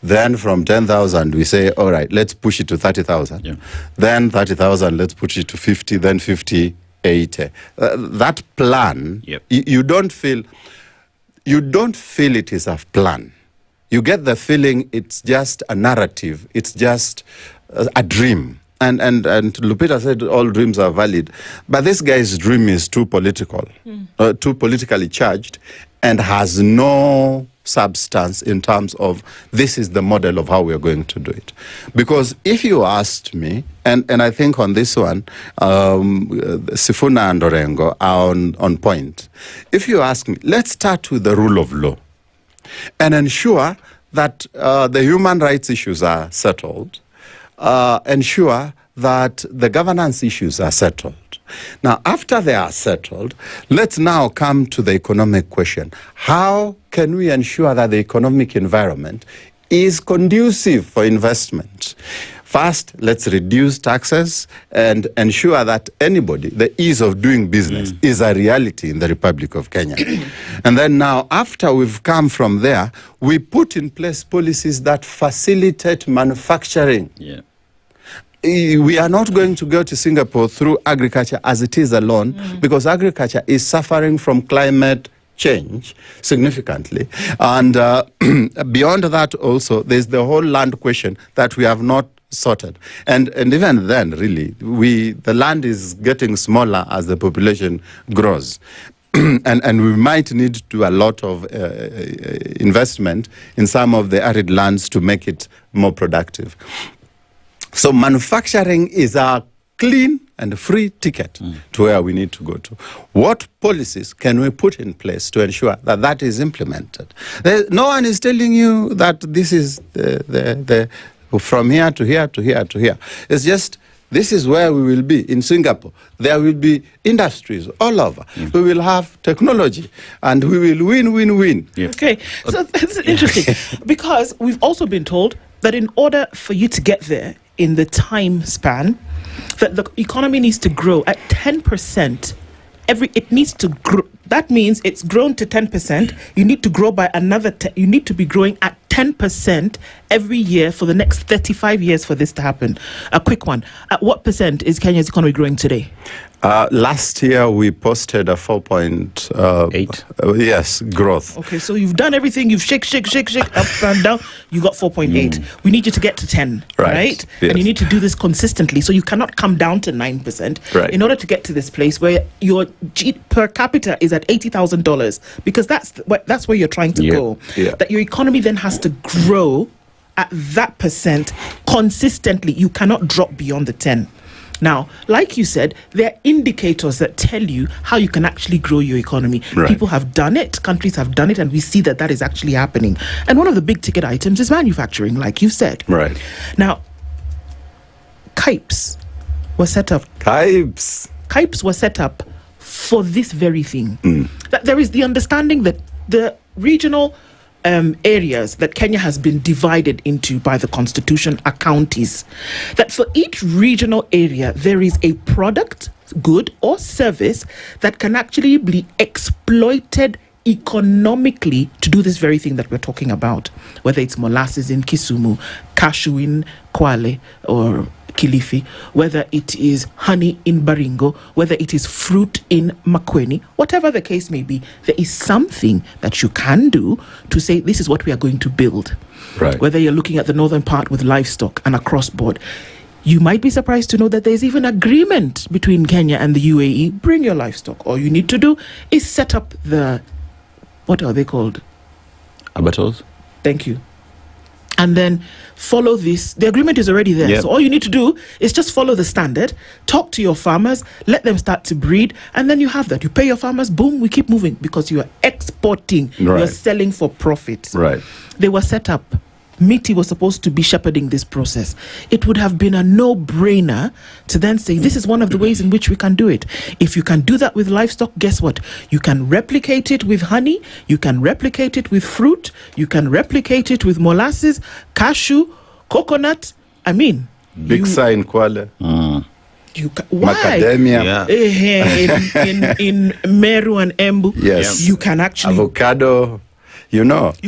Then from 10,000, we say, all right, let's push it to 30,000. Yeah. Then 30,000, let's push it to 50, then 50, 80. That plan, you don't feel it is a plan. You get the feeling it's just a narrative. It's just a dream. And Lupita said all dreams are valid. But this guy's dream is too political, too politically charged, and has no substance in terms of this is the model of how we're going to do it. Because if you asked me, and I think on this one, Sifuna and Orengo are on point. If you ask me, let's start with the rule of law and ensure that the human rights issues are settled, ensure that the governance issues are settled. Now, after they are settled, let's now come to the economic question. How can we ensure that the economic environment is conducive for investment? First, let's reduce taxes and ensure that the ease of doing business is a reality in the Republic of Kenya. And then now, after we've come from there, we put in place policies that facilitate manufacturing. Yeah. We are not going to go to Singapore through agriculture as it is alone, because agriculture is suffering from climate change significantly. And beyond that also, there's the whole land question that we have not sorted. And even then, really, the land is getting smaller as the population grows. And we might need to do a lot of investment in some of the arid lands to make it more productive. So manufacturing is a clean and free ticket to where we need to go to. What policies can we put in place to ensure that that is implemented? No one is telling you that this is the from here to here to here to here. It's just, this is where we will be in Singapore. There will be industries all over. We will have technology and we will win. Yeah. Okay, so that's interesting because we've also been told that in order for you to get there in the time span, that the economy needs to grow at 10%. It needs to grow. That means it's grown to 10%. You need to grow by another. You need to be growing at 10% every year for the next 35 years for this to happen. A quick one. At what percent is Kenya's economy growing today? Last year we posted a 4.8. Yes, growth. Okay, so you've done everything. You've shake, up and down. You got 4.8. We need you to get to 10, right? Yes. And you need to do this consistently. So you cannot come down to 9% in order to get to this place where your per capita is at $80,000, because that's where you're trying to go. Yeah. That your economy then has to grow at that percent consistently. You cannot drop beyond the 10. Now, like you said, there are indicators that tell you how you can actually grow your economy. People have done it, countries have done it, and we see that that is actually happening. And one of the big ticket items is manufacturing, like you said. Right. Now, KIPES were set up. KIPES were set up for this very thing. That there is the understanding that the regional areas that Kenya has been divided into by the constitution are counties. That for each regional area, there is a product, good or service that can actually be exploited economically to do this very thing that we're talking about. Whether it's molasses in Kisumu, cashew in Kwale or Kilifi, whether it is honey in Baringo, whether it is fruit in Makueni, whatever the case may be, there is something that you can do to say this is what we are going to build. Right. Whether you're looking at the northern part with livestock and across board, you might be surprised to know that there's even agreement between Kenya and the UAE. Bring your livestock. All you need to do is set up the, what are they called? Abattoirs. Thank you. And then follow this. The agreement is already there. So all you need to do is just follow the standard, talk to your farmers, let them start to breed, and then you have that. You pay your farmers, boom, we keep moving, because you are exporting. You're selling for profit. Right. They were set up. MITI was supposed to be shepherding this process. It would have been a no-brainer to then say, this is one of the ways in which we can do it. If you can do that with livestock, guess what? You can replicate it with honey, you can replicate it with fruit, you can replicate it with molasses, cashew, coconut. I mean, Big sign Kwale. Why? Macadamia. In Meru and Embu, Yes. you can actually avocado. You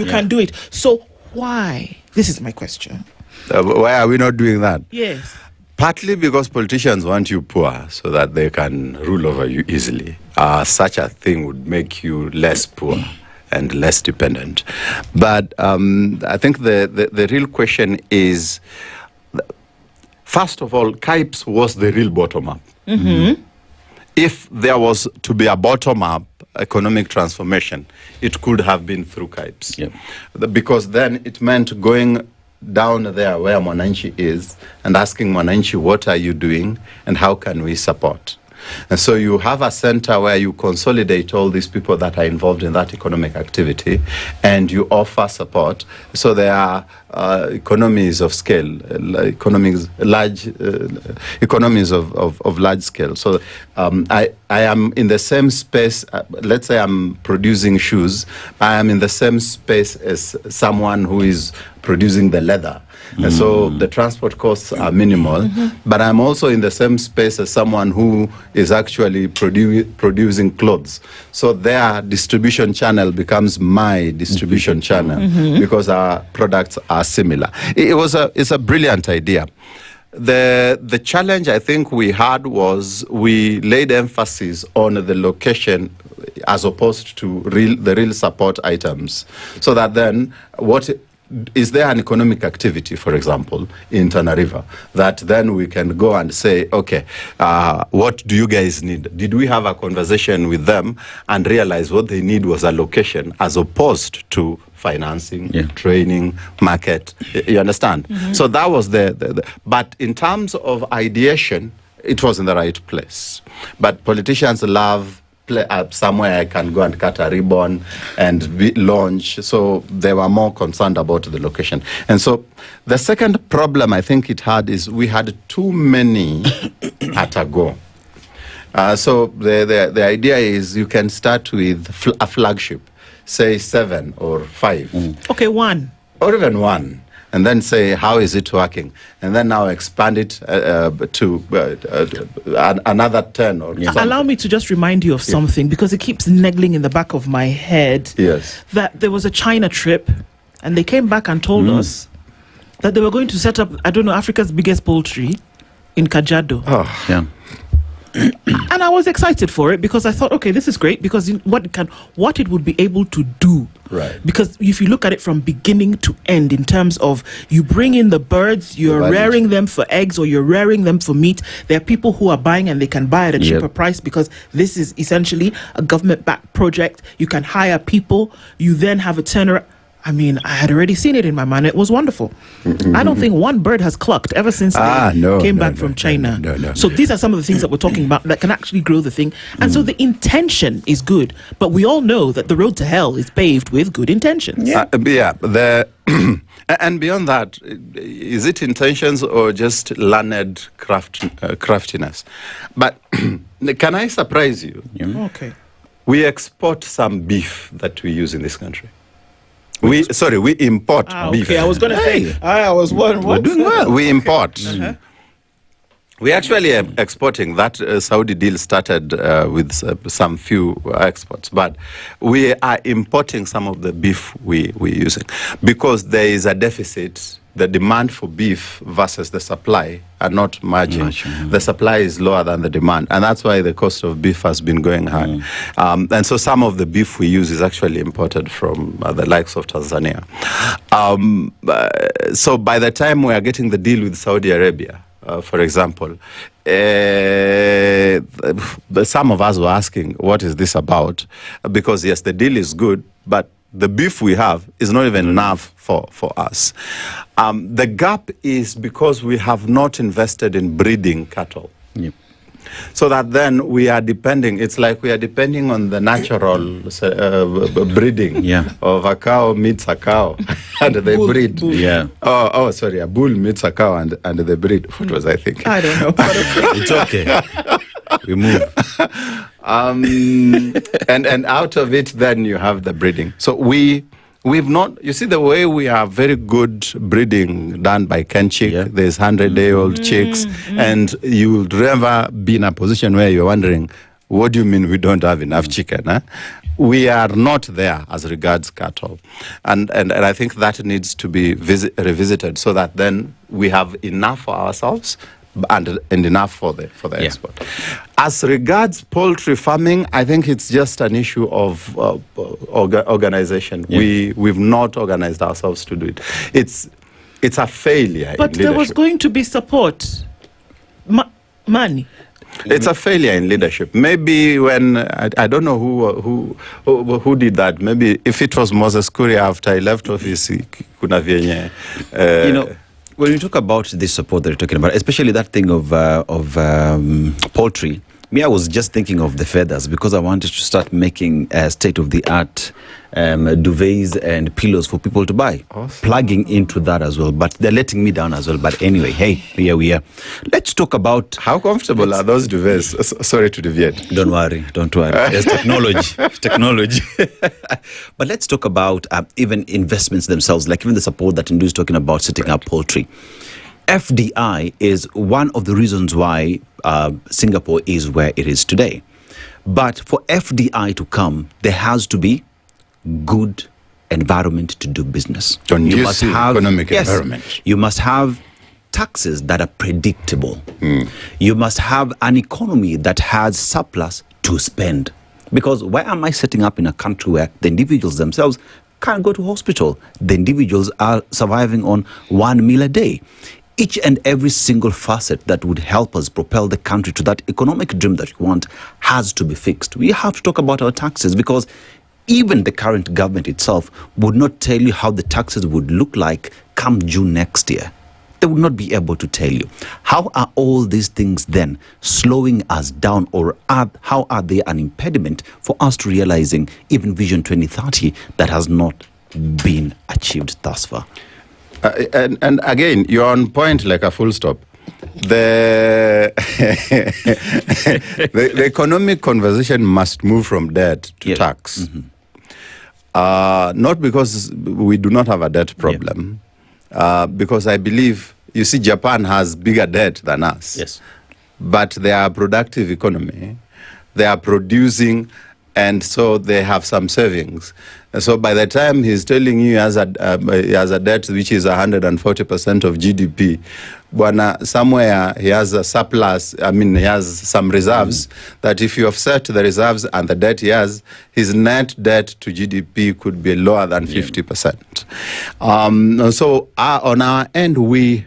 can do it. So why? This is my question. Why are we not doing that? Yes. Partly because politicians want you poor so that they can rule over you easily. Such a thing would make you less poor and less dependent. But I think the real question is, first of all, KIPES was the real bottom-up. Mm-hmm. If there was to be a bottom-up economic transformation, it could have been through KIPES. Because then it meant going down there where Mwananchi is and asking Mwananchi, what are you doing and how can we support? And so you have a center where you consolidate all these people that are involved in that economic activity and you offer support. So there are economies of scale, large economies of large scale. So I am in the same space, let's say I'm producing shoes, I am in the same space as someone who is producing the leather. And so the transport costs are minimal, but I'm also in the same space as someone who is actually producing clothes. So their distribution channel becomes my distribution channel because our products are similar. It's a brilliant idea. The challenge I think we had was we laid emphasis on the location as opposed to the real support items. So that then is there an economic activity, for example, in Tana River, that then we can go and say, okay, what do you guys need? Did we have a conversation with them and realize what they need was a location as opposed to financing, training, market? You understand? So that was but in terms of ideation, it was in the right place. But politicians love somewhere I can go and cut a ribbon and launch. So they were more concerned about the location. And so the second problem I think it had is we had too many at a go. So the idea is you can start with a flagship, say 7 or 5. Okay, 1. Or even 1. And then say, how is it working? And then now expand it to another 10 or something. Allow me to just remind you of something, because it keeps niggling in the back of my head. Yes. That there was a China trip, and they came back and told us that they were going to set up, Africa's biggest poultry in Kajiado. Oh, yeah. And I was excited for it because I thought, okay, this is great, because what it would be able to do. Right. Because if you look at it from beginning to end, in terms of you bring in the birds, you're rearing them for eggs or you're rearing them for meat. There are people who are buying and they can buy at a cheaper price because this is essentially a government-backed project. You can hire people. You then have a turnaround. I mean, I had already seen it in my mind. It was wonderful. I don't think one bird has clucked ever since they came back from China. No. So these are some of the things that we're talking about that can actually grow the thing. And so the intention is good. But we all know that the road to hell is paved with good intentions. And beyond that, is it intentions or just learned craftiness? But can I surprise you? Okay. We export some beef that we use in this country. We import beef. Okay, I was going to say, I was wondering. We're doing well. We import. We actually are exporting. That Saudi deal started with some few exports, but we are importing some of the beef we're using because there is a deficit. The demand for beef versus the supply are not matching. The supply is lower than the demand, and that's why the cost of beef has been going high. And so some of the beef we use is actually imported from the likes of Tanzania. So by the time we are getting the deal with Saudi Arabia, for example, some of us were asking, what is this about? Because yes, the deal is good, but the beef we have is not even enough for us. The gap is because we have not invested in breeding cattle. So that then we are depending, it's like we are depending on the natural breeding of a cow meets a cow and they breed. Sorry, a bull meets a cow and they breed. What was I thinking? I don't know. But okay. It's okay. We move. And out of it, then you have the breeding. So we we've not, you see the way we have very good breeding done by Ken Chick, there's 100-day-old chicks, and you'll never be in a position where you're wondering, what do you mean we don't have enough chicken? Huh? We are not there as regards cattle. And I think that needs to be revisited so that then we have enough for ourselves and enough for the export. As regards poultry farming, I think it's just an issue of organization. We've not organized ourselves to do it. It's a failure. But there was going to be support, money. It's a failure in leadership. Maybe when I don't know who did that. Maybe if it was Moses Kuria after I left office, kuna vyenye. You know, when you talk about this support that you're talking about, especially that thing of poultry, me, I was just thinking of the feathers because I wanted to start making state-of-the-art duvets and pillows for people to buy. Awesome. Plugging into that as well, but they're letting me down as well. But anyway, hey, here we are. Let's talk about how comfortable are those duvets. Sorry to deviate. Don't worry. There's technology. But let's talk about even investments themselves, like even the support that Nduh is talking about setting up poultry. FDI is one of the reasons why Singapore is where it is today. But for FDI to come, there has to be good environment to do business. You must have economic environment. You must have taxes that are predictable. You must have an economy that has surplus to spend. Because why am I setting up in a country where the individuals themselves can't go to hospital? The individuals are surviving on 1 meal a day. Each and every single facet that would help us propel the country to that economic dream that we want has to be fixed. We have to talk about our taxes because even the current government itself would not tell you how the taxes would look like come June next year. They would not be able to tell you. How are all these things then slowing us down, or how are they an impediment for us to realizing even Vision 2030 that has not been achieved thus far? And again, you're on point like a full stop. The economic conversation must move from debt to tax. Not because we do not have a debt problem, because I believe, you see, Japan has bigger debt than us. Yes. But they are a productive economy. They are producing, and so they have some savings. So by the time he's telling you he has a debt which is 140% of GDP, somewhere he has a surplus, he has some reserves, that if you offset the reserves and the debt he has, his net debt to GDP could be lower than 50%. So on our end, we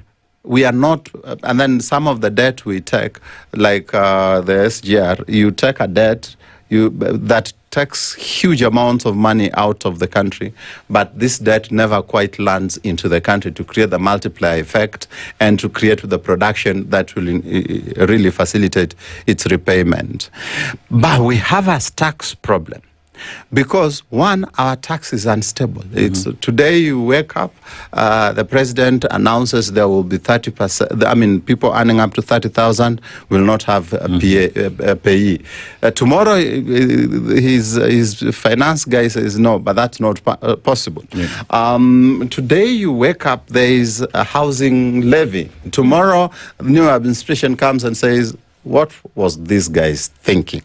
are not, and then some of the debt we take, like the SGR, you take a debt, that takes huge amounts of money out of the country, but this debt never quite lands into the country to create the multiplier effect and to create the production that will really facilitate its repayment. But we have a tax problem. Because one, our tax is unstable. It's today you wake up, the president announces there will be 30%. People earning up to 30,000 will not have a payee. Tomorrow, his finance guy says no, but that's not possible. Today you wake up, there is a housing levy. Tomorrow, the new administration comes and says, what was this guy's thinking?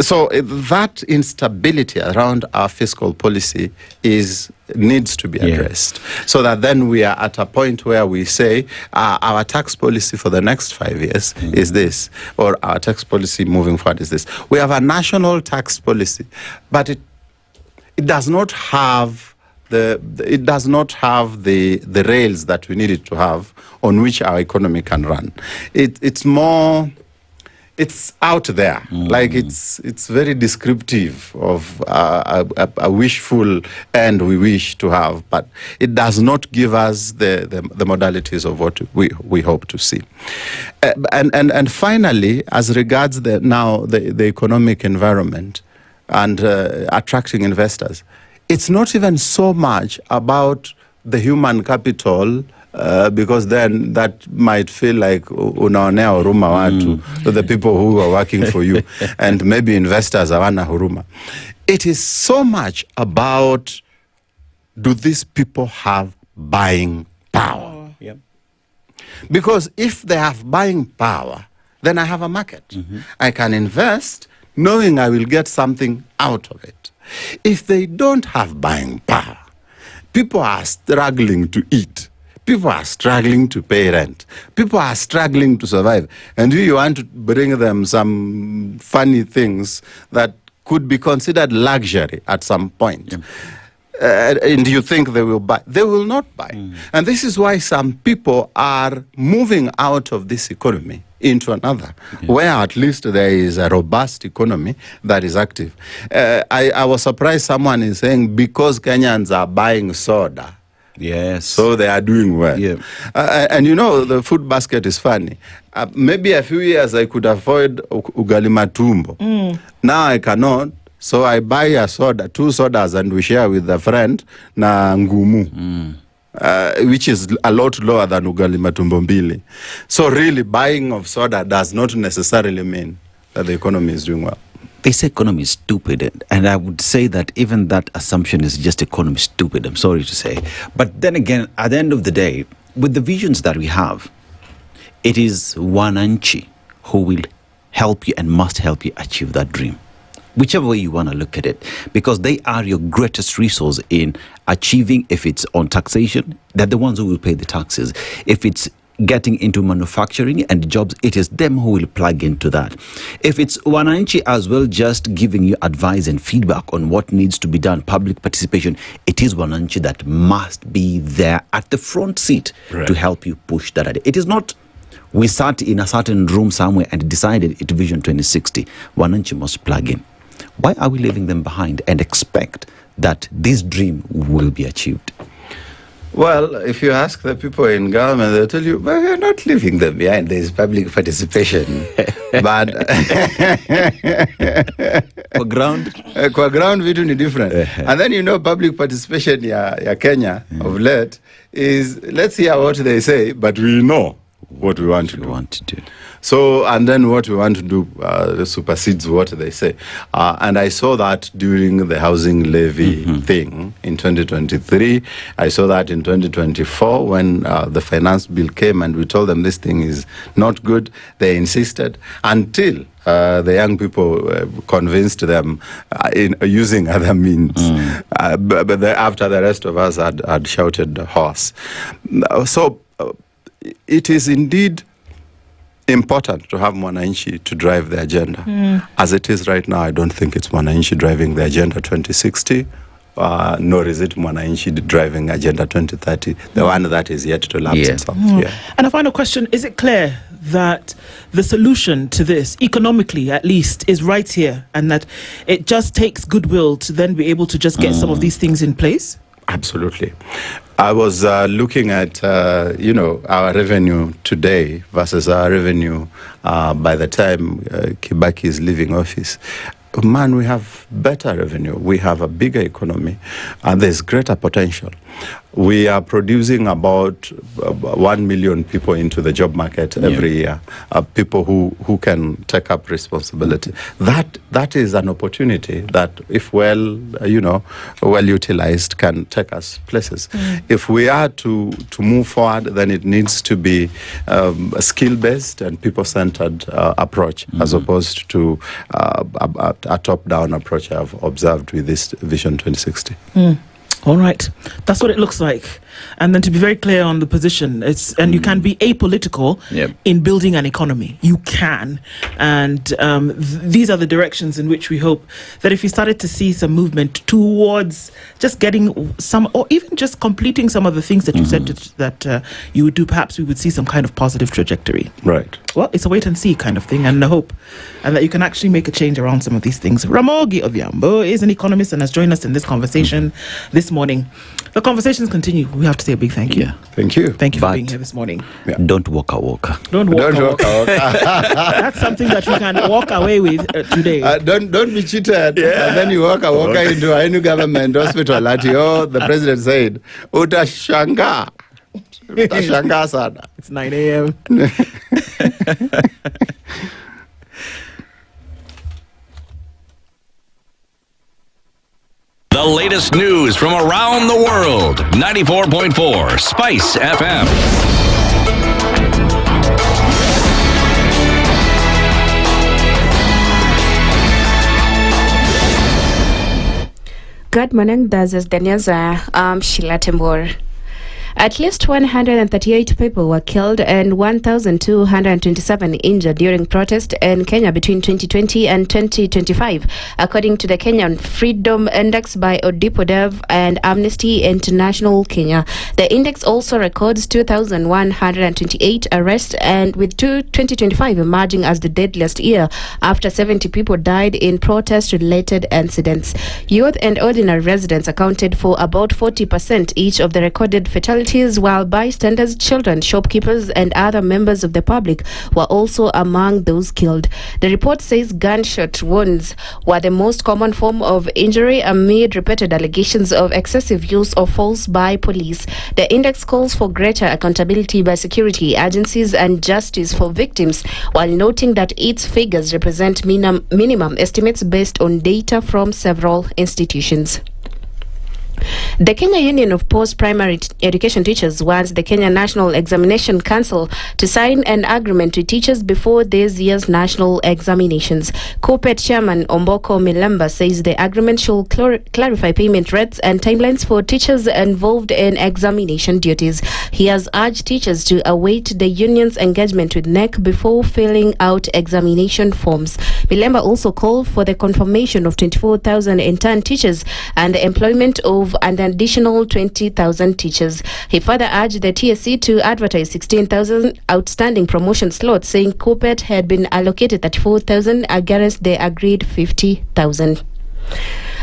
So that instability around our fiscal policy needs to be addressed, so that then we are at a point where we say our tax policy for the next 5 years is this, or our tax policy moving forward is this. We have a national tax policy, but it does not have the rails that we need it to have on which our economy can run. It's out there, like it's very descriptive of a wishful end we wish to have, but it does not give us the modalities of what we hope to see. And finally, as regards the economic environment and attracting investors, it's not even so much about the human capital. Because then that might feel like unaonea huruma watu, the people who are working for you, and maybe investors hawana huruma. It is so much about do these people have buying power? Because if they have buying power, then I have a market. I can invest knowing I will get something out of it. If they don't have buying power, people are struggling to eat. People are struggling to pay rent. People are struggling to survive. And you want to bring them some funny things that could be considered luxury at some point. And you think they will buy. They will not buy. And this is why some people are moving out of this economy into another, where at least there is a robust economy that is active. I was surprised someone is saying because Kenyans are buying soda, so they are doing well. And you know, the food basket is funny. Maybe a few years I could afford ugali matumbo. Now I cannot. So I buy a soda, 2 sodas, and we share with a friend na ngumu, which is a lot lower than ugali matumbo mbili. So really, buying of soda does not necessarily mean that the economy is doing well. They say economy is stupid, and I would say that even that assumption is just economy stupid, I'm sorry to say. But then again, at the end of the day, with the visions that we have, it is Wananchi who will help you and must help you achieve that dream. Whichever way you want to look at it, because they are your greatest resource in achieving. If it's on taxation, they're the ones who will pay the taxes. If it's getting into manufacturing and jobs, it is them who will plug into that. If it's Wananchi as well, just giving you advice and feedback on what needs to be done, public participation, it is Wananchi that must be there at the front seat to help you push that idea. It is not we sat in a certain room somewhere and decided it's Vision 2060. Wananchi must plug in. Why are we leaving them behind and expect that this dream will be achieved? Well, if you ask the people in government, they'll tell you, well, we're not leaving them behind. There's public participation. But for ground, vitu ni different. And then, you know, public participation ya Kenya of late is, let's hear what they say, but we know what we want to do. So, and then what we want to do supersedes what they say. And I saw that during the housing levy thing in 2023. I saw that in 2024 when the finance bill came and we told them this thing is not good. They insisted until the young people convinced them in using other means. But after the rest of us had shouted horse. So it is indeed important to have Mwananchi to drive the agenda. As it is right now, I don't think it's Mwananchi driving the agenda 2060, nor is it Mwananchi driving agenda 2030, the one that is yet to lapse itself. And a final question, is it clear that the solution to this, economically at least, is right here, and that it just takes goodwill to then be able to just get some of these things in place? Absolutely. I was looking at, our revenue today versus our revenue by the time Kibaki is leaving office. Man, we have better revenue. We have a bigger economy, and there's greater potential. We are producing about 1 million people into the job market every year, people who can take up responsibility. That is an opportunity that, if well utilized, can take us places. If we are to move forward, then it needs to be a skill-based and people-centered approach, as opposed to a top-down approach I've observed with this Vision 2060. All right, that's what it looks like. And then to be very clear on the position, and you can be apolitical in building an economy. You can. And these are the directions in which we hope that if you started to see some movement towards just getting some, or even just completing some of the things that you said that you would do, perhaps we would see some kind of positive trajectory. Right. Well, it's a wait and see kind of thing, and a hope, and that you can actually make a change around some of these things. Ramogi Odhiambo is an economist and has joined us in this conversation this morning. The conversations continue. We have to say a big thank you. Thank you. Thank you for being here this morning. Don't walk a walker. Don't walk a walker. That's something that you can walk away with today. Don't be cheated. And then you walk a walker into a new government hospital. The president said, Utashanga. Utashanga sana. It's 9 a.m. The latest news from around the world. 94.4 Spice FM. Good morning, this is Daniela. I'm Sheila Tembor. At least 138 people were killed and 1,227 injured during protests in Kenya between 2020 and 2025, according to the Kenyan Freedom Index by Odipodev and Amnesty International Kenya. The index also records 2,128 arrests, and with 2025 emerging as the deadliest year after 70 people died in protest-related incidents. Youth and ordinary residents accounted for about 40% each of the recorded fatalities, while bystanders, children, shopkeepers, and other members of the public were also among those killed. The report says gunshot wounds were the most common form of injury amid repeated allegations of excessive use of force by police. The index calls for greater accountability by security agencies and justice for victims, while noting that its figures represent minimum estimates based on data from several institutions. The Kenya Union of Post-Primary Education Teachers wants the Kenya National Examination Council to sign an agreement with teachers before this year's national examinations. COPET Chairman Omboko Milemba says the agreement should clarify payment rates and timelines for teachers involved in examination duties. He has urged teachers to await the union's engagement with NEC before filling out examination forms. Milemba also called for the confirmation of 24,000 intern teachers and the employment of an additional 20,000 teachers. He further urged the TSC to advertise 16,000 outstanding promotion slots, saying COPET had been allocated 34,000 against the agreed 50,000.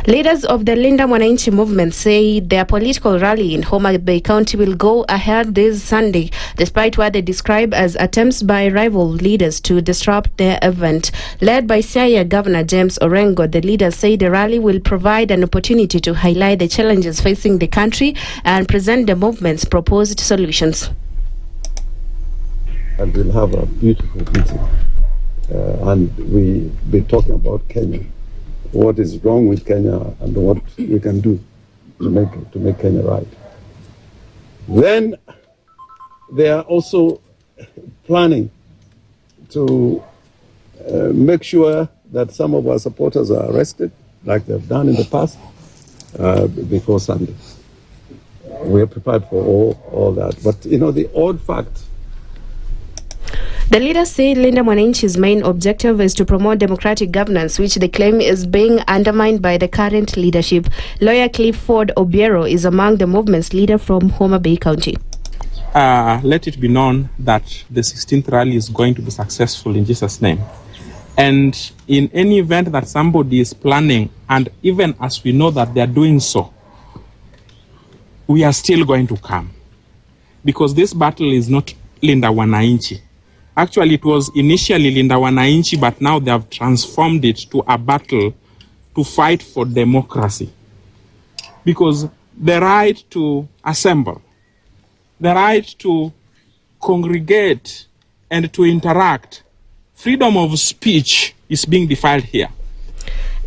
Leaders of the Linda Mwananchi movement say their political rally in Homa Bay County will go ahead this Sunday, despite what they describe as attempts by rival leaders to disrupt their event. Led by Siaya Governor James Orengo, the leaders say the rally will provide an opportunity to highlight the challenges facing the country and present the movement's proposed solutions. And we'll have a beautiful meeting, and we'll be talking about Kenya. What is wrong with Kenya and what we can do to make Kenya right. Then they are also planning to make sure that some of our supporters are arrested, like they've done in the past, before Sunday. We are prepared for all that. But, you know, the odd fact. The leaders say Linda Mwananchi's main objective is to promote democratic governance, which they claim is being undermined by the current leadership. Lawyer Clifford Obiero is among the movement's leader from Homa Bay County. Let it be known that the 16th rally is going to be successful in Jesus' name. And in any event that somebody is planning, and even as we know that they are doing so, we are still going to come. Because this battle is not Linda Wananchi. Actually, it was initially Linda Wananchi, but now they have transformed it to a battle to fight for democracy. Because the right to assemble, the right to congregate and to interact, freedom of speech is being defiled here.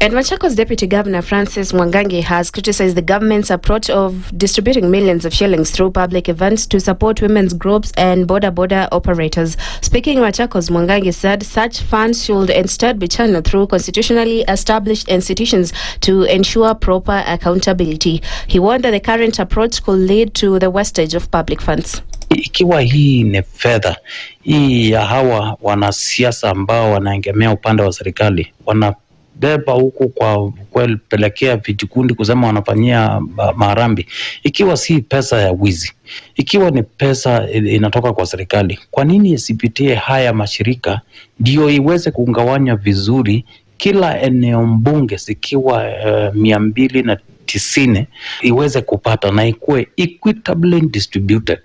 And Machakos Deputy Governor Francis Mwangangi has criticized the government's approach of distributing millions of shillings through public events to support women's groups and border operators. Speaking, Machakos Mwangangi said such funds should instead be channeled through constitutionally established institutions to ensure proper accountability. He warned that the current approach could lead to the wastage of public funds. Ikiwa hii ni fedha hii ya hawa wanasiasa ambao wanaegemea upande wa serikali wanabeba huku kwa kupelekea vijikundi kusema wanafanyia marambi, ikiwa si pesa ya wizi, ikiwa ni pesa inatoka kwa serikali, kwa nini isipitie haya mashirika ndio iweze kugawanywa vizuri, kila eneo mbunge zikiwa 290 iweze kupata na ikuwe equitably distributed.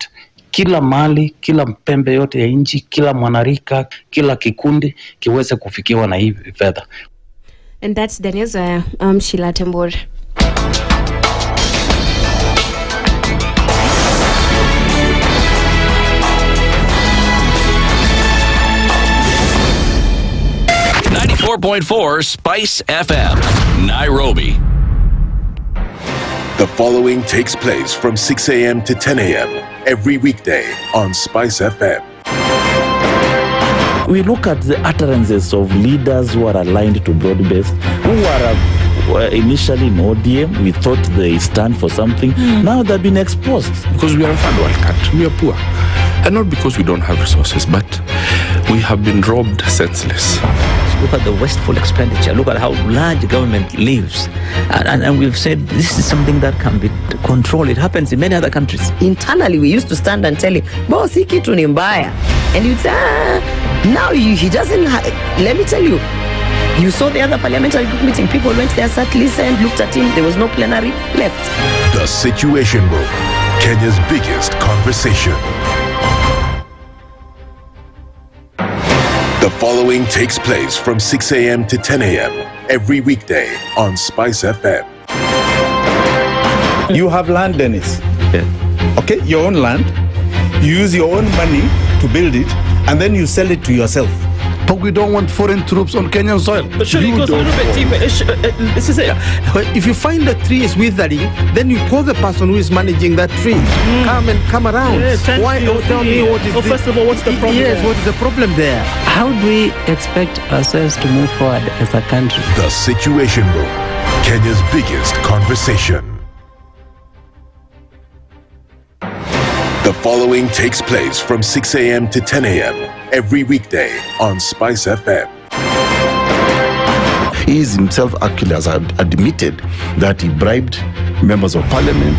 Kila mali, kila pembe yote ya nchi, kila mwanarika, kila kikundi kiweze kufikiwa na hii fedha. And that's the news. Sheila Tembor. .4 Spice FM, Nairobi. The following takes place from 6 a.m. to 10 a.m. every weekday on SpiceFM. We look at the utterances of leaders who are aligned to broad-based, who are initially in ODM. We thought they stand for something. Now they've been exposed. Because we are a third world country, we are poor. And not because we don't have resources, but we have been robbed senseless. Look at the wasteful expenditure. Look at how large government lives. And we've said this is something that can be controlled. It happens in many other countries. Internally, we used to stand and tell him, boss, hii kitu ni mbaya. And you'd say, now he doesn't let me tell you. You saw the other parliamentary group meeting. People went there, sat, listened, looked at him. There was no plenary, left. The Situation Room, Kenya's biggest conversation. The following takes place from 6 a.m. to 10 a.m. every weekday on SpiceFM. You have land, Dennis. Okay, your own land. You use your own money to build it, and then you sell it to yourself. But we don't want foreign troops on Kenyan soil. But surely it goes a little bit deeper. This is it. If you find the tree is withering, then you call the person who is managing that tree. Come around. Why? Tell me what is. First of all, what's the problem? Yes, what is the problem there? How do we expect ourselves to move forward as a country? The Situation Room, Kenya's biggest conversation. The following takes place from 6 a.m. to 10 a.m. every weekday on SpiceFM. He is himself actually has admitted that he bribed members of parliament.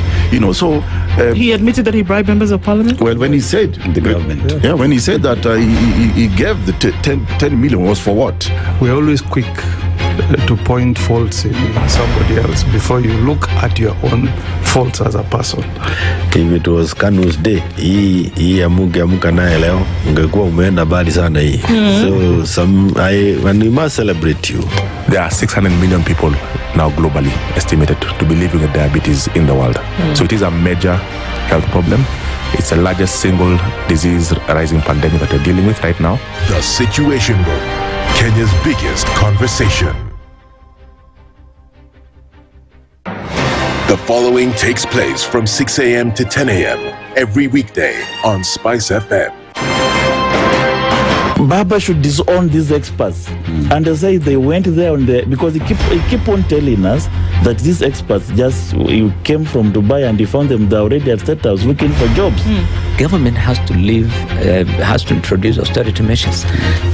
So he admitted that he bribed members of parliament. Well, when he said the government, when he said that he gave the 10 million was for what? We're always quick to point faults in somebody else before you look at your own faults as a person. If it was Kanu's day, hii amuka naye leo ungekuwa umeenda mbali sana hii. So and we must celebrate you. There are 600 million people now globally estimated to be living with diabetes in the world. So it is a major health problem. It's the largest single disease rising pandemic that we're dealing with right now. The Situation Room, Kenya's biggest conversation. The following takes place from 6 a.m. to 10 a.m. every weekday on SpiceFM. Baba should disown these experts and say they went there on the because he keep on telling us that these experts you came from Dubai and he found them there already at State House looking for jobs. Government has to has to introduce austerity measures.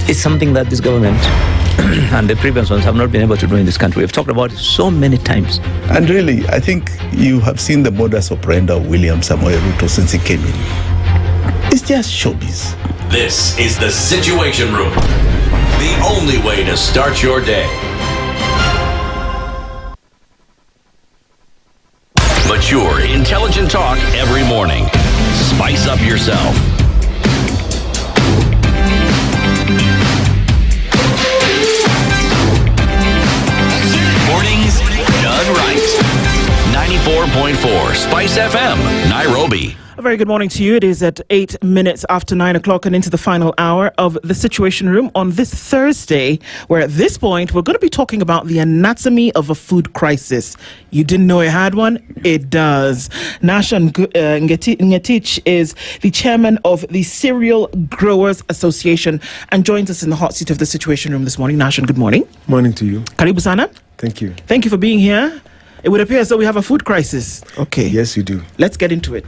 It's something that this government and the previous ones have not been able to do in this country. We've talked about it so many times. And really, I think you have seen the modus operandi of William Samoei Ruto since he came in. It's just showbiz. This is the Situation Room, the only way to start your day. Mature, intelligent talk every morning. Spice up yourself. Mornings done right. 94.4 Spice FM, Nairobi. A very good morning to you. It is at 8 minutes after 9 o'clock and into the final hour of the Situation Room on this Thursday, where at this point we're going to be talking about the anatomy of a food crisis. You didn't know it had one? It does. Nasha Ngetich is the chairman of the Cereal Growers Association and joins us in the hot seat of the Situation Room this morning. Nasha, good morning. Morning to you. Karibu sana. Thank you. Thank you for being here. It would appear as though we have a food crisis. Okay. Yes, you do. Let's get into it.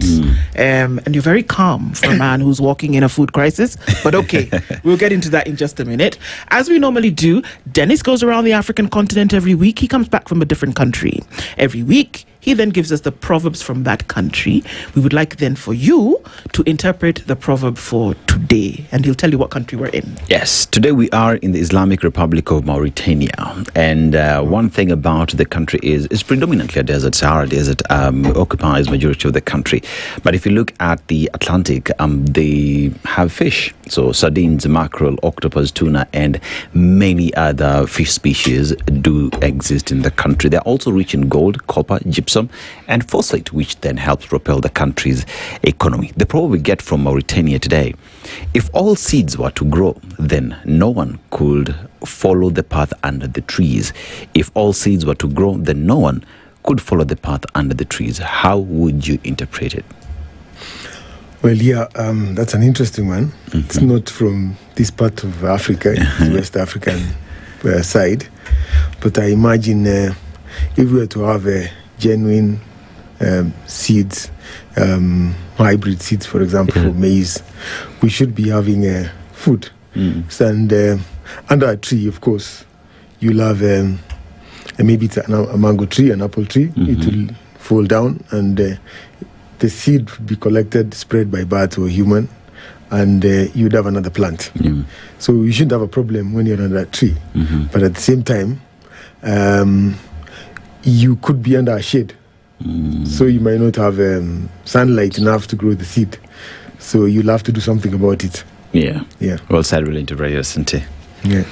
And you're very calm for a man who's walking in a food crisis. But okay, we'll get into that in just a minute. As we normally do, Dennis goes around the African continent every week. He comes back from a different country. Every week, he then gives us the proverbs from that country. We would like then for you to interpret the proverb for today. And he'll tell you what country we're in. Yes, today we are in the Islamic Republic of Mauritania. And one thing about the country is it's predominantly a desert. Sahara Desert occupies majority of the country. But if you look at the Atlantic, they have fish. So sardines, mackerel, octopus, tuna, and many other fish species do exist in the country. They're also rich in gold, copper, gypsum, and phosphate, which then helps propel the country's economy. The proverb we get from Mauritania today: if all seeds were to grow, then no one could follow the path under the trees. If all seeds were to grow, then no one could follow the path under the trees, how would you interpret it? Well, yeah, that's an interesting one. It's not from this part of Africa, it's West African side. But I imagine if we were to have genuine seeds, hybrid seeds, for example, for maize, we should be having food. So, and under a tree, of course, you'll have maybe it's a mango tree, an apple tree. It will fall down, and the seed would be collected, spread by bird or human, and you'd have another plant. So you shouldn't have a problem when you're under a tree. But at the same time, you could be under a shade. So you might not have sunlight enough to grow the seed. So you'll have to do something about it. Yeah. Yeah. Well said, really interpreted, isn't it? Yeah.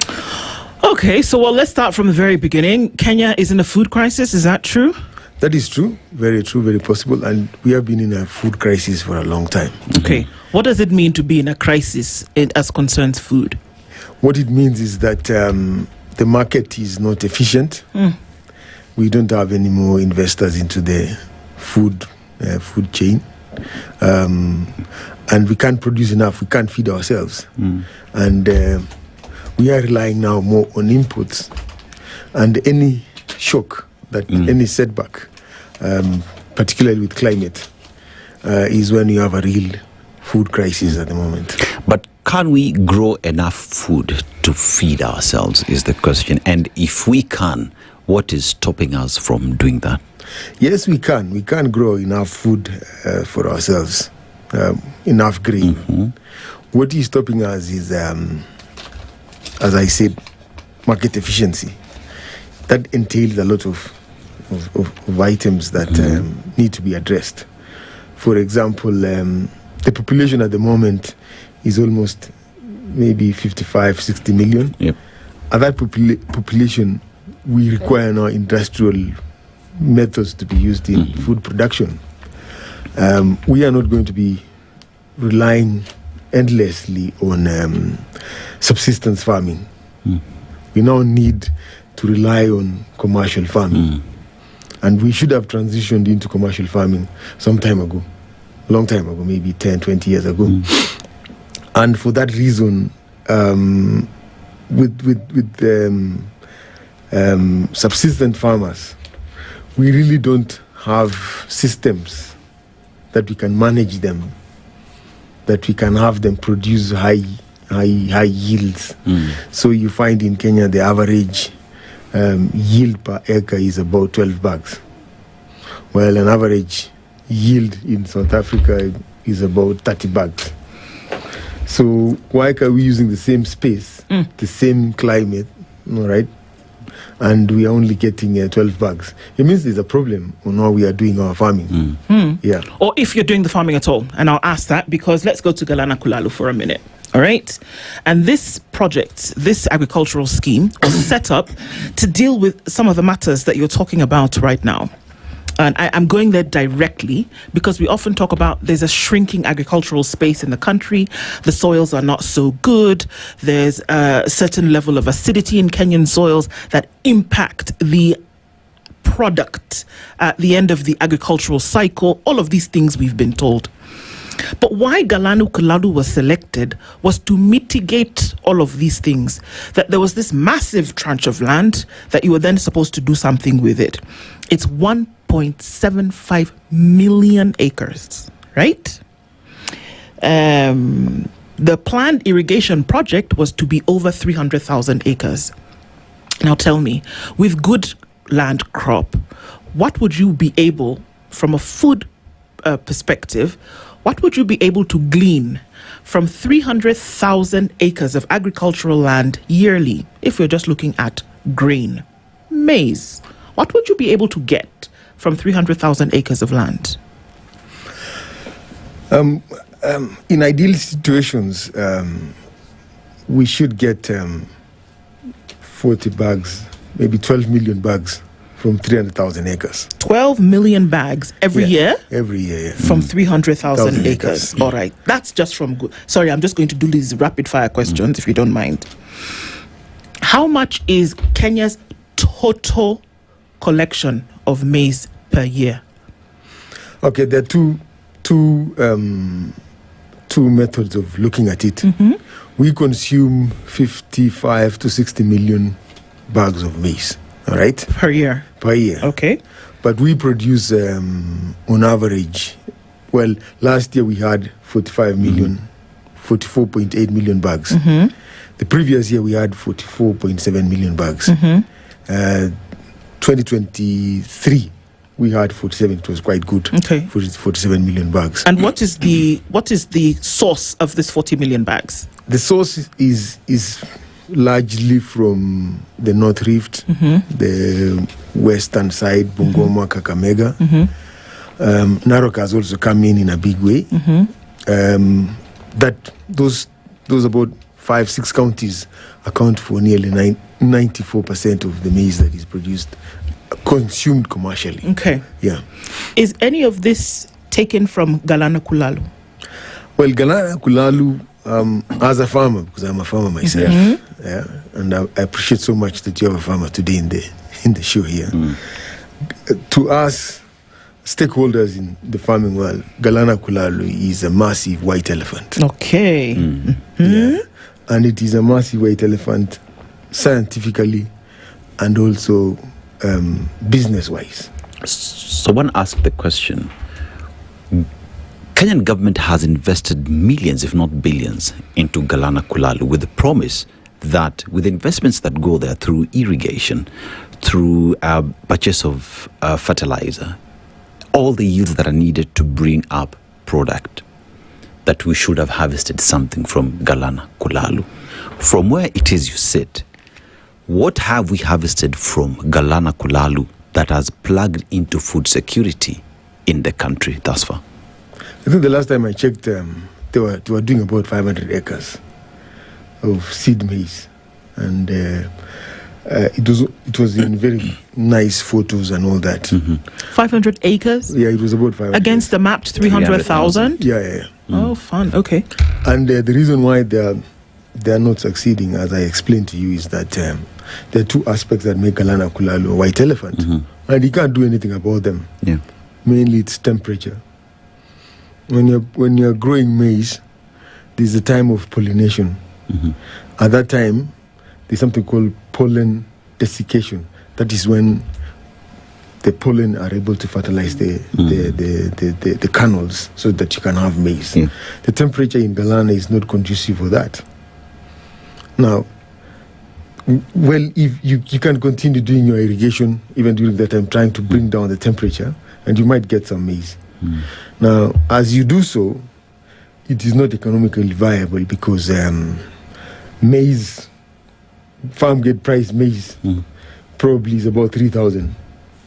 Okay, so let's start from the very beginning. Kenya is in a food crisis. Is that true? That is true, very possible. And we have been in a food crisis for a long time. Okay. What does it mean to be in a crisis as concerns food? What it means is that the market is not efficient. We don't have any more investors into the food chain. And we can't produce enough. We can't feed ourselves. And we are relying now more on inputs. And any shock, any setback, particularly with climate, is when you have a real food crisis at the moment. But can we grow enough food to feed ourselves is the question. And if we can, what is stopping us from doing that? Yes, we can. We can grow enough food for ourselves, enough grain. What is stopping us is, as I said, market efficiency. That entails a lot of items that need to be addressed. For example, the population at the moment is almost maybe 55, 60 million. At that population, we require now industrial methods to be used in food production. We are not going to be relying endlessly on subsistence farming. We now need to rely on commercial farming. And we should have transitioned into commercial farming some time ago, long time ago, maybe 10, 20 years ago. And for that reason, with subsistent farmers, we really don't have systems that we can manage them, that we can have them produce high yields. So you find in Kenya the average yield per acre is about 12 bags, while an average yield in South Africa is about 30 bags. So why are we using the same space, the same climate, right? And we are only getting 12 bags. It means there's a problem on how we are doing our farming. Yeah. Or if you're doing the farming at all. And I'll ask that because let's go to Galana Kulalu for a minute. All right. And this project, this agricultural scheme was set up to deal with some of the matters that you're talking about right now. And I'm going there directly because we often talk about there's a shrinking agricultural space in the country. The soils are not so good. There's a certain level of acidity in Kenyan soils that impact the product at the end of the agricultural cycle. All of these things we've been told. But why Galana Kulalu was selected was to mitigate all of these things. That there was this massive tranche of land that you were then supposed to do something with it. It's 1.75 million acres, right? The planned irrigation project was to be over 300,000 acres. Now tell me, with good land crop, what would you be able, from a food perspective, what would you be able to glean from 300,000 acres of agricultural land yearly, if we're just looking at grain, maize? What would you be able to get from 300,000 acres of land? In ideal situations, we should get 40 bags, maybe 12 million bags from 300,000 acres. 12 million bags every year? Every year, yeah. From 300,000 acres. All right. That's just from good. Sorry, I'm just going to do these rapid fire questions, if you don't mind. How much is Kenya's total collection of maize per year? Okay, there are two methods of looking at it. We consume 55 to 60 million bags of maize, all right? Per year? Per year. Okay. But we produce, on average, well, last year we had 45 million, 44.8 million bags. The previous year we had 44.7 million bags. 2023 we had 47. It was quite good. Okay. 47 million bags. And what is the source of this 40 million bags? The source is largely from the North Rift, the western side, Bungoma, Kakamega. Narok has also come in a big way. That those about 5-6 counties account for nearly 94% of the maize that is produced, consumed commercially. Okay. Yeah. Is any of this taken from Galana Kulalu? Well, Galana Kulalu, as a farmer, because I'm a farmer myself, yeah, and I appreciate so much that you have a farmer today in the show here. To us, stakeholders in the farming world, Galana Kulalu is a massive white elephant. Okay. Yeah. And it is a massive white elephant scientifically and also business-wise. So one asked the question, Kenyan government has invested millions, if not billions, into Galana Kulalu with the promise that with investments that go there through irrigation, through purchase of fertilizer, all the yields that are needed to bring up product, that we should have harvested something from Galana Kulalu. From where it is you sit, what have we harvested from Galana Kulalu that has plugged into food security in the country thus far? I think the last time I checked, they were doing about 500 acres of seed maize, and it was in very nice photos and all that. 500 acres? Yeah, it was about 500. Against the mapped 300,000? Yeah. Oh, fun. Okay. And the reason why they are not succeeding, as I explained to you, is that there are two aspects that make Galana Kulalu a white elephant, and you can't do anything about them. Yeah. Mainly, it's temperature. When you're growing maize, there's a time of pollination. At that time, there's something called pollen desiccation. That is when the pollen are able to fertilize the kernels so that you can have maize. The temperature in Galana is not conducive for that. Now, well, if you can continue doing your irrigation even during that time, trying to bring down the temperature, and you might get some maize. Now, as you do so, it is not economically viable because maize, farm gate price maize, probably is about 3,000.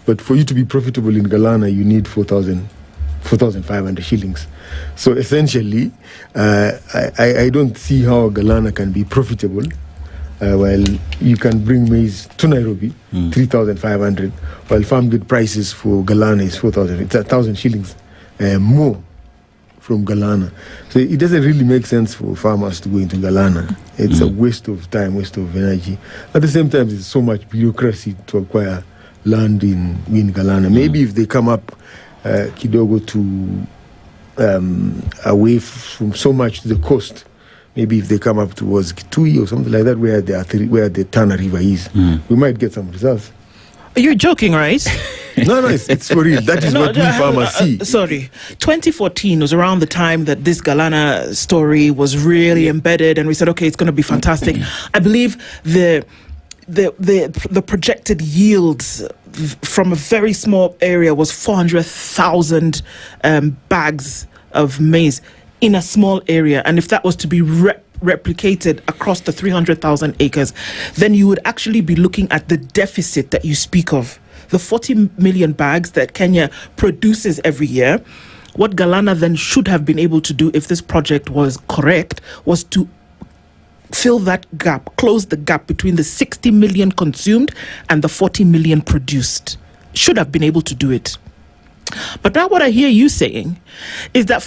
But for you to be profitable in Galana, you need 4,500 shillings. So essentially, I don't see how Galana can be profitable. Well, you can bring maize to Nairobi, 3,500, while farm gate prices for Galana is 4,000. It's 1,000 shillings more from Galana. So it doesn't really make sense for farmers to go into Galana. It's a waste of time, waste of energy. At the same time, there's so much bureaucracy to acquire land in Galana. Maybe if they come up kidogo to away from so much to the coast, maybe if they come up towards Kitui or something like that, where the Tana River is, we might get some results. You're joking, right? No, it's for real. That is what we farmers see. Sorry. 2014 was around the time that this Galana story was really embedded, and we said, okay, it's going to be fantastic. I believe the projected yields from a very small area was 400,000 bags of maize in a small area, and if that was to be replicated across the 300,000 acres, then you would actually be looking at the deficit that you speak of. The 40 million bags that Kenya produces every year. What Galana then should have been able to do, if this project was correct, was to fill that gap, close the gap between the 60 million consumed and the 40 million produced. Should have been able to do it. But now what I hear you saying is that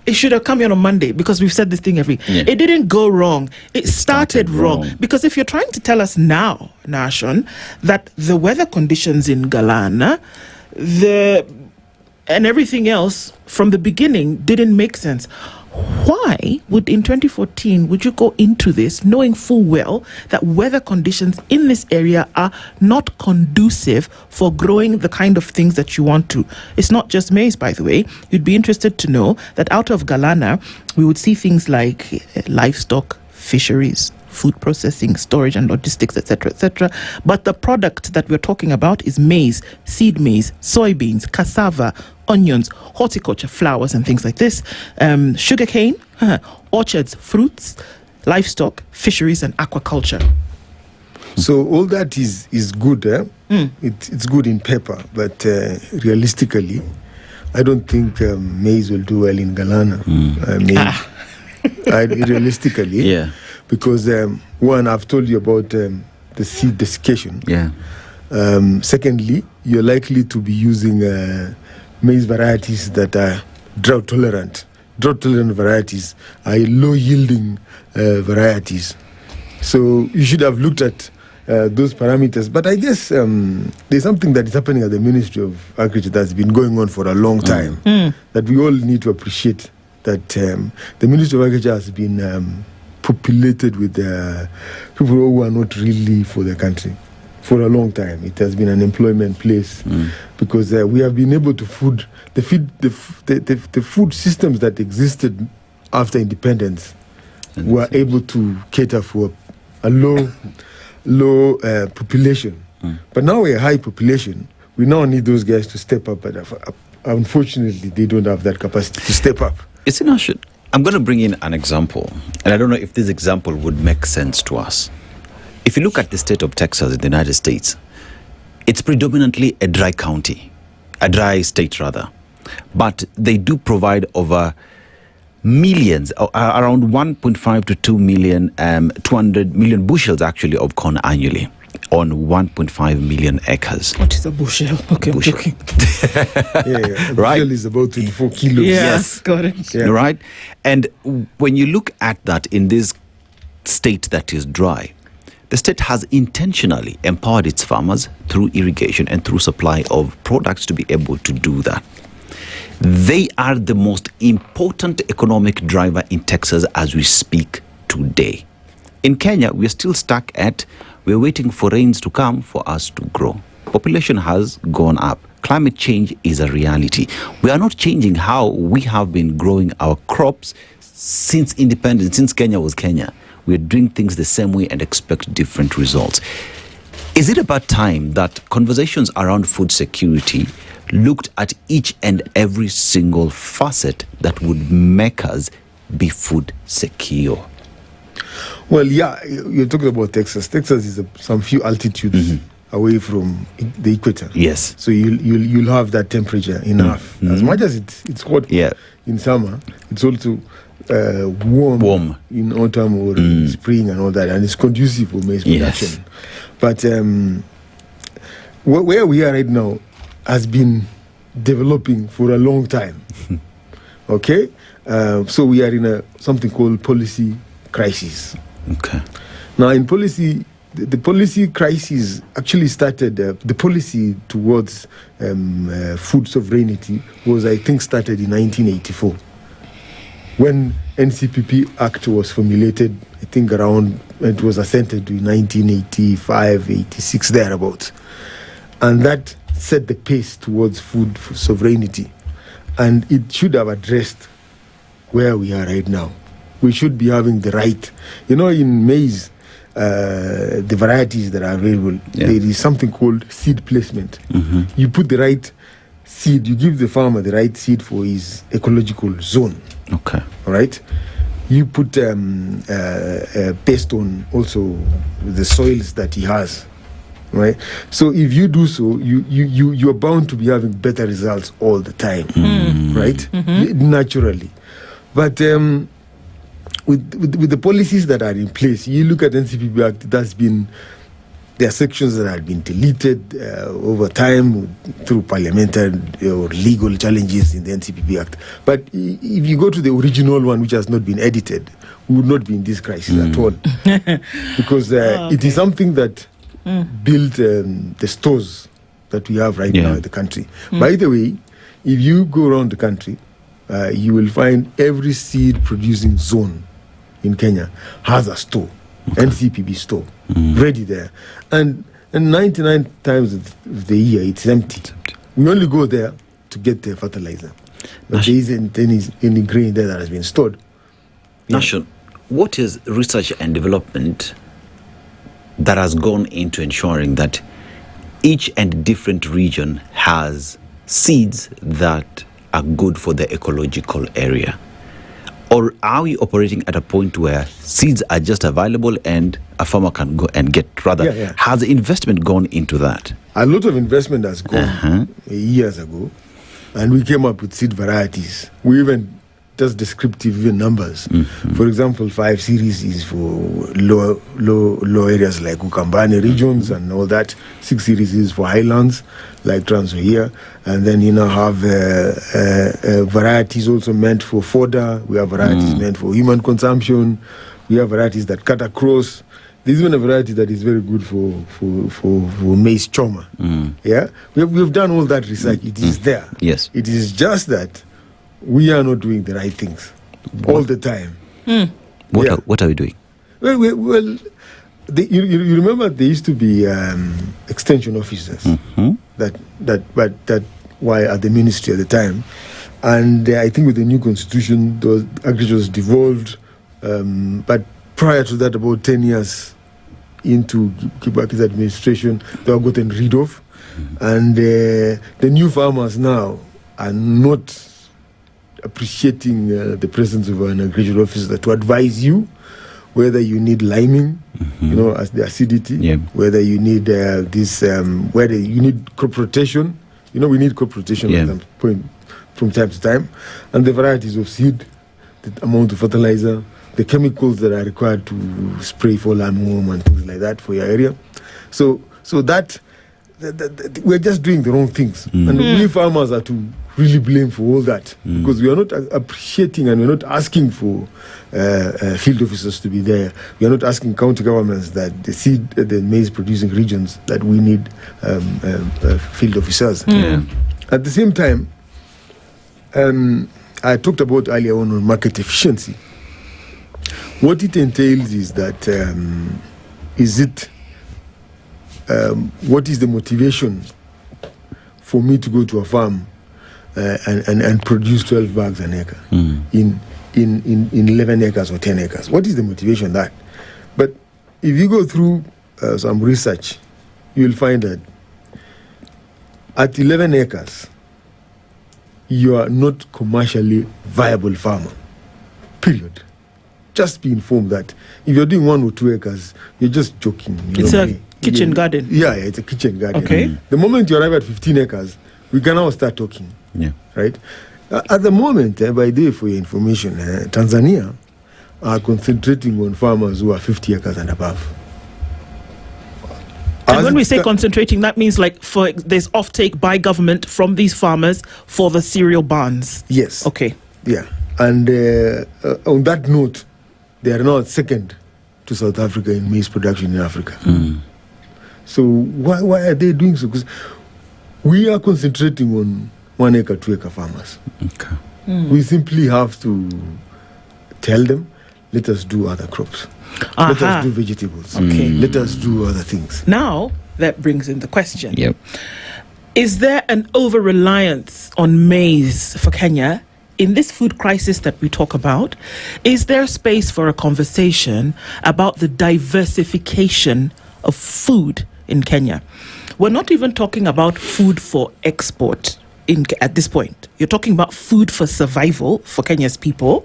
it should have come in on Monday, because we've said this thing it didn't go wrong. It started wrong. Because if you're trying to tell us now, Nashon, that the weather conditions in Galana, and everything else from the beginning didn't make sense, why in 2014 would you go into this knowing full well that weather conditions in this area are not conducive for growing the kind of things that you want to? It's not just maize, by the way. You'd be interested to know that out of Galana, we would see things like livestock, fisheries, food processing, storage and logistics, etc., etc. But the product that we're talking about is maize, seed maize, soybeans, cassava, onions, horticulture, flowers and things like this, sugarcane, orchards, fruits, livestock, fisheries and aquaculture. So all that is good. It's good in paper, but realistically, I don't think maize will do well in Galana. Realistically, because one, I've told you about the seed desiccation. Secondly, you're likely to be using maize varieties that are drought tolerant. Drought tolerant varieties are low yielding varieties. So you should have looked at those parameters. But I guess there's something that is happening at the Ministry of Agriculture that's been going on for a long time that we all need to appreciate. That the Ministry of Agriculture has been populated with people who are not really for the country for a long time. It has been an employment place because we have been able to the food systems that existed after independence were able to cater for a low population. But now we're a high population. We now need those guys to step up, but unfortunately, they don't have that capacity to step up. I'm going to bring in an example, and I don't know if this example would make sense to us. If you look at the state of Texas in the United States, it's predominantly a dry state rather, but they do provide over millions, around 1.5 to 2 million, 200 million bushels actually of corn annually on 1.5 million acres. What is a bushel? Okay, I'm joking. A bushel is about 24 kilos. Yes, got it. Yeah. Right? And when you look at that in this state that is dry, the state has intentionally empowered its farmers through irrigation and through supply of products to be able to do that. They are the most important economic driver in Texas as we speak today. In Kenya, we're still stuck we're waiting for rains to come for us to grow. Population has gone up. Climate change is a reality. We are not changing how we have been growing our crops since independence, since Kenya was Kenya. We're doing things the same way and expect different results. Is it about time that conversations around food security looked at each and every single facet that would make us be food secure? Well, you're talking about Texas. Texas is some few altitudes away from the equator. Yes. So you'll have that temperature enough. As much as it's hot in summer, it's also warm in autumn or spring and all that, and it's conducive for maize production. But where we are right now has been developing for a long time. Okay? So we are in something called policy crisis. Okay. Now, in policy, the policy crisis actually started, the policy towards food sovereignty was, I think, started in 1984. When NCPP Act was formulated, I think it was assented to in 1985, 86, thereabouts. And that set the pace towards food sovereignty. And it should have addressed where we are right now. We should be having the right. In maize, the varieties that are available, there is something called seed placement. You put the right seed, you give the farmer the right seed for his ecological zone. Okay. All right? You put based on also the soils that he has. Right? So if you do so, you're bound to be having better results all the time. Right? Naturally. But with the policies that are in place, you look at NCPP Act, that's been there are sections that have been deleted over time through parliamentary or legal challenges in the NCPP Act. But if you go to the original one, which has not been edited, we would not be in this crisis at all. Because it is something that built the stores that we have right now in the country. By the way, if you go around the country, you will find every seed producing zone in Kenya has a store, NCPB store, ready there. And 99 times of the year, it's empty. We only go there to get the fertilizer. But there isn't any grain there that has been stored. Nation, what is research and development that has gone into ensuring that each and different region has seeds that are good for the ecological area? Or are we operating at a point where seeds are just available and a farmer can go and get rather? Has the investment gone into that? A lot of investment has gone years ago, and we came up with seed varieties. We even just descriptive numbers. For example, 5 series is for low areas like Ukambani regions and all that. 6 series is for highlands like Trans Nzoia. And then you now have varieties also meant for fodder. We have varieties meant for human consumption. We have varieties that cut across. There's even a variety that is very good for maize choma. Yeah, we've done all that research. It is there. Yes, it is just that we are not doing the right things all the time. What are we doing? Well, you remember there used to be extension officers that were at the ministry at the time, and I think with the new constitution, those agriculture was devolved. But prior to that, about 10 years into Kibaki's administration, they were gotten rid of, and the new farmers now are not appreciating the presence of an agricultural officer to advise you whether you need liming, as the acidity, whether you need whether you need crop rotation. We need crop rotation at some point from time to time, and the varieties of seed, the amount of fertilizer, the chemicals that are required to spray for landworm and things like that for your area. So that we're just doing the wrong things, and we farmers are to really blame for all that, because we are not appreciating and we're not asking for field officers to be there. We are not asking county governments that the maize producing regions that we need field officers. At the same time, I talked about earlier on market efficiency. What it entails is that what is the motivation for me to go to a farm and produce 12 bags an acre in 11 acres or 10 acres? What is the motivation that? But if you go through some research, you'll find that at 11 acres, you are not commercially viable farmer, period. Just be informed that if you're doing 1 or 2 acres, you're just joking. It's a kitchen garden. Yeah, it's a kitchen garden. Okay. The moment you arrive at 15 acres, we can now start talking. Right? At the moment, by day for your information, Tanzania are concentrating on farmers who are 50 acres and above. And when we say concentrating, that means there's offtake by government from these farmers for the cereal barns. Yes. Okay. Yeah. And on that note, they are now second to South Africa in maize production in Africa. So why are they doing so? Because we are concentrating on 1 acre, 2 acre farmers. We simply have to tell them, let us do other crops. Let us do vegetables. Let us do other things. Now, that brings in the question. Is there an over-reliance on maize for Kenya in this food crisis that we talk about? Is there space for a conversation about the diversification of food in Kenya? We're not even talking about food for export at this point. You're talking about food for survival for Kenya's people.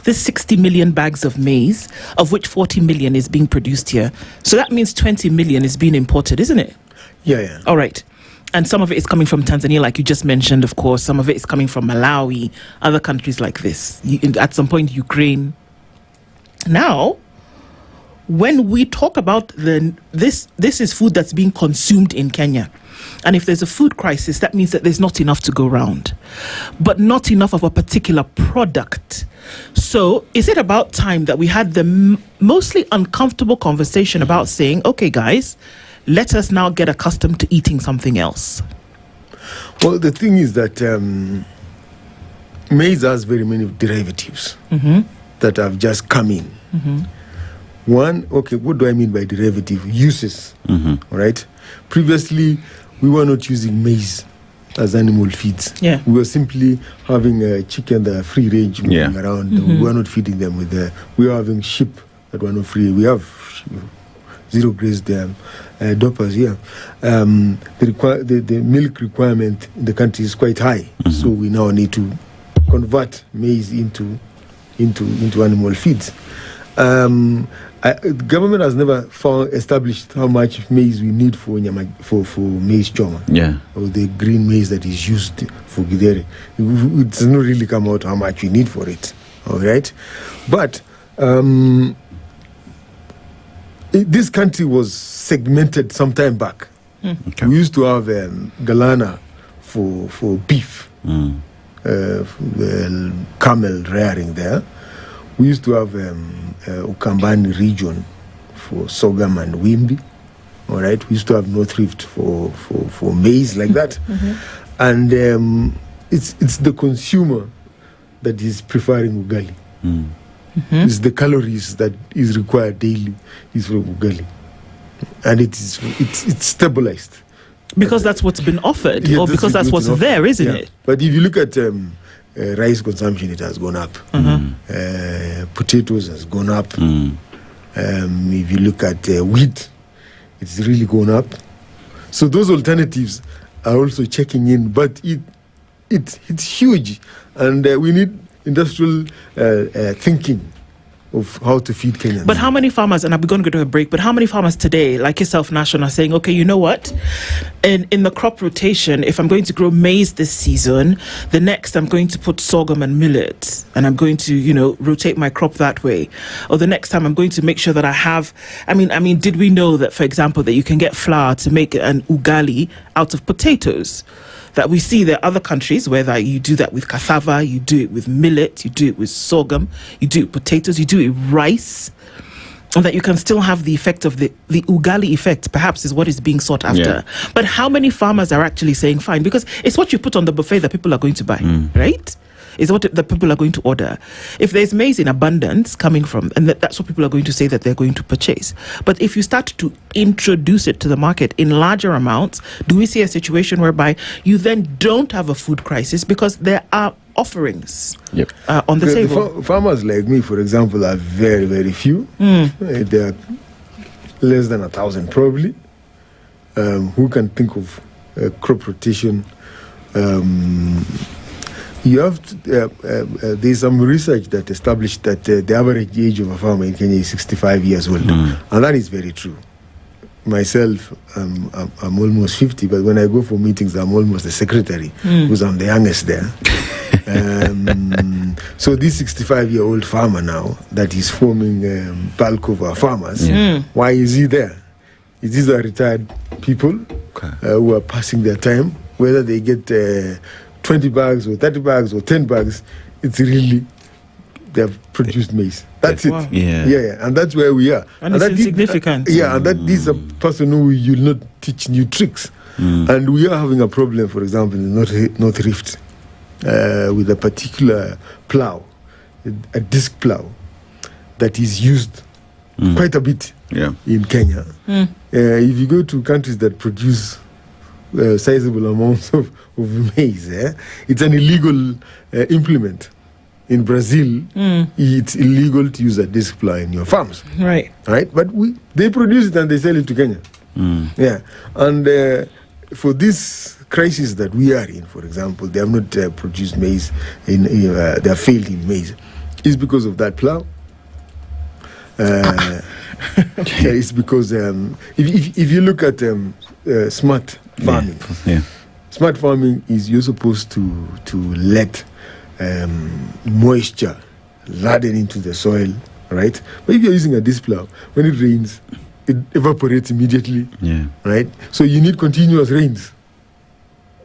There's 60 million bags of maize, of which 40 million is being produced here. So that means 20 million is being imported, isn't it? Yeah. All right. And some of it is coming from Tanzania, like you just mentioned, of course. Some of it is coming from Malawi, other countries like this. At some point, Ukraine. Now, when we talk about this is food that's being consumed in Kenya. And if there's a food crisis, that means that there's not enough to go around, but not enough of a particular product. So is it about time that we had the mostly uncomfortable conversation about saying, okay, guys, let us now get accustomed to eating something else? Well, the thing is that maize has very many derivatives that have just come in. One, okay, what do I mean by derivative? Uses, all right? Previously, we were not using maize as animal feeds. Yeah. We were simply having a chicken that are free range moving around. We were not feeding them with we were having sheep that were not free. We have zero graze doppers here. The milk requirement in the country is quite high. So we now need to convert maize into animal feeds. The government has never established how much maize we need for maize choma. Or the green maize that is used for githeri. It does not really come out how much we need for it. All right, but this country was segmented some time back. We used to have Galana for beef, camel rearing there. We used to have Ukambani region for sorghum and wimbi. All right, we used to have North Rift for maize like that, and it's the consumer that is preferring ugali. It's the calories that is required daily is from ugali, and it's stabilized because that's what's been offered, or because that's what's there, isn't it? But if you look at rice consumption, it has gone up. Potatoes has gone up. If you look at wheat, it's really gone up. So those alternatives are also checking in, but it's huge, and we need industrial thinking of how to feed Kenyans. But how many farmers, and I'm going to go to a break, but how many farmers today, like yourself, Nation, are saying, okay, you know what? In the crop rotation, if I'm going to grow maize this season, the next I'm going to put sorghum and millet, and I'm going to, rotate my crop that way. Or the next time I'm going to make sure that I have, I mean, did we know that, for example, that you can get flour to make an ugali out of potatoes? That we see there are other countries where you do that with cassava, you do it with millet, you do it with sorghum, you do it with potatoes, you do it with rice, and that you can still have the effect of the ugali effect, perhaps is what is being sought after. But how many farmers are actually saying fine? Because it's what you put on the buffet that people are going to buy, right? Is what the people are going to order. If there's maize in abundance coming from, and that's what people are going to say that they're going to purchase. But if you start to introduce it to the market in larger amounts, do we see a situation whereby you then don't have a food crisis because there are offerings on the table? Farmers like me, for example, are very, very few. There are less than 1,000 probably. Who can think of crop rotation? You have there's some research that established that the average age of a farmer in Kenya is 65 years old, and that is very true. Myself, I'm almost 50, but when I go for meetings, I'm almost the secretary because I'm the youngest there. So this 65-year-old farmer now that is forming bulk of our farmers, why is he there? These are retired people who are passing their time, whether they get 20 bags or 30 bags or 10 bags, it's really, they have produced maize. That's it. And that's where we are. And it's insignificant. And that is a person who you'll not teach new tricks. And we are having a problem, for example, in North Rift, with a particular plow, a disc plow, that is used quite a bit in Kenya. If you go to countries that produce sizable amounts of maize, it's an illegal implement. In Brazil, it's illegal to use a disc plow in your farms. Right. But they produce it and they sell it to Kenya. And for this crisis that we are in, for example, they have not produced maize, they have failed in maize. It's because of that plow. It's because if you look at smart farming, smart farming is you're supposed to let moisture laden into the soil right? But if you're using a disc plow, when it rains, it evaporates immediately, right? So you need continuous rains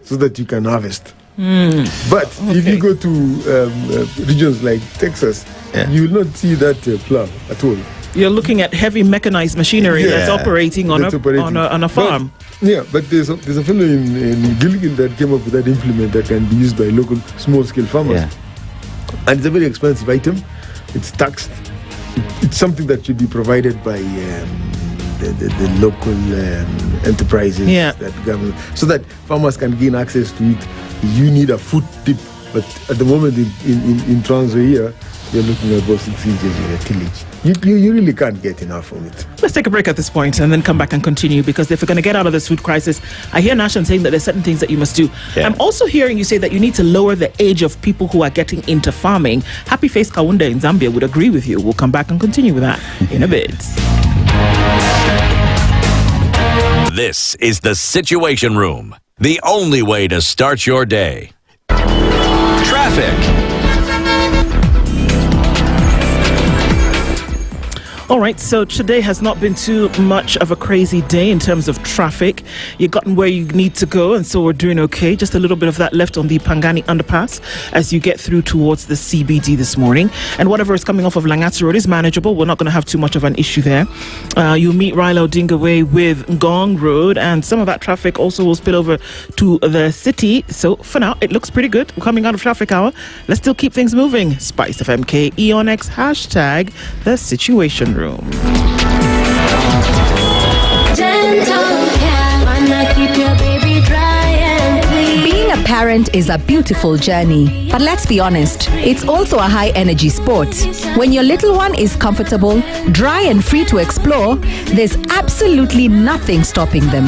so that you can harvest. But if you go to regions like Texas, you will not see that plow at all. You're looking at heavy mechanized machinery that's operating on a farm. But there's a fellow in Gilgil that came up with that implement that can be used by local small-scale farmers. And it's a very expensive item. It's taxed. It's something that should be provided by the local enterprises, that government, so that farmers can gain access to it. You need a foot deep, but at the moment in Trans-Nzoia, you're looking at about 6 inches in a tillage. You really can't get enough of it. Let's take a break at this point and then come back and continue, because if we're going to get out of this food crisis, I hear Nashan saying that there's certain things that you must do. I'm also hearing you say that you need to lower the age of people who are getting into farming. Happy Face Kaunda in Zambia would agree with you. We'll come back and continue with that in a bit. This is the Situation Room, the only way to start your day. Traffic. All right, so today has not been too much of a crazy day in terms of traffic. You've gotten where you need to go, and so we're doing okay. Just a little bit of that left on the Pangani underpass as you get through towards the CBD this morning. And whatever is coming off of Langata Road is manageable. We're not going to have too much of an issue there. You'll meet Raila Odinga Way with Ngong Road, and some of that traffic also will spill over to the city. So for now, it looks pretty good. We're coming out of traffic hour. Let's still keep things moving. SpiceFM KE on X, hashtag the Situation Room. Being a parent is a beautiful journey, but let's be honest, it's also a high energy sport. When your little one is comfortable, dry and free to explore, there's absolutely nothing stopping them.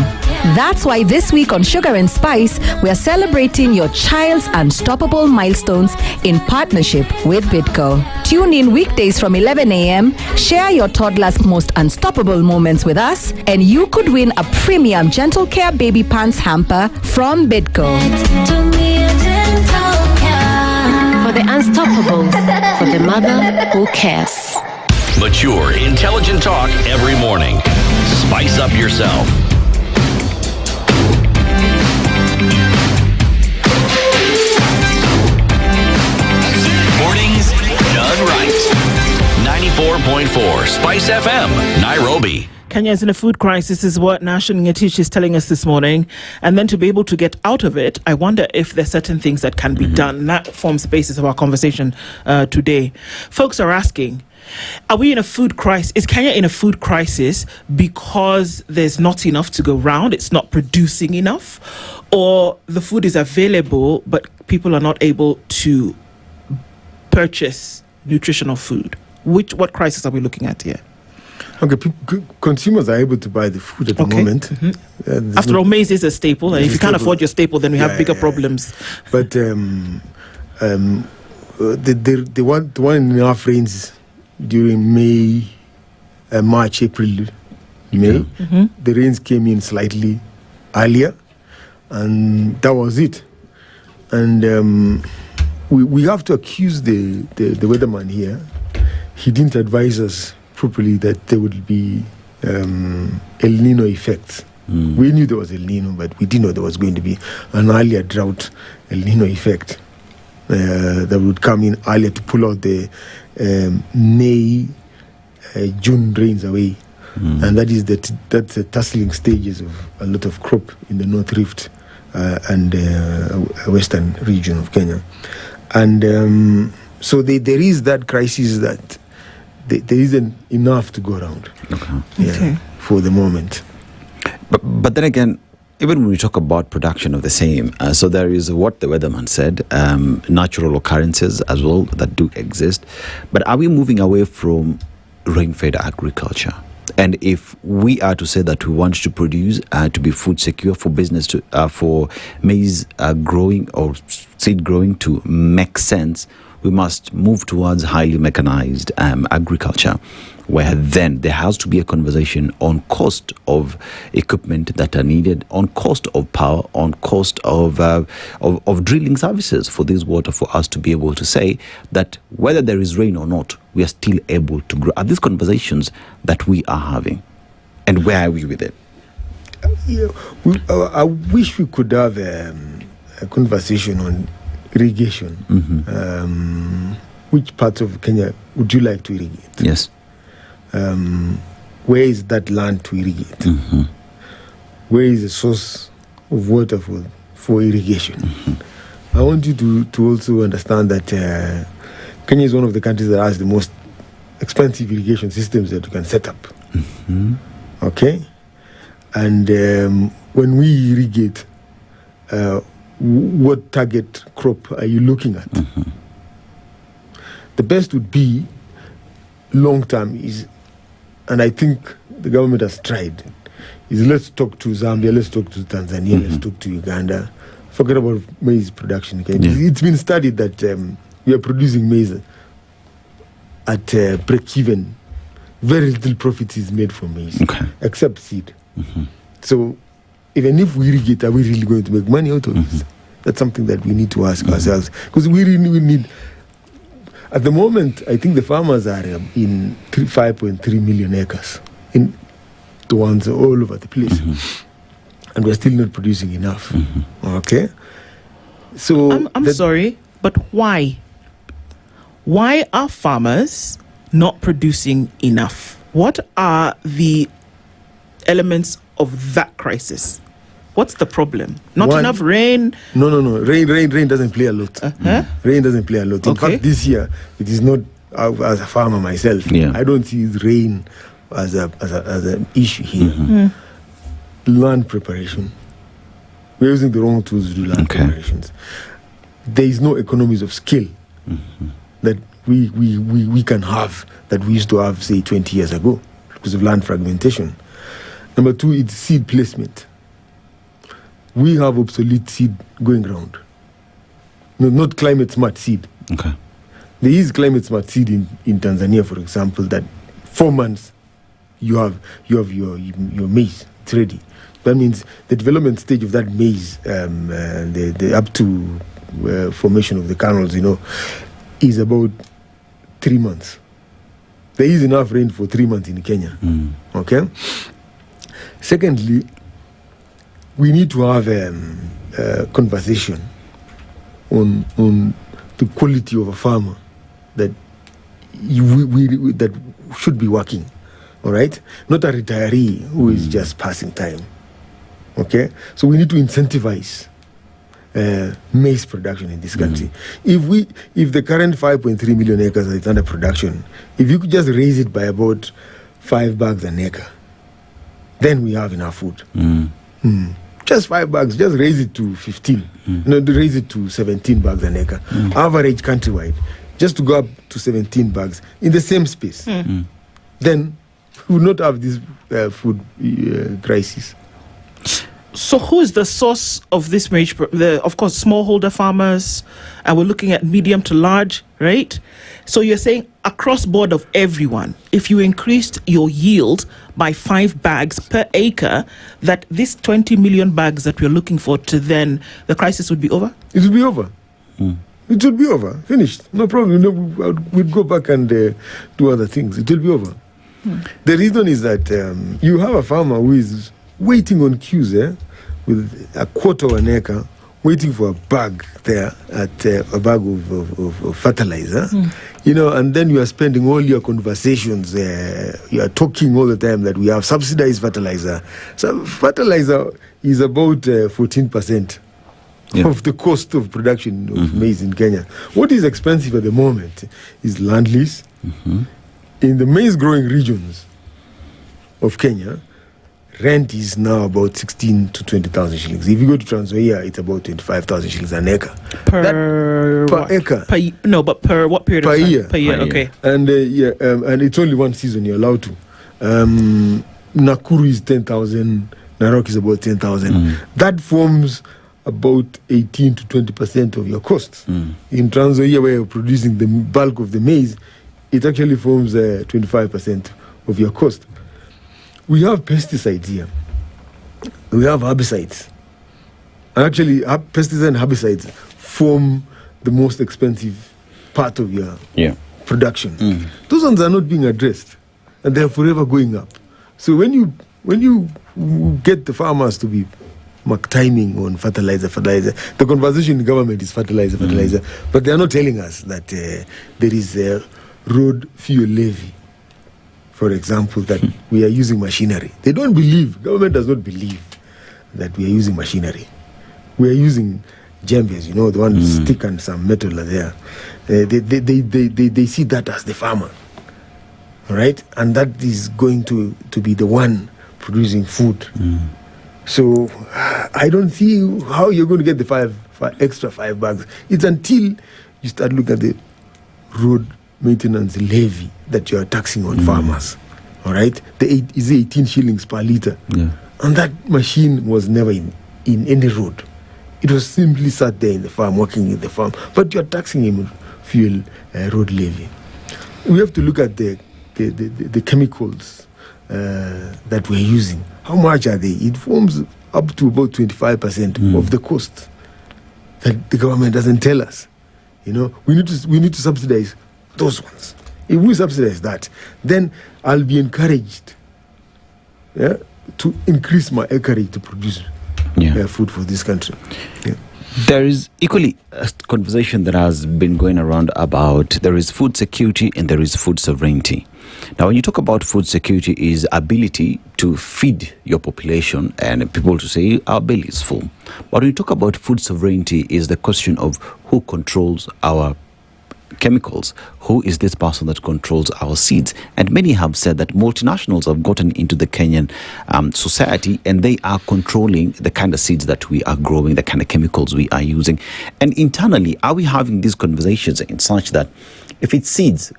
That's why this week on Sugar and Spice, we're celebrating your child's unstoppable milestones in partnership with Bidco. Tune in weekdays from 11 a.m., share your toddler's most unstoppable moments with us, and you could win a premium Gentle Care baby pants hamper from Bidco. For the unstoppable, for the mother who cares. Mature, intelligent talk every morning. Spice up yourself. Mornings done right. 94.4 Spice FM, Nairobi. Kenya is in a food crisis is what Nashan Ngetich is telling us this morning. And then to be able to get out of it, I wonder if there's certain things that can be done. That forms the basis of our conversation today. Folks are asking, are we in a food crisis? Is Kenya in a food crisis because there's not enough to go round? It's not producing enough? Or the food is available, but people are not able to purchase nutritional food? What crisis are we looking at here? Okay, consumers are able to buy the food at the moment. After all, maize is a staple, and if you can't afford your staple, then we have bigger problems. But the one in enough rains during May, March, April, May. The rains came in slightly earlier, and that was it. And we have to accuse the weatherman here. He didn't advise us properly that there would be El Nino effects. We knew there was El Nino, but we didn't know there was going to be an earlier drought El Nino effect that would come in earlier to pull out the May, June rains away. And that's the tasseling stages of a lot of crop in the North Rift and western region of Kenya. And so there is that crisis that there isn't enough to go around for the moment. But then again, even when we talk about production of the same, so there is what the weatherman said, natural occurrences as well that do exist. But are we moving away from rain-fed agriculture? And if we are to say that we want to produce to be food secure for business, for maize growing or seed growing to make sense, we must move towards highly mechanized agriculture, where then there has to be a conversation on cost of equipment that are needed, on cost of power, on cost of drilling services for this water, for us to be able to say that whether there is rain or not, we are still able to grow. Are these conversations that we are having? And where are we with it? Yeah, I wish we could have a conversation on irrigation. Which parts of Kenya would you like to irrigate? Yes. Where is that land to irrigate? Where is the source of water for irrigation? I want you to also understand that Kenya is one of the countries that has the most expensive irrigation systems that you can set up. Okay? And when we irrigate, what target crop are you looking at? The best would be long term is, and I think the government has tried, is let's talk to Zambia, let's talk to Tanzania, let's talk to Uganda. Forget about maize production. Okay? It's been studied that we are producing maize at break-even. Very little profit is made from maize, except seed. So even if we irrigate, are we really going to make money out of this? That's something that we need to ask ourselves, because we really need. At the moment, I think the farmers are in 5.3 million acres, in the ones all over the place, and we're still not producing enough. Okay, so I'm sorry, but why? Why are farmers not producing enough? What are the elements of that crisis? What's the problem? Not enough rain? No. Rain doesn't play a lot. Rain doesn't play a lot. In fact, this year, it is not, as a farmer myself, I don't see rain as an issue here. Land preparation. We're using the wrong tools to do land preparations. There is no economies of scale that we can have that we used to have, say, 20 years ago because of land fragmentation. Number two, it's seed placement. We have obsolete seed going around. No, not climate smart seed. There is climate smart seed in Tanzania, for example, that 4 months you have your maize, it's ready. That means the development stage of that maize, the up to formation of the kernels, is about 3 months. There is enough rain for 3 months in Kenya. Okay. Secondly, we need to have a conversation on the quality of a farmer that that should be working. All right, not a retiree who is just passing time. Okay, so we need to incentivize maize production in this country. If the current 5.3 million acres is under production, if you could just raise it by about 5 bags an acre, then we have enough food. Just 5 bags, just raise it to 15. No, raise it to 17 bags an acre. Average countrywide, just to go up to 17 bags in the same space. Then we will not have this food crisis. So who is the source of this maize? Of course, smallholder farmers, and we're looking at medium to large, right? So you're saying across board of everyone, if you increased your yield by 5 bags per acre, that this 20 million bags that we're looking for, to then the crisis would be over? It would be over. It would be over. Finished. No problem. We'd go back and do other things. It will be over. The reason is that you have a farmer who is waiting on queues with a quarter of an acre, waiting for a bag there at a bag of fertilizer, and then you are spending all your conversations, you are talking all the time that we have subsidized fertilizer. So fertilizer is about 14% of the cost of production of maize in Kenya. What is expensive at the moment is land lease. In the maize growing regions of Kenya, rent is now about 16 to 20,000 shillings. If you go to Trans Nzoia, it's about 25,000 shillings an acre. Per acre. But per what period of time? Per year, okay. And and it's only one season you're allowed to. Nakuru is 10,000. Narok is about 10,000. That forms about 18 to 20% of your costs. In Trans Nzoia, where you're producing the bulk of the maize, it actually forms 25% of your cost. We have pesticides here. We have herbicides. And actually, pesticides and herbicides form the most expensive part of your production. Those ones are not being addressed, and they're forever going up. So when you get the farmers to be timing on fertilizer, the conversation in government is fertilizer, but they are not telling us that there is a road fuel levy, for example, that we are using machinery. They don't believe, government does not believe that we are using machinery. We are using jembes, the ones stick and some metal are there. They see that as the farmer, all right? And that is going to be the one producing food. So I don't see how you're going to get the extra $5. It's until you start looking at the road maintenance levy that you are taxing on farmers, all right? Is 18 shillings per litre. And that machine was never in any road. It was simply sat there in the farm, working in the farm. But you're taxing him fuel road levy. We have to look at the chemicals that we're using. How much are they? It forms up to about 25% of the cost that the government doesn't tell us. We need to subsidize those ones. If we subsidize that, then I'll be encouraged to increase my acreage to produce food for this country. There is equally a conversation that has been going around about there is food security and there is food sovereignty. Now, when you talk about food security, is ability to feed your population and people to say our belly is full. But when you talk about food sovereignty, is the question of who controls our chemicals. Who is this person that controls our seeds? And many have said that multinationals have gotten into the Kenyan society and they are controlling the kind of seeds that we are growing, the kind of chemicals we are using. And internally, are we having these conversations in such that if it's seeds,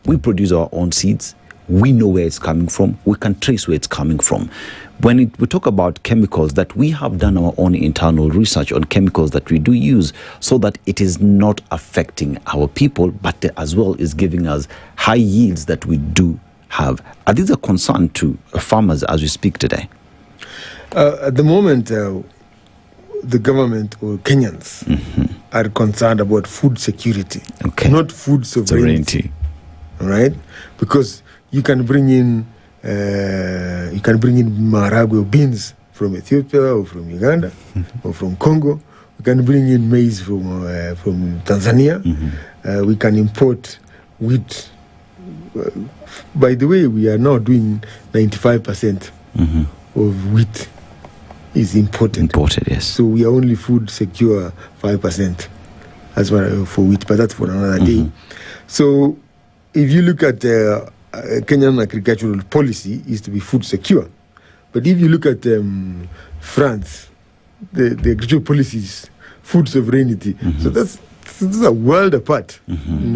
we produce our own seeds, we know where it's coming from, we can trace where it's coming from. When we talk about chemicals, that we have done our own internal research on chemicals that we do use so that it is not affecting our people, but as well is giving us high yields that we do have. Are these a concern to farmers as we speak today? At the moment, the government or Kenyans are concerned about food security, not food sovereignty. All right? Because you can bring in maharagwe or beans from Ethiopia or from Uganda or from Congo. We can bring in maize from Tanzania. We can import wheat. By the way, we are now doing 95% of wheat is imported. Yes. So we are only food secure 5% as well for wheat, but that's for another day. So if you look at Kenyan agricultural policy is to be food secure. But if you look at France, the agricultural policy is food sovereignty. So that's a world apart.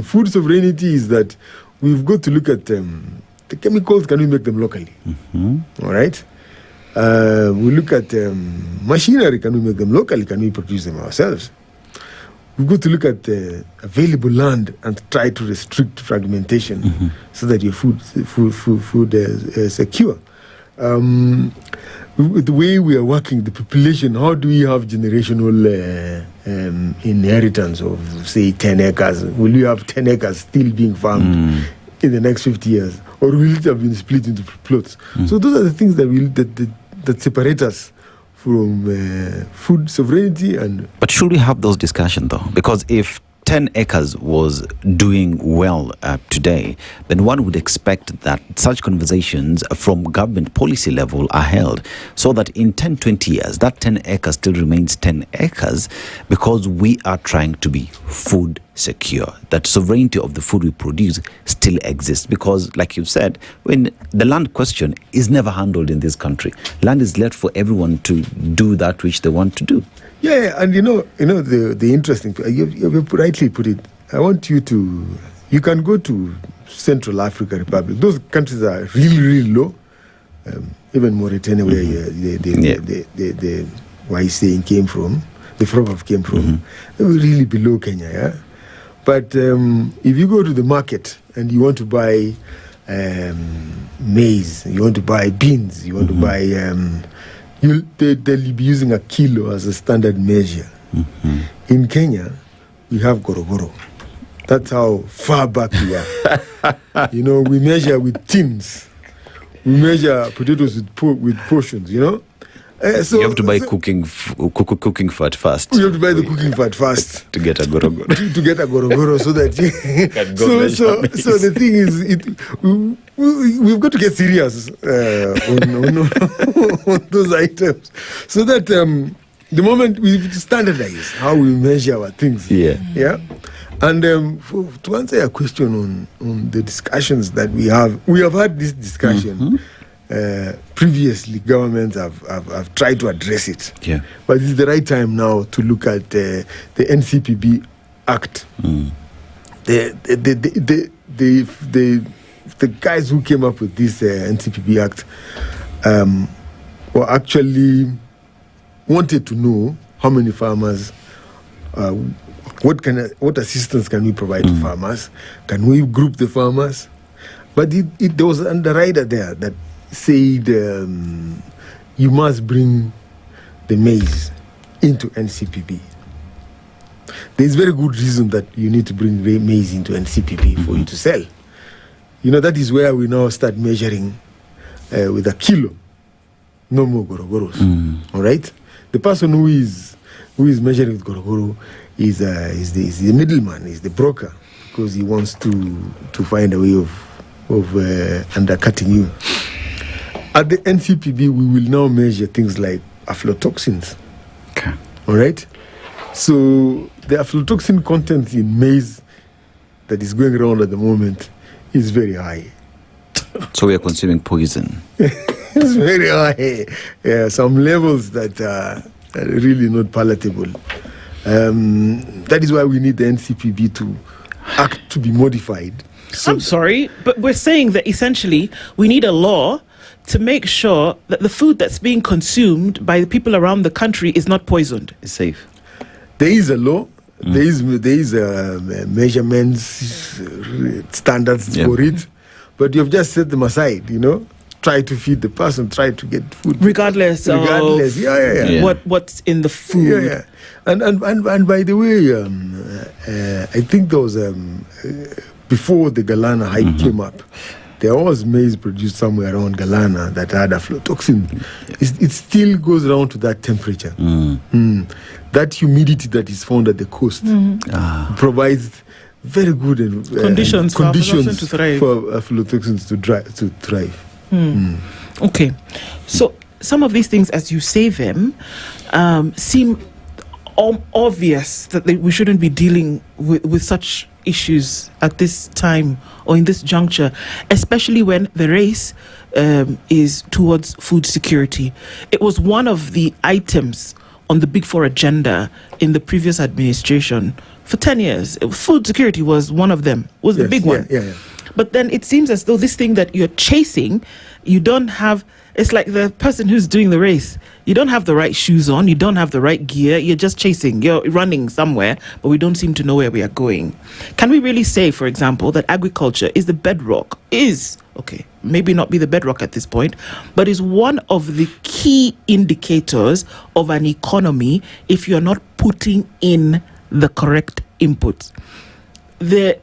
Food sovereignty is that we've got to look at the chemicals, can we make them locally? All right? We look at machinery, can we make them locally? Can we produce them ourselves? We've got to look at available land and try to restrict fragmentation so that your food is secure. The way we are working, the population, how do we have generational inheritance of, say, 10 acres? Will we have 10 acres still being farmed in the next 50 years? Or will it have been split into plots? So those are the things that separate us from food sovereignty. But should we have those discussions though? Because if 10 acres was doing well today, then one would expect that such conversations from government policy level are held so that in 10, 20 years, that 10 acres still remains 10 acres because we are trying to be food secure. That sovereignty of the food we produce still exists because, like you've said, when the land question is never handled in this country. Land is left for everyone to do that which they want to do. Yeah, and the interesting thing, you rightly put it. I want you can go to Central African Republic. Those countries are really, really low. Even Mauritania, where the why saying came from, the crop came from. They were really below Kenya, yeah. But if you go to the market and you want to buy maize, you want to buy beans, you want to buy, they'll be using a kilo as a standard measure. In Kenya, we have gorogoro. That's how far back we are. We measure with tins. We measure potatoes with portions, So you have to buy cooking fat first. You have to buy the cooking fat first to get a gorogoro. to get a gorogoro, so that so the thing is, we've got to get serious on those items, so that the moment we standardize how we measure our things. Yeah. And to answer your question on the discussions that we have had this discussion. Previously, governments have tried to address it. Yeah. But it's the right time now to look at the NCPB Act. The guys who came up with this NCPB Act were actually wanted to know how many farmers, what assistance can we provide to farmers? Can we group the farmers? But there was an underwriter there that said you must bring the maize into NCPB. There's very good reason that you need to bring maize into NCPB for you to sell. That is where we now start measuring with a kilo. No more gorogoros. All right? The person who is measuring with gorogoro is the middleman, is the broker, because he wants to find a way of undercutting you. At the NCPB, we will now measure things like aflatoxins. Okay. All right? So the aflatoxin content in maize that is going around at the moment is very high. So we are consuming poison. It's very high. Yeah, some levels that are really not palatable. That is why we need the NCPB to be modified. I'm sorry, but we're saying that essentially we need a law to make sure that the food that's being consumed by the people around the country is not poisoned. It's safe. There is a law. There is measurements, standards for it. But you've just set them aside, Try to feed the person, try to get food. Regardless of what's in the food. Yeah. And by the way, I think there was, before the Galana hype came up, there was maize produced somewhere around Galana that had aflatoxin. It still goes around to that temperature. That humidity that is found at the coast provides very good conditions for aflatoxins to thrive. Okay. So some of these things, as you say them, seem obvious that we shouldn't be dealing with such issues at this time or in this juncture, especially when the race is towards food security. It was one of the items on the Big Four agenda in the previous administration for 10 years. Food security was one of them, was the big one. Yeah. But then it seems as though this thing that you're chasing, you don't have, it's like the person who's doing the race. You don't have the right shoes on, you don't have the right gear, you're just chasing, you're running somewhere, but we don't seem to know where we are going. Can we really say, for example, that agriculture is the bedrock, maybe not be the bedrock at this point, but is one of the key indicators of an economy if you're not putting in the correct inputs? The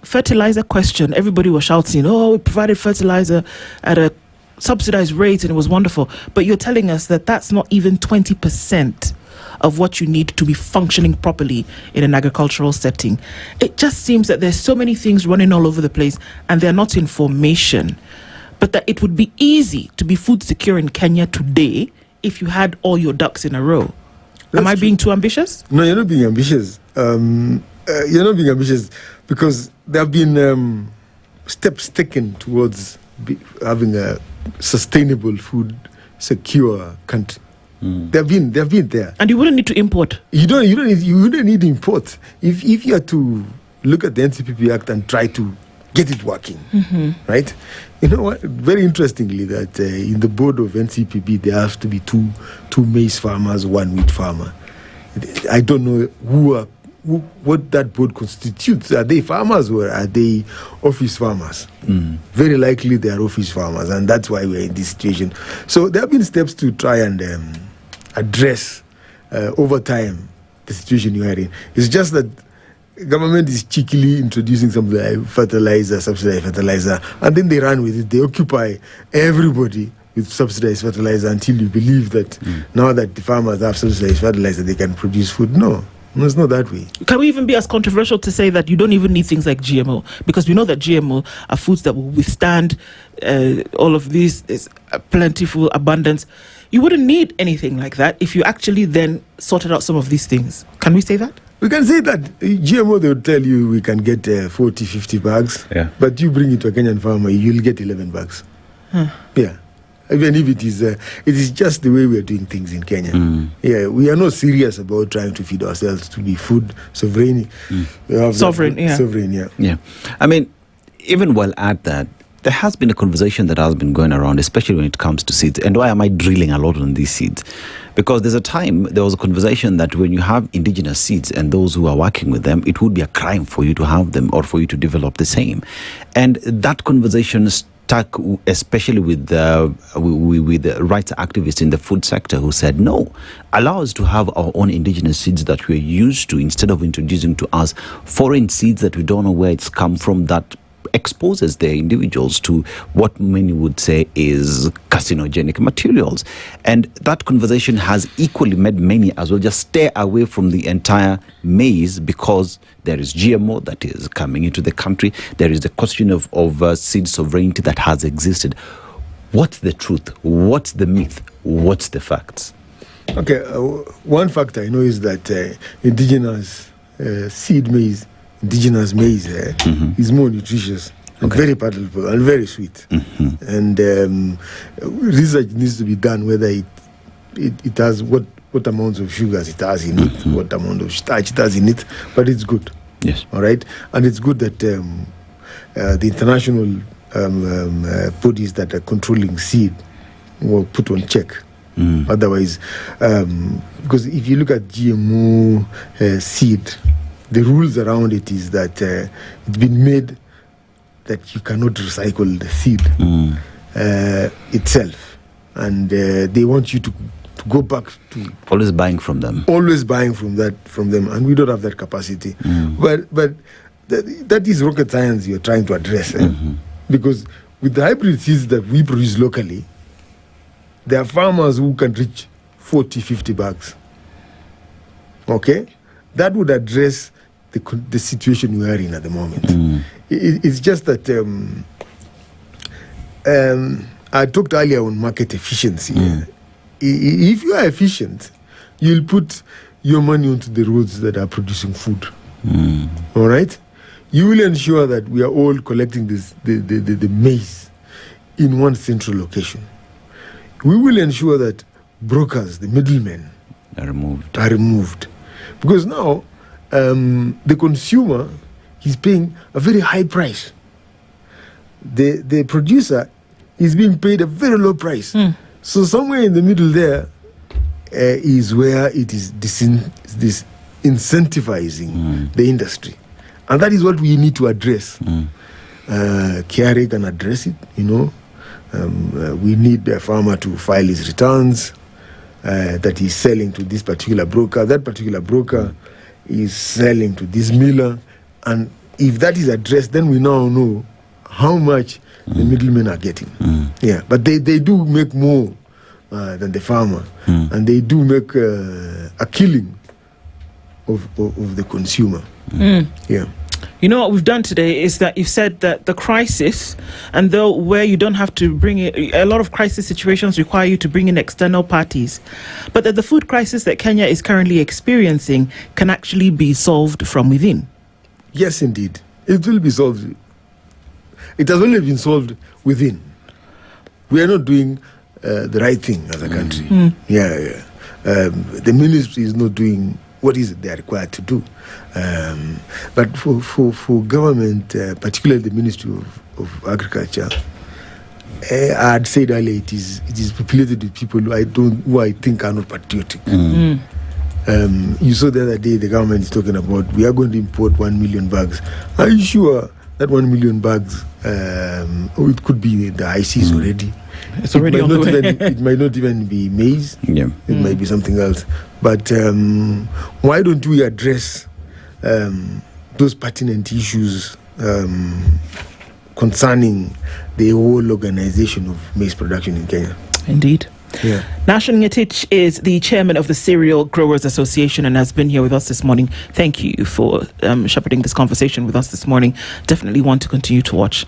fertilizer question, everybody was shouting, we provided fertilizer at a subsidized rate and it was wonderful, but you're telling us that that's not even 20% of what you need to be functioning properly in an agricultural setting. It just seems that there's so many things running all over the place and they're not in formation, but that it would be easy to be food secure in Kenya today if you had all your ducks in a row. Am I being too ambitious? No, you're not being ambitious. You're not being ambitious because there have been steps taken towards having a sustainable food secure country. They've been there. And you wouldn't need to import. You wouldn't need to import. If you are to look at the NCPB Act and try to get it working, right? You know what? Very interestingly, that in the board of NCPB there have to be two maize farmers, one wheat farmer. I don't know what that board constitutes. Are they farmers or are they office farmers? Very likely they are office farmers, and that's why we're in this situation. So there have been steps to try and address over time the situation you are in. It's just that government is cheekily introducing something like fertilizer, subsidized fertilizer, and then they run with it. They occupy everybody with subsidized fertilizer until you believe that now that the farmers have subsidized fertilizer, they can produce food. No, it's not that way. Can we even be as controversial to say that you don't even need things like GMO? Because we know that GMO are foods that will withstand all of this plentiful abundance. You wouldn't need anything like that if you actually then sorted out some of these things. Can we say that? We can say that GMO, they would tell you we can get 40, 50 bags, but you bring it to a Kenyan farmer, you'll get 11 bags. Yeah. Even if it is just the way we are doing things in Kenya. Yeah, we are not serious about trying to feed ourselves to be food sovereign. Sovereign, yeah. Sovereign, yeah. Yeah. I mean, even while at that, there has been a conversation that has been going around, especially when it comes to seeds. And why am I drilling a lot on these seeds? Because there was a conversation that when you have indigenous seeds and those who are working with them, it would be a crime for you to have them or for you to develop the same. And that conversation stuck, especially with the rights activists in the food sector who said, no, allow us to have our own indigenous seeds that we're used to instead of introducing to us foreign seeds that we don't know where it's come from, that exposes their individuals to what many would say is carcinogenic materials. And that conversation has equally made many as well just stay away from the entire maize because there is GMO that is coming into the country. There is the question of seed sovereignty that has existed. What's the truth? What's the myth? What's the facts? Okay, one fact I know is that indigenous seed maize, indigenous maize is more nutritious and very palatable and very sweet. And research needs to be done whether it has what amounts of sugars it has in it, what amount of starch it has in it, but it's good. Yes. All right. And it's good that the international bodies that are controlling seed were put on check. Otherwise, because if you look at GMO seed, the rules around it is that it's been made that you cannot recycle the seed itself, and they want you to go back to always buying from them. Always buying from them, and we don't have that capacity. But that is rocket science you're trying to address, because with the hybrid seeds that we produce locally, there are farmers who can reach 40, 50 bags. Okay, that would address the situation we are in at the moment. It's just that I talked earlier on market efficiency. If you are efficient, you'll put your money onto the roads that are producing food. All right? You will ensure that we are all collecting the maize in one central location. We will ensure that brokers, the middlemen, are removed. Because now, the consumer is paying a very high price. The producer is being paid a very low price. So somewhere in the middle there is where it is incentivizing the industry. And that is what we need to address. KRA can address it, we need the farmer to file his returns, that he's selling to this particular broker. That particular broker is selling to this miller, and if that is addressed, then we now know how much the middlemen are getting. Yeah, but they do make more than the farmer, and they do make a killing of the consumer. Yeah. You know what we've done today is that you've said that the crisis, and though where you don't have to bring in, a lot of crisis situations require you to bring in external parties, but that the food crisis that Kenya is currently experiencing can actually be solved from within. Yes, indeed. It will be solved. It has only been solved within. We are not doing the right thing as a country. The ministry is not doing what is it they are required to do. But for government, particularly the Ministry of Agriculture, I had said earlier it is populated with people who I think are not patriotic. You saw the other day the government is talking about we are going to import 1 million bags. Are you sure that 1 million bags, it could be in the high seas already? It's already on the way. It might not even be maize. Yeah. It might be something else. But why don't we address those pertinent issues concerning the whole organization of maize production in Kenya? Indeed. Yeah. Nashon Ngetich is the chairman of the Cereal Growers Association and has been here with us this morning. Thank you for shepherding this conversation with us this morning. Definitely want to continue to watch.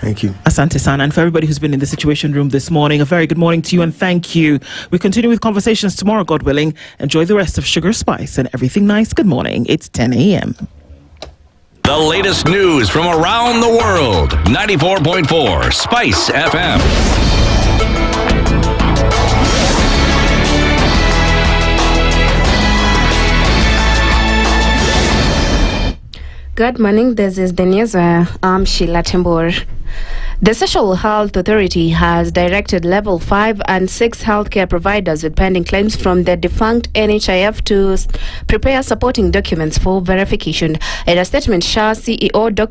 Thank you. Asante Sana. And for everybody who's been in the Situation Room this morning, a very good morning to you and thank you. We continue with conversations tomorrow, God willing. Enjoy the rest of Sugar, Spice and Everything Nice. Good morning. It's 10 a.m. The latest news from around the world. 94.4 Spice FM. Good morning, this is the news. I'm Sheila Tembor. The Social Health Authority has directed level 5 and 6 healthcare providers with pending claims from the defunct NHIF to prepare supporting documents for verification. In a statement, SHA CEO Dr.